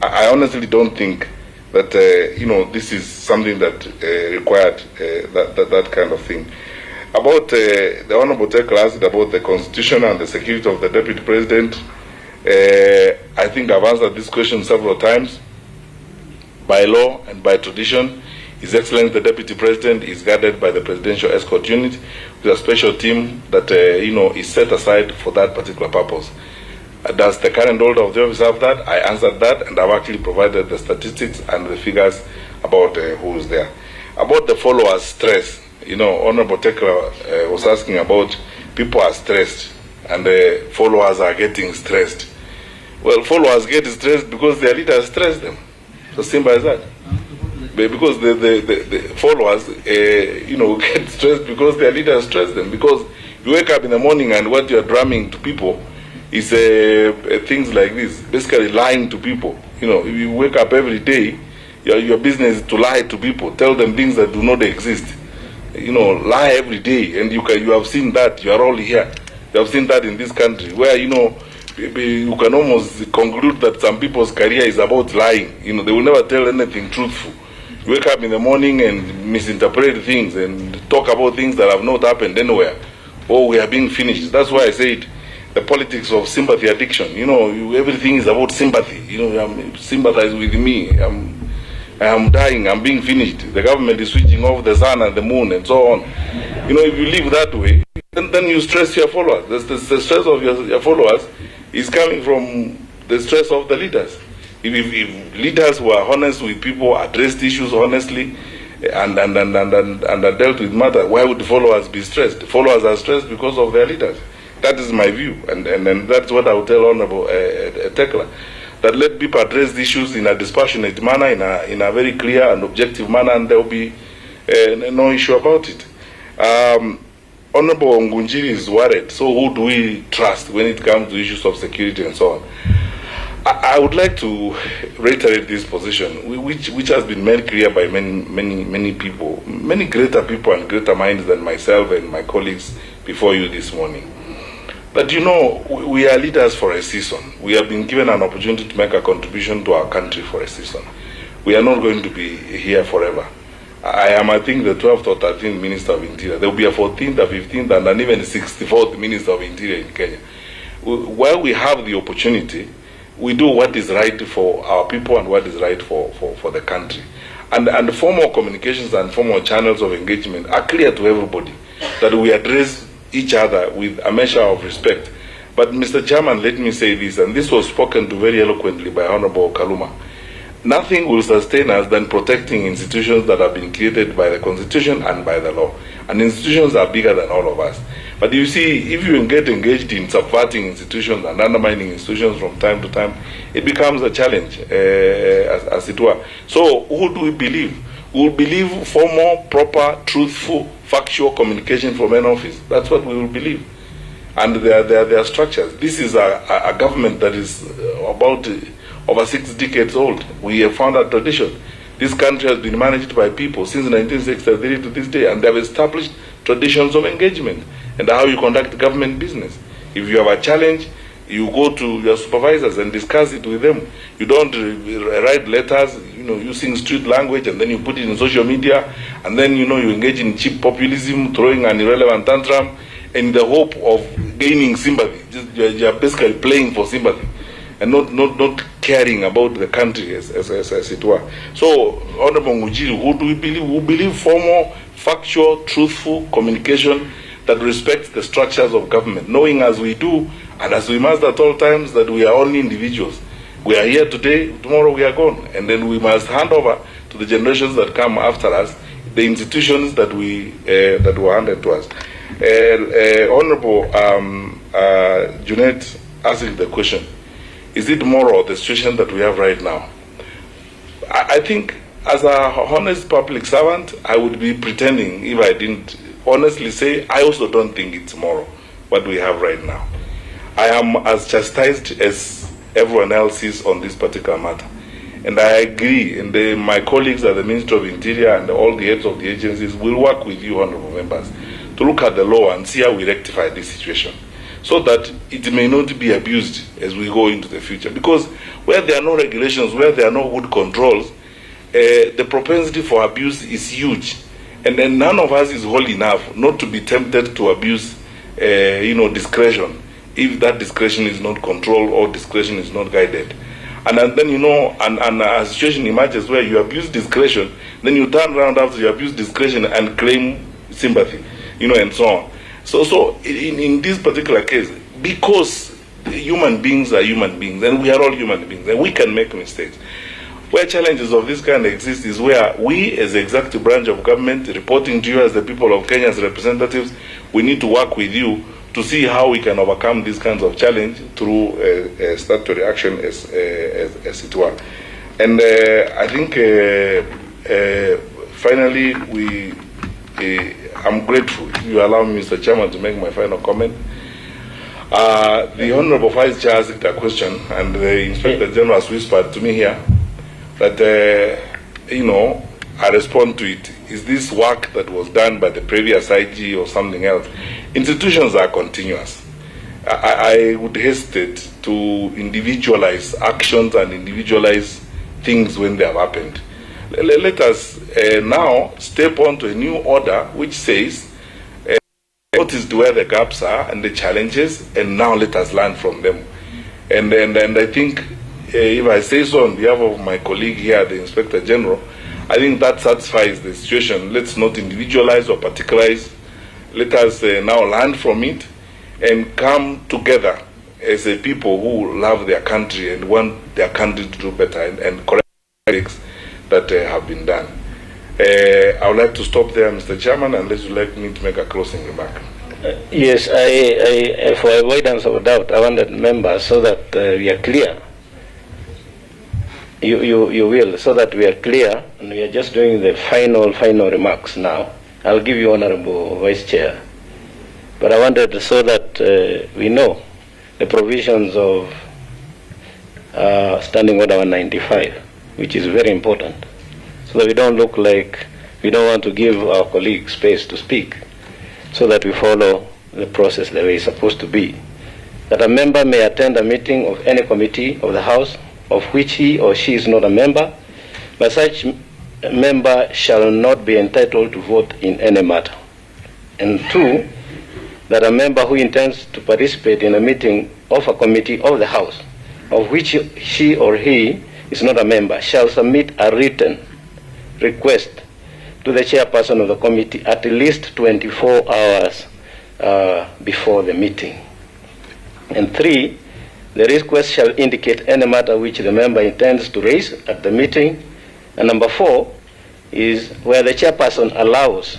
I honestly don't think that, this is something that required that kind of thing. About the Honorable Tekla asked about the Constitution and the security of the Deputy President. I think I've answered this question several times. By law and by tradition, His Excellency the Deputy President is guarded by the Presidential Escort Unit with a special team that is set aside for that particular purpose. Does the current holder of the office have that? I answered that, and I've actually provided the statistics and the figures about who is there. About the followers' stress, Honorable Tekla was asking about people are stressed and the followers are getting stressed. Well, followers get stressed because their leaders stress them. So simple as that. because the followers, get stressed because their leaders stress them. Because you wake up in the morning and what you are drumming to people is things like this, basically lying to people. If you wake up every day, your business is to lie to people, tell them things that do not exist. Lie every day, and you have seen that. You are all here. You have seen that in this country, where you can almost conclude that some people's career is about lying. They will never tell anything truthful. You wake up in the morning and misinterpret things and talk about things that have not happened anywhere. Oh, we are being finished. That's why I said the politics of sympathy addiction. Everything is about sympathy. Sympathize with me. I am dying. I'm being finished. The government is switching off the sun and the moon and so on. If you live that way, then you stress your followers. The stress of your followers is coming from the stress of the leaders. If leaders were honest with people, addressed issues honestly, and are dealt with matter, why would the followers be stressed? The followers are stressed because of their leaders. That is my view, and that's what I would tell Honorable Tekla, that let people address the issues in a dispassionate manner, in a very clear and objective manner, and there will be no issue about it. Honorable Ngunjiri is worried, so who do we trust when it comes to issues of security and so on? I would like to reiterate this position, which has been made clear by many people, many greater people and greater minds than myself and my colleagues before you this morning. But we are leaders for a season. We have been given an opportunity to make a contribution to our country for a season. We are not going to be here forever. I am, I think, the 12th or 13th Minister of Interior. There will be a 14th, a 15th, and an even 64th Minister of Interior in Kenya. While we have the opportunity, we do what is right for our people and what is right for the country. And the formal communications and formal channels of engagement are clear to everybody, that we address each other with a measure of respect. But Mr. Chairman, let me say this, and this was spoken to very eloquently by Honorable Kaluma. Nothing will sustain us than protecting institutions that have been created by the Constitution and by the law. And institutions are bigger than all of us. But you see, if you get engaged in subverting institutions and undermining institutions from time to time, it becomes a challenge, as it were. So who do we believe? We will believe formal, proper, truthful, factual communication from an office. That's what we will believe. And there are structures. This is a government that is about over 6 decades old. We have found a tradition. This country has been managed by people since 1963 to this day, and they have established traditions of engagement and how you conduct government business. If you have a challenge, you go to your supervisors and discuss it with them. You don't write letters, using street language, and then you put it in social media, and then you engage in cheap populism, throwing an irrelevant tantrum in the hope of gaining sympathy. You're basically playing for sympathy and not caring about the country as it were. So, Honorable Ngujiri, who do we believe? We believe formal, factual, truthful communication that respects the structures of government, knowing as we do and as we must at all times that we are only individuals. We are here today, tomorrow we are gone, and then we must hand over to the generations that come after us the institutions that were handed to us. Honorable Junet asking the question, is it moral, the situation that we have right now? I think as a honest public servant, I would be pretending if I didn't honestly say I also don't think it's moral, what we have right now. I am as chastised as everyone else is on this particular matter. And I agree, and my colleagues at the Ministry of Interior and all the heads of the agencies will work with you, honorable members, to look at the law and see how we rectify this situation, so that it may not be abused as we go into the future. Because where there are no regulations, where there are no good controls, the propensity for abuse is huge. And then none of us is holy enough not to be tempted to abuse, discretion, if that discretion is not controlled or discretion is not guided. And then, and a situation emerges where you abuse discretion, then you turn around after you abuse discretion and claim sympathy, and so on. So in this particular case, because human beings are human beings, and we are all human beings, and we can make mistakes. Where challenges of this kind exist is where we, as the executive branch of government, reporting to you as the people of Kenya as representatives, we need to work with you to see how we can overcome these kinds of challenge through statutory action as it were. And I think Finally, I'm grateful you allow me, Mr. Chairman, to make my final comment. The Honorable Vice Chair asked a question, and the Inspector General has whispered to me here that, I respond to it. Is this work that was done by the previous IG or something else? Institutions are continuous. I would hesitate to individualize actions and individualize things when they have happened. Let us now step on to a new order which says notice where the gaps are and the challenges, and now let us learn from them. And I think, if I say so on behalf of my colleague here, the Inspector General, I think that satisfies the situation. Let's not individualize or particularize. Let us now learn from it and come together as a people who love their country and want their country to do better and correct mistakes that have been done. I would like to stop there, Mr. Chairman, unless you'd like me to make a closing remark. Yes, I, for avoidance of doubt, I wanted members so that we are clear. You will, so that we are clear, and we are just doing the final remarks now. I'll give you, Honorable Vice Chair. But I wanted so that we know the provisions of Standing Order 195, which is very important, so that we don't look like we don't want to give our colleagues space to speak, so that we follow the process the way it's supposed to be. That a member may attend a meeting of any committee of the House of which he or she is not a member, but such member shall not be entitled to vote in any matter. And two, that a member who intends to participate in a meeting of a committee of the House of which she or he is not a member shall submit a written request to the chairperson of the committee at least 24 hours before the meeting. And three, the request shall indicate any matter which the member intends to raise at the meeting. And number four is where the chairperson allows,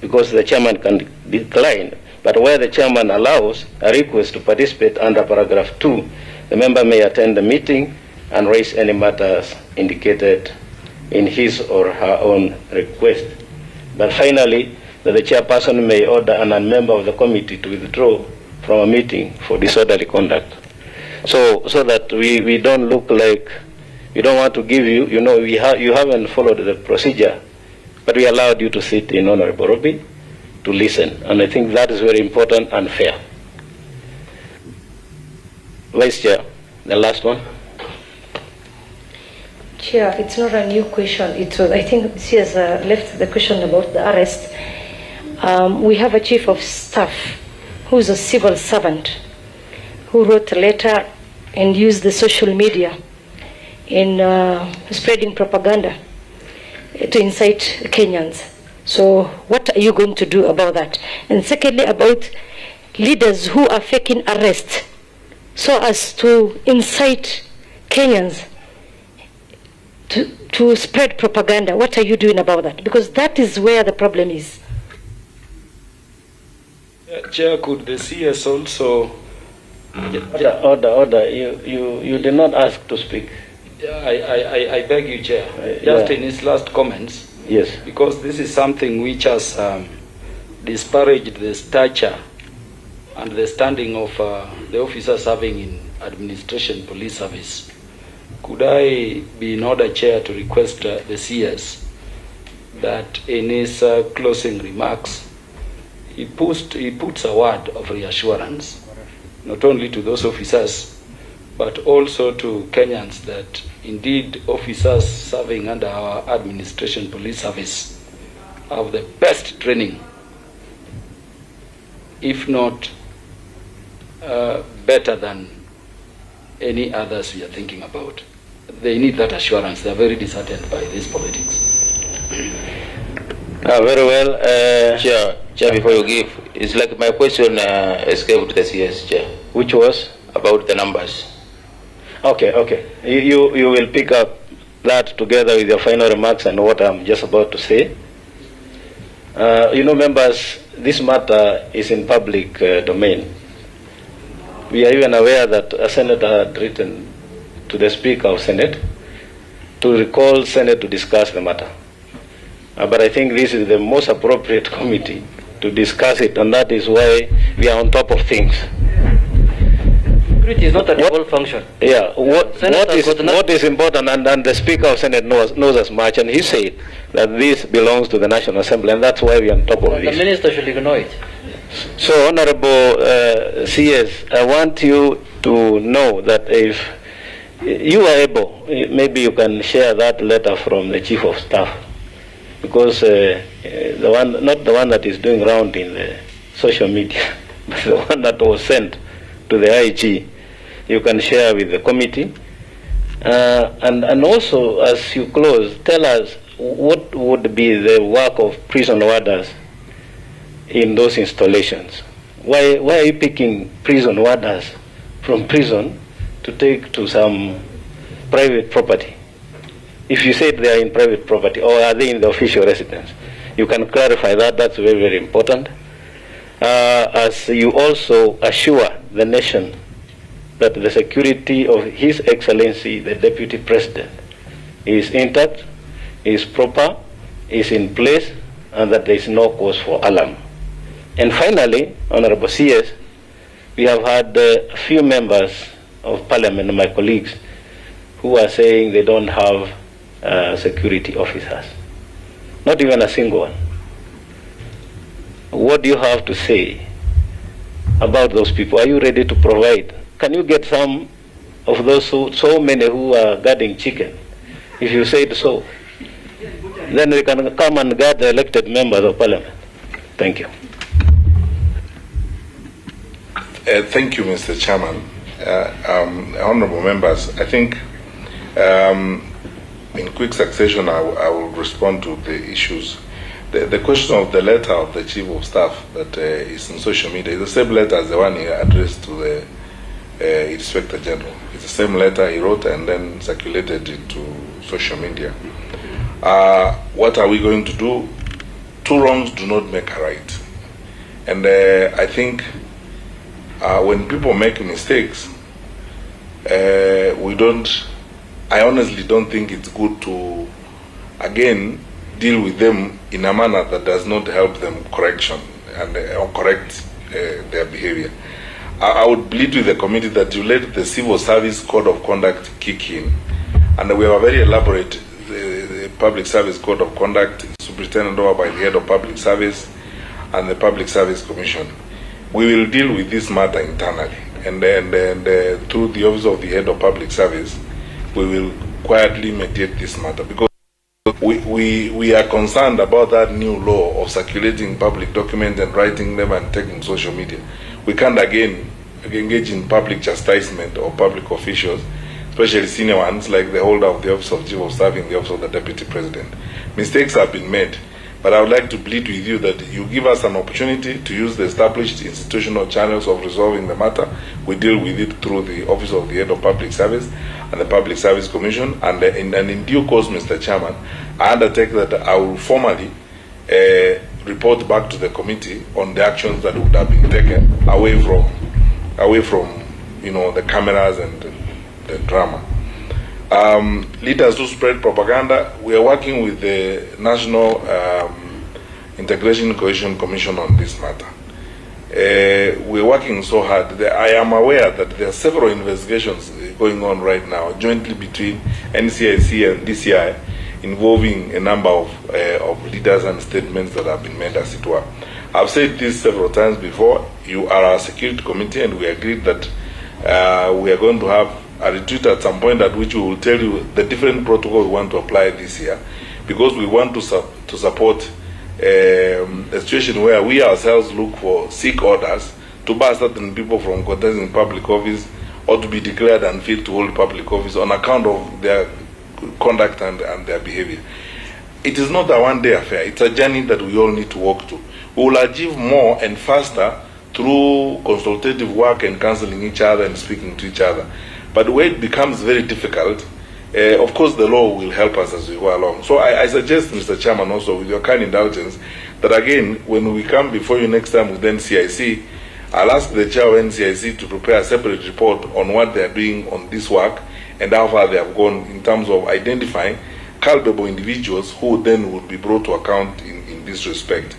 because the chairman can decline, but where the chairman allows a request to participate under paragraph 2, the member may attend the meeting and raise any matters indicated in his or her own request. But finally, that the chairperson may order an member of the committee to withdraw from a meeting for disorderly conduct. So that we don't look like, we don't want to give you, you haven't followed the procedure, but we allowed you to sit in Honorable Robi to listen. And I think that is very important and fair. Vice Chair, the last one. Chair, it's not a new question. It was, I think she has left the question about the arrest. We have a chief of staff who's a civil servant who wrote a letter and used the social media in spreading propaganda to incite Kenyans. So what are you going to do about that? And secondly, about leaders who are faking arrests so as to incite Kenyans to spread propaganda. What are you doing about that? Because that is where the problem is. Chair, could the CS also... Order. You did not ask to speak. I beg you, Chair. Just in his last comments. Yes. Because this is something which has disparaged the stature and the standing of the officers serving in administration police service. Could I be in order, Chair, to request the CS that in his closing remarks he puts a word of reassurance, not only to those officers, but also to Kenyans, that indeed officers serving under our administration police service have the best training, if not better than any others we are thinking about. They need that assurance. They are very disheartened by this politics. Very well. Chair, before you give, it's like my question escaped the CS, Chair. Which was? About the numbers. Okay. You will pick up that together with your final remarks and what I'm just about to say. Members, this matter is in public domain. We are even aware that a senator had written to the Speaker of Senate to recall Senate to discuss the matter. But I think this is the most appropriate committee to discuss it, and that is why we are on top of things. Security is not a default function. Yeah, what is important, and the Speaker of Senate knows as much, and he said that this belongs to the National Assembly, and that's why we are on top of this. The minister should ignore it. So, Honorable CS, I want you to know that if you are able, maybe you can share that letter from the Chief of Staff, because not the one that is doing round in the social media, but the one that was sent to the IG, you can share with the committee. And also, as you close, tell us what would be the work of prison warders in those installations. Why are you picking prison warders from prison to take to some private property? If you said they are in private property, or are they in the official residence? You can clarify that. That's very, very important. As you also assure the nation that the security of His Excellency, the Deputy President, is intact, is proper, is in place, and that there is no cause for alarm. And finally, Honorable CS, we have had a few members of Parliament, my colleagues, who are saying they don't have security officers. Not even a single one. What do you have to say about those people? Are you ready to provide? Can you get some of those so many who are guarding chicken? If you said so, then they can come and guard the elected members of Parliament. Thank you. Thank you, Mr. Chairman. Honorable members, I think in quick succession I will respond to the issues. The question of the letter of the Chief of Staff that is in social media is the same letter as the one he addressed to the Inspector General. It's the same letter he wrote and then circulated into social media. What are we going to do? Two wrongs do not make a right. And I think when people make mistakes, I honestly don't think it's good to, again, deal with them in a manner that does not help them correction and or correct their behavior. I would plead with the committee that you let the Civil Service Code of Conduct kick in, and we have a very elaborate Public Service Code of Conduct, superintended over by the Head of Public Service and the Public Service Commission. We will deal with this matter internally, and through the Office of the Head of Public Service, we will quietly mediate this matter, because we are concerned about that new law of circulating public documents and writing them and taking social media. We can't again engage in public chastisement of public officials, especially senior ones like the holder of the Office of Chief of Staff in the Office of the Deputy President. Mistakes have been made, but I would like to plead with you that you give us an opportunity to use the established institutional channels of resolving the matter. We deal with it through the Office of the Head of Public Service and the Public Service Commission, and in due course, Mr. Chairman, I undertake that I will formally report back to the committee on the actions that would have been taken away from the cameras and the drama. Leaders who spread propaganda, we are working with the National Integration Cohesion Commission on this matter. We're working so hard. I am aware that there are several investigations going on right now, jointly between NCIC and DCI, involving a number of leaders and statements that have been made, as it were. I've said this several times before. You are our security committee, and we agreed that we are going to have a retreat at some point at which we will tell you the different protocol we want to apply this year, because we want to support a situation where we ourselves look for seek orders to bar certain people from contesting public office or to be declared unfit to hold public office on account of their conduct and their behavior. It is not a one-day affair. It's a journey that we all need to walk to. We will achieve more and faster through consultative work and counseling each other and speaking to each other. But where it becomes very difficult, of course the law will help us as we go along. So I suggest, Mr. Chairman, also with your kind indulgence, that again, when we come before you next time with NCIC, I'll ask the chair of NCIC to prepare a separate report on what they are doing on this work and how far they have gone in terms of identifying culpable individuals who then would be brought to account in this respect.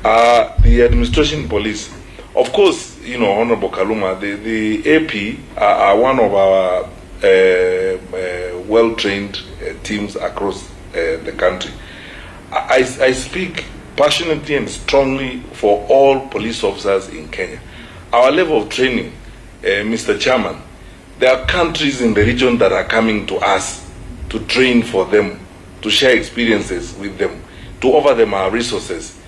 The administration police, of course, Honorable Kaluma, the AP are one of our well-trained teams across the country. I speak passionately and strongly for all police officers in Kenya. Our level of training, Mr. Chairman, there are countries in the region that are coming to us to train for them, to share experiences with them, to offer them our resources.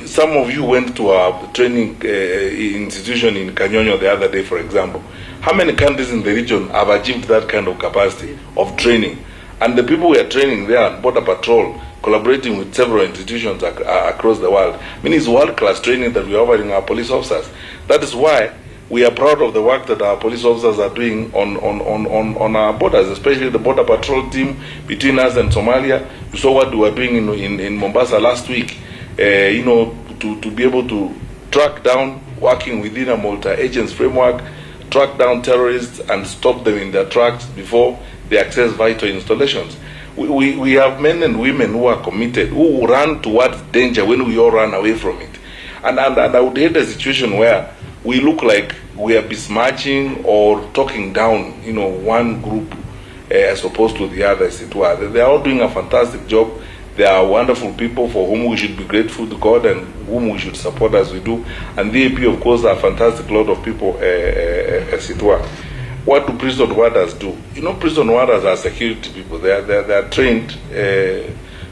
Some of you went to our training institution in Kanyonyo the other day, for example. How many countries in the region have achieved that kind of capacity of training? And the people we are training there, Border Patrol, collaborating with several institutions across the world, it's world-class training that we are offering our police officers. That is why we are proud of the work that our police officers are doing on our borders, especially the Border Patrol team between us and Somalia. You saw what we were doing in Mombasa last week, to be able to track down, working within a multi-agents framework, track down terrorists and stop them in their tracks before they access vital installations. We have men and women who are committed, who run towards danger when we all run away from it. And I would hate a situation where we look like we are besmirching or talking down, one group as opposed to the other, as it were. They are all doing a fantastic job. They are wonderful people for whom we should be grateful to God and whom we should support as we do. And the AP, of course, are a fantastic lot of people, as it were. What do prison warders do? Prison warders are security people. They are trained,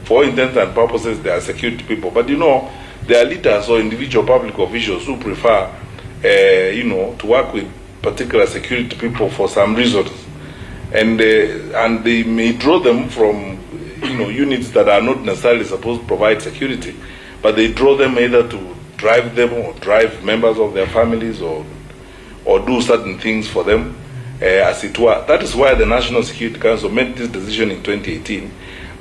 for all intents and purposes, they are security people. But there are leaders or individual public officials who prefer, to work with particular security people for some reasons. And they may draw them from, units that are not necessarily supposed to provide security, but they draw them either to drive them or drive members of their families or do certain things for them, as it were. That is why the National Security Council made this decision in 2018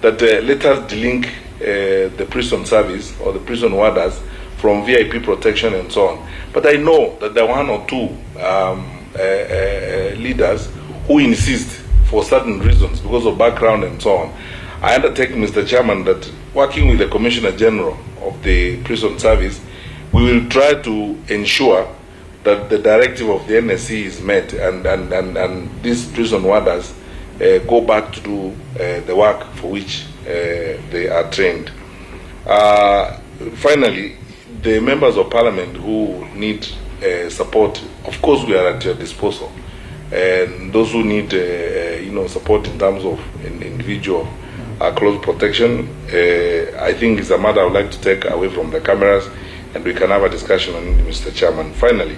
that let us delink the prison service or the prison warders from VIP protection and so on. But I know that there are one or two leaders who insist for certain reasons because of background and so on. I undertake, Mr. Chairman, that working with the Commissioner General of the Prison Service, we will try to ensure that the directive of the NSC is met and these prison warders go back to do the work for which they are trained. Finally, the members of Parliament who need support, of course we are at your disposal. And those who need support in terms of individual close protection, I think it's a matter I would like to take away from the cameras and we can have a discussion on it, Mr. Chairman. Finally,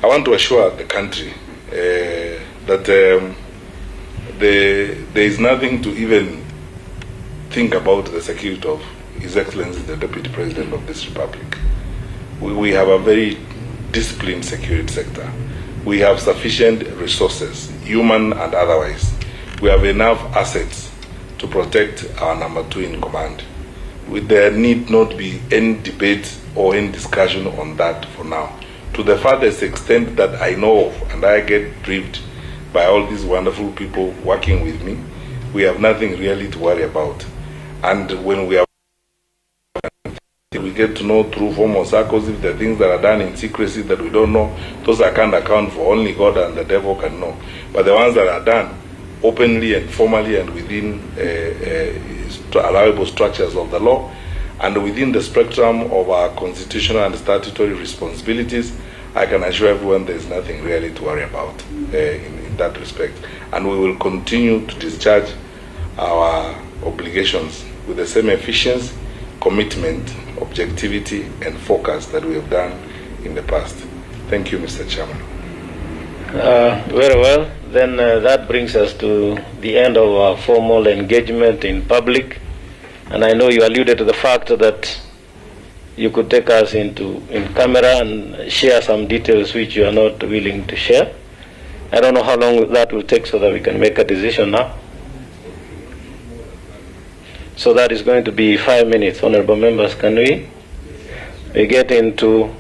I want to assure the country that there is nothing to even think about the security of His Excellency the Deputy President of this Republic. We have a very disciplined security sector. We have sufficient resources, human and otherwise. We have enough assets to protect our number 2 in command. There need not be any debate or any discussion on that for now. To the farthest extent that I know of, and I get briefed by all these wonderful people working with me, we have nothing really to worry about. And when we get to know through formal circles, if the things that are done in secrecy that we don't know, those I can't account for, only God and the devil can know. But the ones that are done openly and formally and within allowable structures of the law and within the spectrum of our constitutional and statutory responsibilities, I can assure everyone there is nothing really to worry about in that respect. And we will continue to discharge our obligations with the same efficiency, commitment, objectivity, and focus that we have done in the past. Thank you, Mr. Chairman. Very well. Then that brings us to the end of our formal engagement in public. And I know you alluded to the fact that you could take us in camera and share some details which you are not willing to share. I don't know how long that will take so that we can make a decision now. So that is going to be 5 minutes. Honorable members, can we get into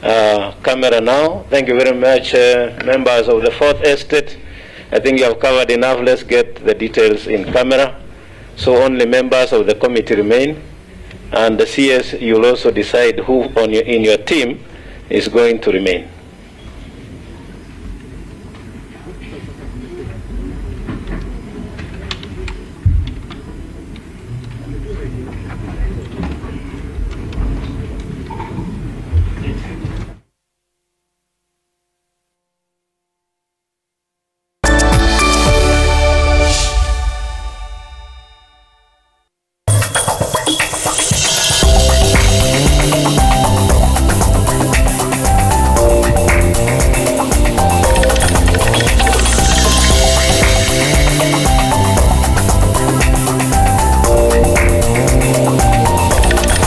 camera now? Thank you very much, members of the 4th Estate. I think you have covered enough. Let's get the details in camera. So only members of the committee remain, and the CS, you'll also decide who in your team is going to remain.